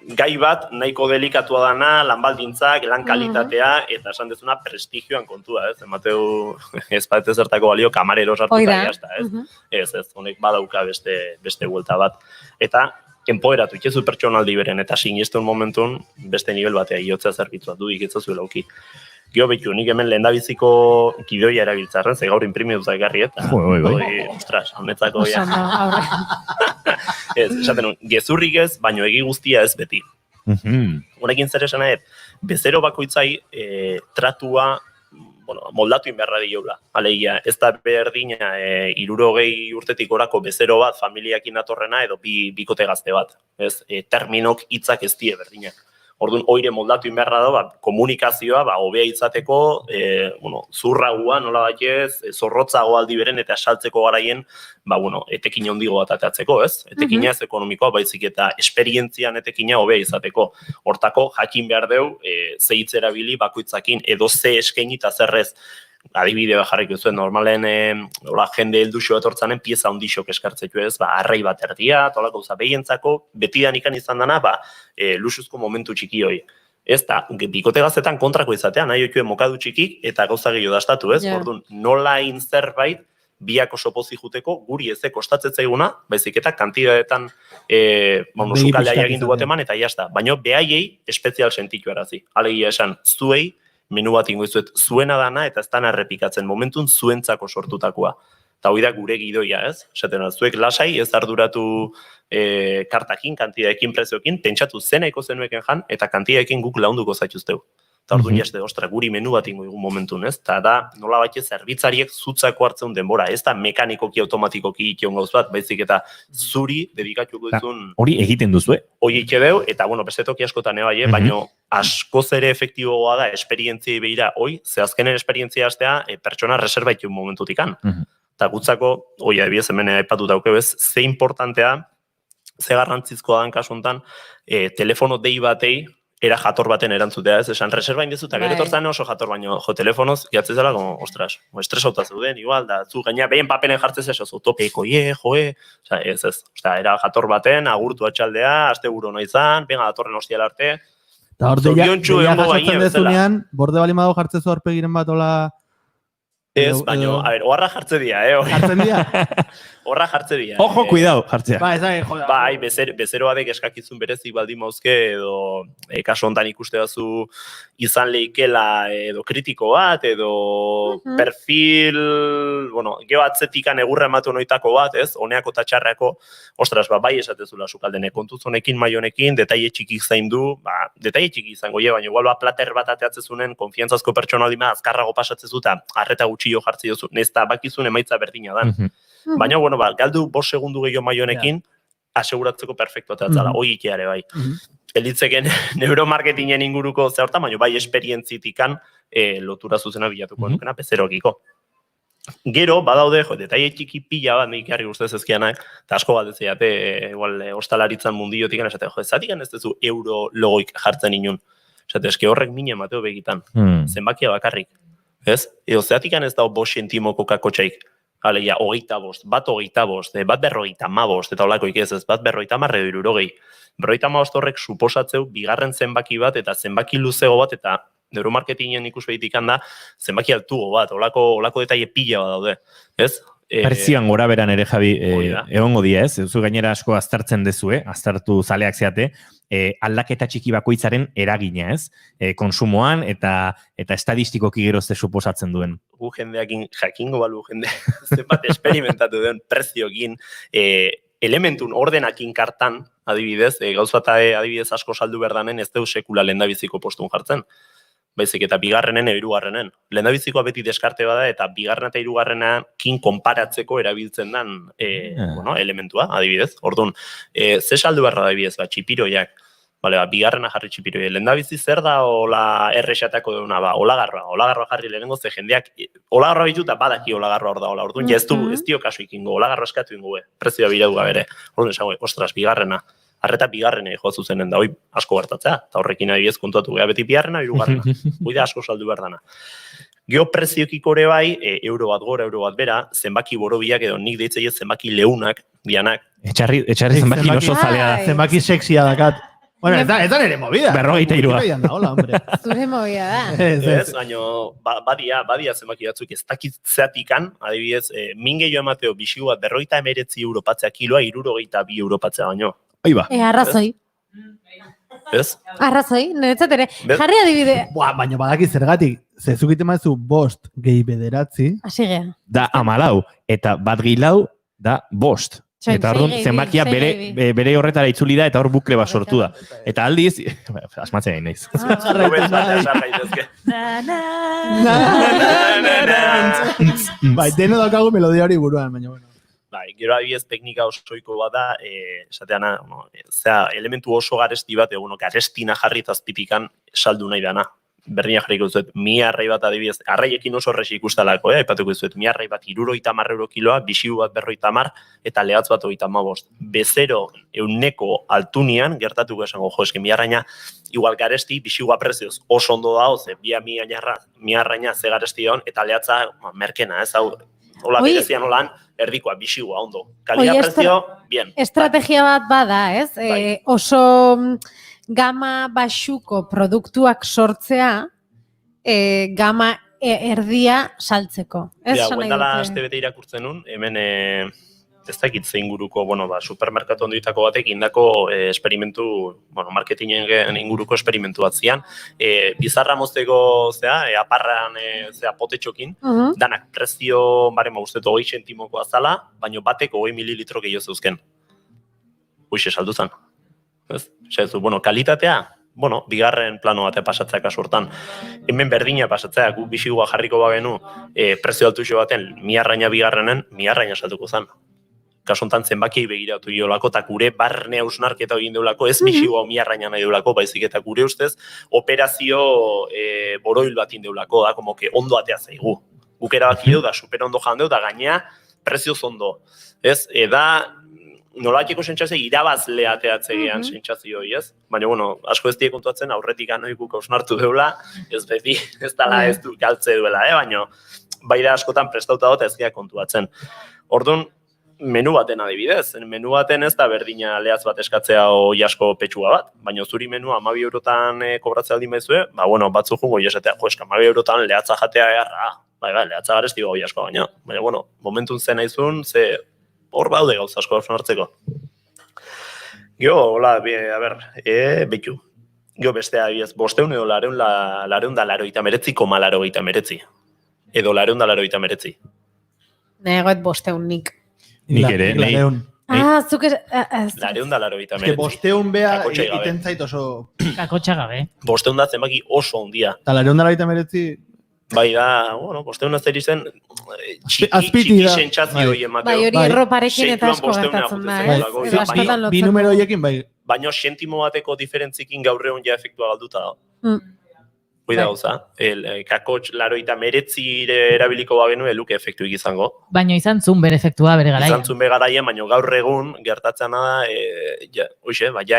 S13: gai bat nahiko delikatua dana, lan baldintzak, lan kalitatea, eta esan dezuna prestigioan kontua, ez? Emateu, ez bat ezertako balio, kamarero sartuta jazta, ez? Ez, honek badauka beste buelta bat. Eta, empoderatu ikezu pertsonaldi beren, eta sinistuen momentun, beste nivel batea iotzea zerbitzua du, iketzazu lauki. Gio behitu, nik hemen lehendabiziko kidoia erabiltzarren, ze gaur imprimi dut egarri, eta, ostras, honetzako ya. Ez, esaten, gezurrik ez, baino egi guztia ez beti. Honekin zer esan nahet, bezero bakoitzai tratua moldatu inberra diola. Alegia, ez da berdina 60 urtetik orako bezero bat familiakin atorrena edo bikote gazte bat. Terminok hitzak ez die berdinak. Orduan, oire moldatu inberra da, komunikazioa, hobea izateko, zurragua, nola batez, zorrotzago aldi beren, eta saltzeko garaien, etekin handigo bat atatzeko, ez? Etekina ez ekonomikoa, baizik eta esperientzian etekina hobea izateko. Hortako, jakin behar deu, ze hitz erabili bakoitzakin, edo ze eskaini eta zerrez. Adibide bat jarrik zuen, normalen jende helduxo etortzanen pieza handixok eskartzetu ez, arrai bat erdia, tolako behientzako, betidan ikan izan dana, luxuzko momentu txiki hoi. Ez da, bikote gaztetan kontrako izatean, nahi okioen mokadu txikik, eta gauza gehiago dastatu, ez? Orduan, nola zerbait biak oso pozik juteko, guri ez kostatzetzaiguna, baizik eta kantidadetan sukalea jagindu bat eman, eta jazta. Baina behaiei espezial sentitu arazi. Alegia esan, zuei, menu bat ingoizuet zuena dana eta ez dana errepikatzen momentun zuentzako sortutakoa. Eta hori da gure gidoia, ez? Esaten, zuek lasai ez arduratu kartakin, kantidadekin, prezioekin, pentsatu zenaiko zenueken jan, eta kantidadekin guk launduko zaituzteu. Eta orduan jazte, ostra, guri menu bat ingo egun momentun, ez? Eta da, nola batxe, zerbitzariek zutzako hartzeun denbora, ez da mekanikoki, automatikoki ikion gauz bat, baizik eta zuri dedikatuko duzun...
S4: Hori egiten duzu,
S13: Hori ikideu, eta, beste toki askotan ebai, baina askoz ere efektiboa da, esperientziai behira, ze azkenen esperientzia hastea, pertsona reserbaitun momentutikan. Eta gutzako, ebiez hemen aipatu daukebez, ze importantea, ze garrantzizkoa dan kasu honetan, telefono dei batei, era jator baten erantzutea, ez? Esan, reserva indezu, eta gero tortzan oso jator baino, telefonoz, jatzez dela, como, ostras, estresauta zeuden, igual, da, zu gaina, behin papelen jartzez eso, utopiko, oza, ez, oza, era jator baten, agurtu atxaldea, aste buru noizan, benga datorren ostial arte,
S2: Eta hor, deia jasotzen
S13: bezala.
S2: dezunean, borde balimago jartzezu aurpegiren bat ola...
S13: Ez, baino, a ver, oharra jartze dira,
S2: Jartzen dira?
S13: Horra jartze dira.
S4: Ojo, cuidado, jartzea.
S13: Bai, bezeroadek eskakizun berezik baldin mauzke, edo kaso hontan ikuste dazu izan leikela edo kritiko bat, edo perfil, bueno, geho atzetikan egurra ematu noitako bat, ez, honeako eta txarrako, ostras, bai esatezula sukaldene, kontuz honekin, mai honekin, detaile txiki zaindu, detaile txiki izango je, baina igual plater bat ateatzezunen, konfiantzazko pertsona aldima, azkarrago pasatzezu, eta arreta gutxillo jartzi jozu, nezta bakizun emaitza berdina dan. Baina, bueno, galdu 5 segundu gehiago mai honekin, aseguratzeko perfecto ateatzala, hoi ikeare bai. Elitzeken neuromarketingen inguruko zehorta, baina bai esperientzitikan lotura zuzena bilatuko nukena pezerokiko. Gero, badaude, detaile txiki pila bat, nik jarri guztez ezkianak, eta asko bat ezaiate, igual, ostalaritzan mundiotik, esate, zatik ez duzu euro logoik jartzen inun. Esate, eske horrek mine mateo begitan, zenbakia bakarrik. Ez? Eo, zeatik ez dago 5 centimoko kakotxaik. Alegia, 25, bat 25, bat 55, eta olakoik ez, bat 50 edo 60. 55 horrek suposatzeu bigarren zenbaki bat eta zenbaki luzego bat eta neuromarketingen ikusbehitik handa zenbaki altugo bat, olako detaile pila bat daude. Ez?
S4: Prezioan gora beran ere, Javi, egongo dia, ez? Zu gainera asko aztertzen dezue, aztertu zaleak zeate, aldaketa txiki bakoitzaren eragina, ez? Konsumoan eta estadistikoki gerozte suposatzen duen.
S13: Gu jendeakin jakingo balu jende, zenbat esperimentatu duen prezioekin, elementun ordenakin kartan, adibidez, gauza eta adibidez asko saldu berdanen ez deu sekula lehendabiziko postun jartzen. Baizik eta bigarrenen edo hirugarrenen. Lehendabizikoa beti deskarte bada eta bigarrena eta hirugarrenakin konparatzeko erabiltzen den elementua, adibidez. Orduan, ze saldu berra adibidez, txipiroiak. Bigarrena jarri txipiroia. Lehendabizi zer da ola errexatako deuna, olagarroa jarri lehenengo ze jendeak, olagarroa bitu eta badaki olagarroa hor da, orduan, ez dio kasu ikingo, olagarroa eskatu ingo, prezioa biradua bere. Orduan, esango, ostras, bigarrena. Arreta bigarrena joa zuzenen da, hoi asko gertatzea, eta horrekin adibidez kontuatu gea beti bigarrena, hirugarrena. Hoi da asko saldu behar dana. Geo preziokik ore bai, euro bat gora, euro bat bera, zenbaki borobiak edo nik deitzei zenbaki leunak, dianak.
S4: Etxarri zenbaki oso zalea da.
S2: Zenbaki seksia dakat. Bueno, ez da nere movida.
S4: 43.
S3: Zure movida da.
S13: Ez, baina badia zenbaki batzuk ez dakitzeatikan, adibidez, min gehiago emateo bixigu bat 59 euro patzea kiloa, 62 euro patzea baino.
S4: Oiba.
S3: Arrazoi.
S13: Ez?
S3: Arrazoi, niretzat ere. Jarri adibide.
S2: Baina badaki zergatik, zezukite maizu 5 gehi 9.
S3: Hasi gea.
S4: Da 14, eta bat gehi 4 da 5. Eta orduan zenbakia bere horretara itzuli da eta hor bukle bat sortu da. Eta aldiz, asmatzen egin naiz.
S2: Bai, deno daukagu melodia hori buruan, baina bueno.
S13: Bai, gero adibidez teknika osoiko bat da, esateana, elementu oso garesti bat, garestina jarri eta azpitikan saldu nahi dana. Berdina jarriko zuet, mi arrai bat adibidez, arraiekin oso horrexi ikustalako, ipatuko zuet, mi arrai bat 70 euro kiloa, bisiu bat 50 eta lehatz bat 35. Bezero euneko altunian, gertatuko esango, eski mi arraina, igual garesti, bisiua prezioz oso ondo da, ze bia mi arraina ze garesti daun, eta lehatza merkena, ez hau, hola berezian holan, erdikoa, bisiua, ondo. Kalidad prezio, bien.
S3: Estrategia bat bada, ez? Oso gama baxuko produktuak sortzea, gama erdia saltzeko.
S13: Guendala aste bete irakurtzen nun, hemen ez dakit zein guruko, supermerkatu ondoitako batek indako esperimentu, marketingen inguruko esperimentu bat zian, bizarra mozteko, aparran, potetxokin, danak prezio, ustetu 20 centimoko azala, baino bateko 20 mililitro gehiago zeuzken. Hoixe saldu zen. Kalitatea, bigarren plano batea pasatzea kasurtan. Hemen berdina pasatzea, guk bisigua jarriko bagenu, prezio altuxo baten, miarraina bigarrenen, miarraina saltuko zen. Kasuntan zenbakiei begiratu iolako, eta gure barne hausnarketa egin deulako, ez bisigua miarraina nahi deulako, baizik eta gure ustez, operazio boroil bat indeulako, da, como que ondo atea zaigu. Guk erabaki da super ondo jandeu, da gaina prezioz ondo. Ez, da, nolaiteko sentsazio irabazle ateatzegean sentsazio hori, ez? Baina, bueno, asko ez die kontuatzen aurretik anoikuk hausnartu deula, ez beti, ez dala ez du galtze duela, baina bai da askotan prestauta dut ez geha kontuatzen. Orduan, menu baten adibidez, menu baten ez da berdina lehaz bat eskatzea hoi asko petxua bat, baina zuri menua 12 eurotan kobratzea aldin behizue, bueno, batzu jungo esatea, eska 12 eurotan lehatza jatea erra, bai, lehatza garesti hoi asko baina, bueno, momentun zen naizun, ze hor baude gauza asko hartzeko. Gio, hola, a ber, betu. Gio bestea, ez, 500 edo 489,89. Edo 489.
S3: Negoet 500 nik.
S4: Nik ere, nahi.
S3: Zuk ez...
S13: 489.
S2: Ez que 500 bea egiten zait oso...
S8: Kakotxa gabe.
S13: 500 da zenbaki oso ondia.
S2: Eta 489...
S13: Bai da, bueno, 500 zer izen
S2: Azpiti
S13: txiki
S2: da.
S13: sentsazio hori emateo.
S3: Bai, hori erroparekin eta asko gertatzen da, ez? Edo askotan
S2: Bi numero horiekin, bai.
S13: Baina sentimo bateko diferentzikin gaur egun ja efektua galduta da. Hoi da gauza, kakotx 489 erabiliko bagenu eluke efektuik izango.
S8: Baina izan zun bere efektua bere garaian.
S13: Izan zun bere garaian, baina gaur egun gertatzen da,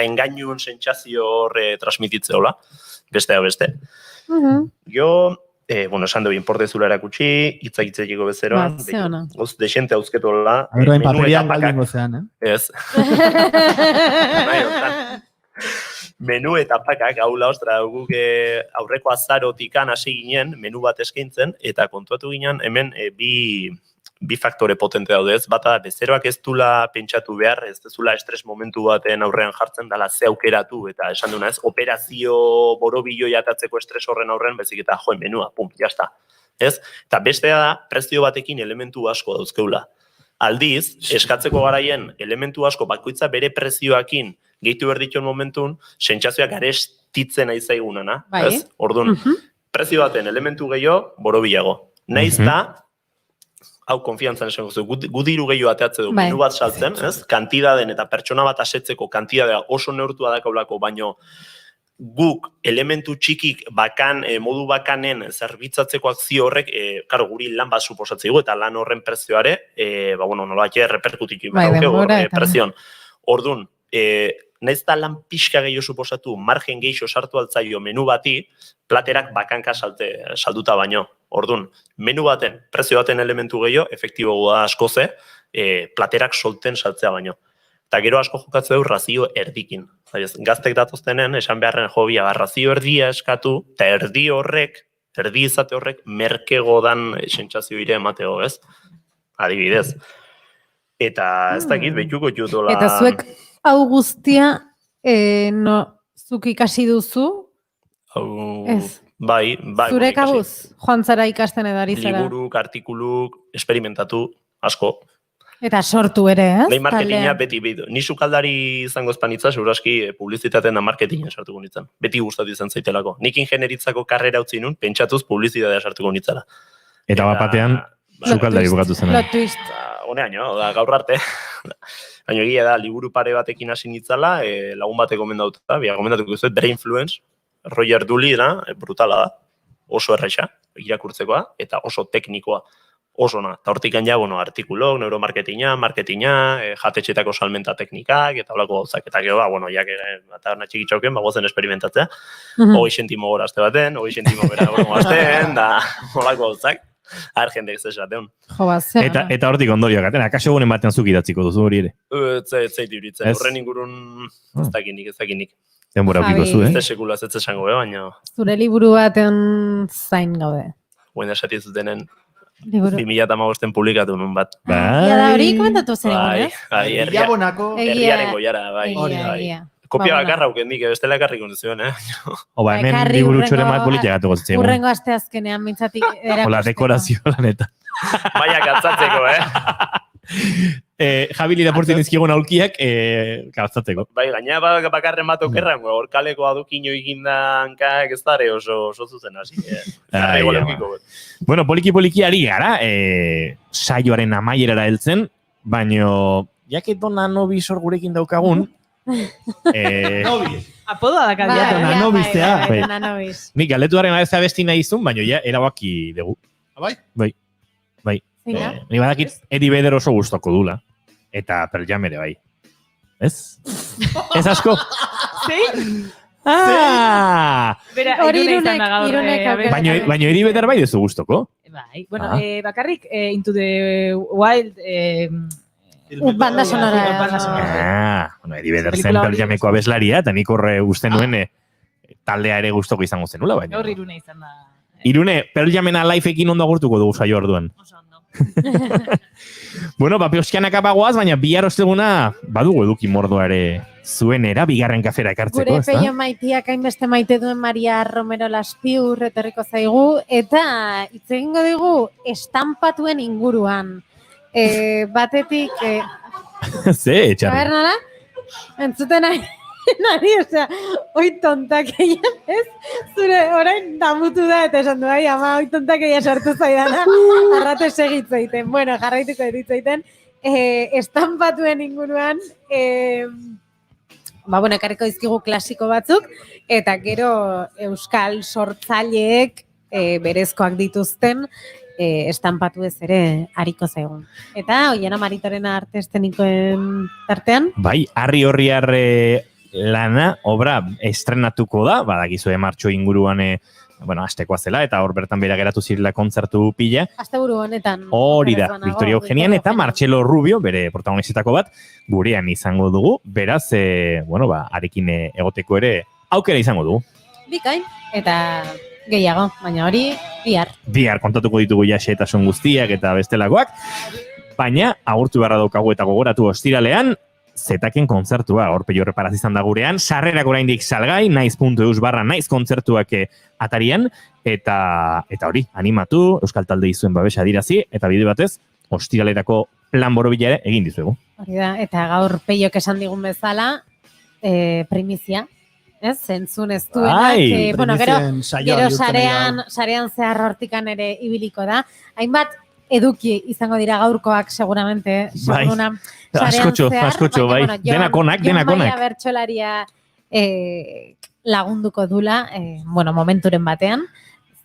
S13: engainun sentsazio horre transmititzeola, beste. Jo, bueno, esan dugu inporte zula erakutsi, hitzakitzeko bezeroan, gauz desente hauzketola.
S2: Aberroen paperian galdin gozean,
S13: Ez. Menu eta pakak, haula, ostra, guk aurreko azarotikan hasi ginen, menu bat eskaintzen, eta kontuatu ginen, hemen bi faktore potente daude ez, bata bezeroak ez dula pentsatu behar, ez dezula estres momentu baten aurrean jartzen, dala ze aukeratu, eta esan duna ez, operazio borobilo jatatzeko estres horren aurrean, bezik eta joen menua, pum, jazta. Ez? Eta bestea da, prezio batekin elementu asko dauzkeula. Aldiz, eskatzeko garaien elementu asko bakoitza bere prezioakin gehitu berdituen momentun, sentsazioak garestitzen aizaigunana.
S3: Bai.
S13: Orduan, prezio baten elementu gehiago, borobilago. Naiz da, hau konfiantzan esan guzu, gu diru gehiago ateatze du, menu bat saltzen, ez? Kantidaden eta pertsona bat asetzeko kantidadea oso neurtua dakaulako, baino guk elementu txikik bakan, modu bakanen zerbitzatzeko akzio horrek, karo, guri lan bat suposatzea dugu, eta lan horren prezioare, nola reperkutitu prezion. Orduan, nahiz da lan pixka gehiago suposatu, margen gehiago sartu altzaio menu bati, platerak bakanka salduta baino. Orduan, menu baten, prezio baten elementu gehiago, efektibo da askoze, platerak solten saltzea baino. Eta gero asko jokatze du razio erdikin. Gaztek datoztenen, esan beharren jobia, razio erdia eskatu, eta erdi izate horrek, merkego dan sentsazio ire emateo, ez? Adibidez. Eta ez dakit, betuko jutola...
S3: Eta zuek hau guztia, zuk ikasi duzu? Ez.
S13: Bai.
S3: Zure kabuz, joan zara ikasten edari zara?
S13: Liburuk, artikuluk, esperimentatu, asko.
S3: Eta sortu ere, ez?
S13: Bai, marketinga beti bidu. Ni sukaldari izango ezpanitza, seguraski publizitatean da marketinga sartuko nintzen. Beti gustatu izan zaitelako. Nik ingenieritzako karrera utzi nun, pentsatuz publizitatea sartuko nintzala.
S4: Eta bapatean, sukaldari bukatu zen.
S3: Plot twist.
S13: Honeaino, gaur arte. Baina egia da, liburu pare batekin hasi nitzala, lagun batek gomendatuta, gomendatuko zuet, Brain Influence, Roger Dooley da, brutala da, oso erraixa, irakurtzekoa, eta oso teknikoa. Osona, eta hortik ja, artikulok, neuromarketinga, jatetxetako salmenta teknikak, eta holako gauzak, eta gero, eta txikitxauken, gozen esperimentatzea, 20 sentimo gora azte baten, 20 sentimo bera gora azten, da holako gauzak, jendek zesateun.
S4: Eta hortik ondorioak, atena, akaso gunen batean zuk idatziko duzu hori ere?
S13: Zait iritzen, horren ingurun ez dakinik.
S4: Denbora aukiko zu,
S13: Ez sekulaz ez esango, baina...
S3: Zure liburu baten zain gaude.
S13: Guen esati zutenen 2015 publikatu nun bat.
S3: Da hori komentatu zer egon, ez?
S13: Herriaren goiara, bai. Kopia bakarra ukendik, bestela ekarrik onduzioen,
S4: Oba, hemen liburu txore mat politia gatu gozitzegun.
S3: Urrengo aste azkenean mintzatik erakusteko.
S4: Ola, dekorazio laneta.
S13: Baina galtzatzeko,
S4: Javi iraportzen izkigun aulkiak galtzatzeko.
S13: Bai, gaina bakarren bat okerran, horkaleko adukino ikindankak ez dara oso zuzen hasi.
S4: Bueno, poliki ari gara, saioaren amaierara heltzen, baino, jaket dona nobis hor gurekin daukagun,
S8: Apodoa da kadia.
S3: Nobis.
S4: Nik galdetuaren abezea besti nahi izun, baino ja erabaki dugu.
S2: Bai?
S4: Bai. Ni badakit Eddie Vedder oso gustoko dula. Eta Pearl Jam ere bai. Ez? Ez asko?
S8: Zein?
S4: Ah!
S8: Bera,
S3: Hori
S8: Irune izan da
S3: Irunek-
S8: gaur.
S3: Irunek aukera.
S4: Baina hiri beder bai duzu gustoko?
S8: Bai, bueno,
S4: Ah.
S8: bakarrik Into the Wild
S3: Banda sonora.
S8: Banda sonora.
S4: Ah, bueno, hiri beder zen
S8: Pelikula hori-
S4: Pearl Jameko abeslaria, eta nik horre uste nuen taldea ere gustoko izango zenula, baina.
S8: Gaur Irune izan da.
S4: Irune, Pearl Jamena live-ekin ondo agurtuko dugu saio orduan. Bueno, pioskianak apagoaz, baina bihar osteguna badugu eduki mordoa ere zuenera, bigarren kafera ekartzeko,
S3: Gure
S4: ez da?
S3: peio maitiak hainbeste maite duen Maria Romero Laspiur etorriko zaigu, eta hitz egingo dugu estampatuen inguruan. Batetik,
S4: Ze, txarri.
S3: taberna entzuten nari, osea, oi tontakeia, ez? Zure orain damutu da, eta esan du, ama, oi tontakeia sartu zaidana, arrate segitzeiten. Bueno, jarraituko ditzeiten. Estampatuen inguruan, bueno, ekarriko dizkigu klasiko batzuk, eta gero euskal sortzaileek berezkoak dituzten estampatu ez ere hariko zaigun. Eta Oiana Maritorena arte estenikoen tartean,
S4: Bai, harri horri lana, obra estrenatuko da, badakizue martxo inguruan, astekoa zela, eta hor bertan bera geratu zirela kontzertu pila.
S3: asteburu honetan.
S4: Hori da,
S3: okerez banago,
S4: Victoria Eugenian eta Martxelo Rubio, bere protagonistako bat, gurean izango dugu, beraz, arekin egoteko ere aukera izango dugu.
S3: Bikain, eta gehiago, baina hori bihar.
S4: Bihar kontatuko ditugu jaxetasun guztiak eta bestelakoak, baina agurtu beharra daukagu eta gogoratu ostiralean, Zetaken kontzertua, hor Peio Reparaz izan da gurean, sarrerak oraindik salgai, naiz.eus/naiz kontzertuak atarian, eta hori, animatu, euskal talde izuen babesa adirazi, eta bide batez, ostiralerako plan borobila ere egin dizuegu.
S3: Hori da, eta gaur Peiok esan digun bezala, primizia, ez? Zentzun ez duenak,
S4: Bai,
S3: gero
S2: primizien saioa bihurtzen
S3: sarean zehar hortikan ere ibiliko da. Hainbat eduki izango dira gaurkoak seguramente,
S4: Bai.
S3: seguruna.
S4: Askotxo, bai. Denak onak.
S3: Jon Maia bertsolaria lagunduko dula, momenturen batean,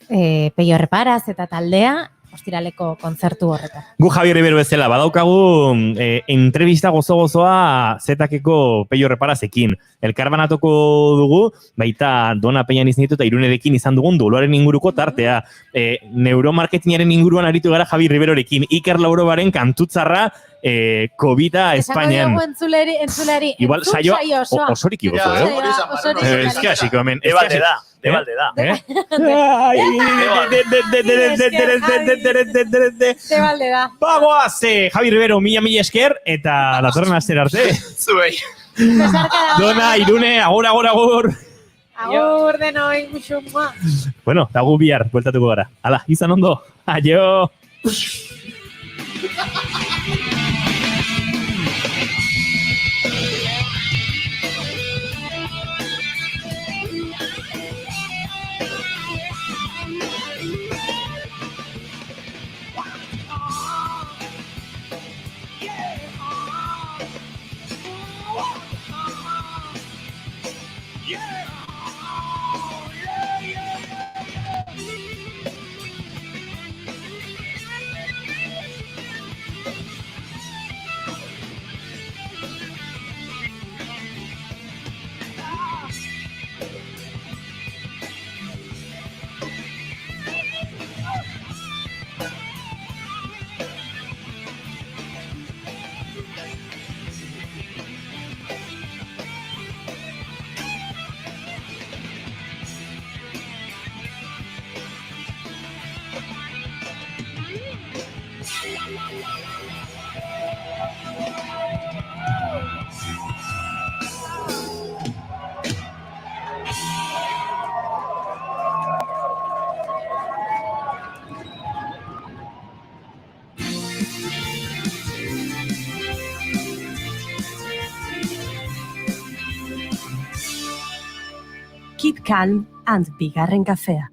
S3: Peio Reparaz eta taldea, ostiraleko kontzertu horretan.
S4: Gu Javier Ribero bezala, badaukagu entrevista gozo-gozoa Zetakeko Peio Reparazekin. Elkarbanatuko dugu, baita Dona Peñan izan ditu eta Irunerekin izan dugun doloaren inguruko tartea. Neuromarketingaren inguruan aritu gara Javier Riberorekin. Iker Laurobaren kantutzarra COVID-a Espainian.
S3: Esango dugu entzulari,
S4: Igual saioa osorik igozo, Ez que hasiko hemen.
S13: Debalde da.
S3: Debalde da.
S4: Bagoaz, Javi Ribero, mila esker, eta datorren astera arte.
S13: Zuei.
S4: Dona, Irune, agur.
S3: Agur denoi, muxu mua.
S4: Bueno, eta gu bihar, bueltatuko gara. Hala, izan ondo. Aio!
S1: Kid Calm and Bigarren Kafea.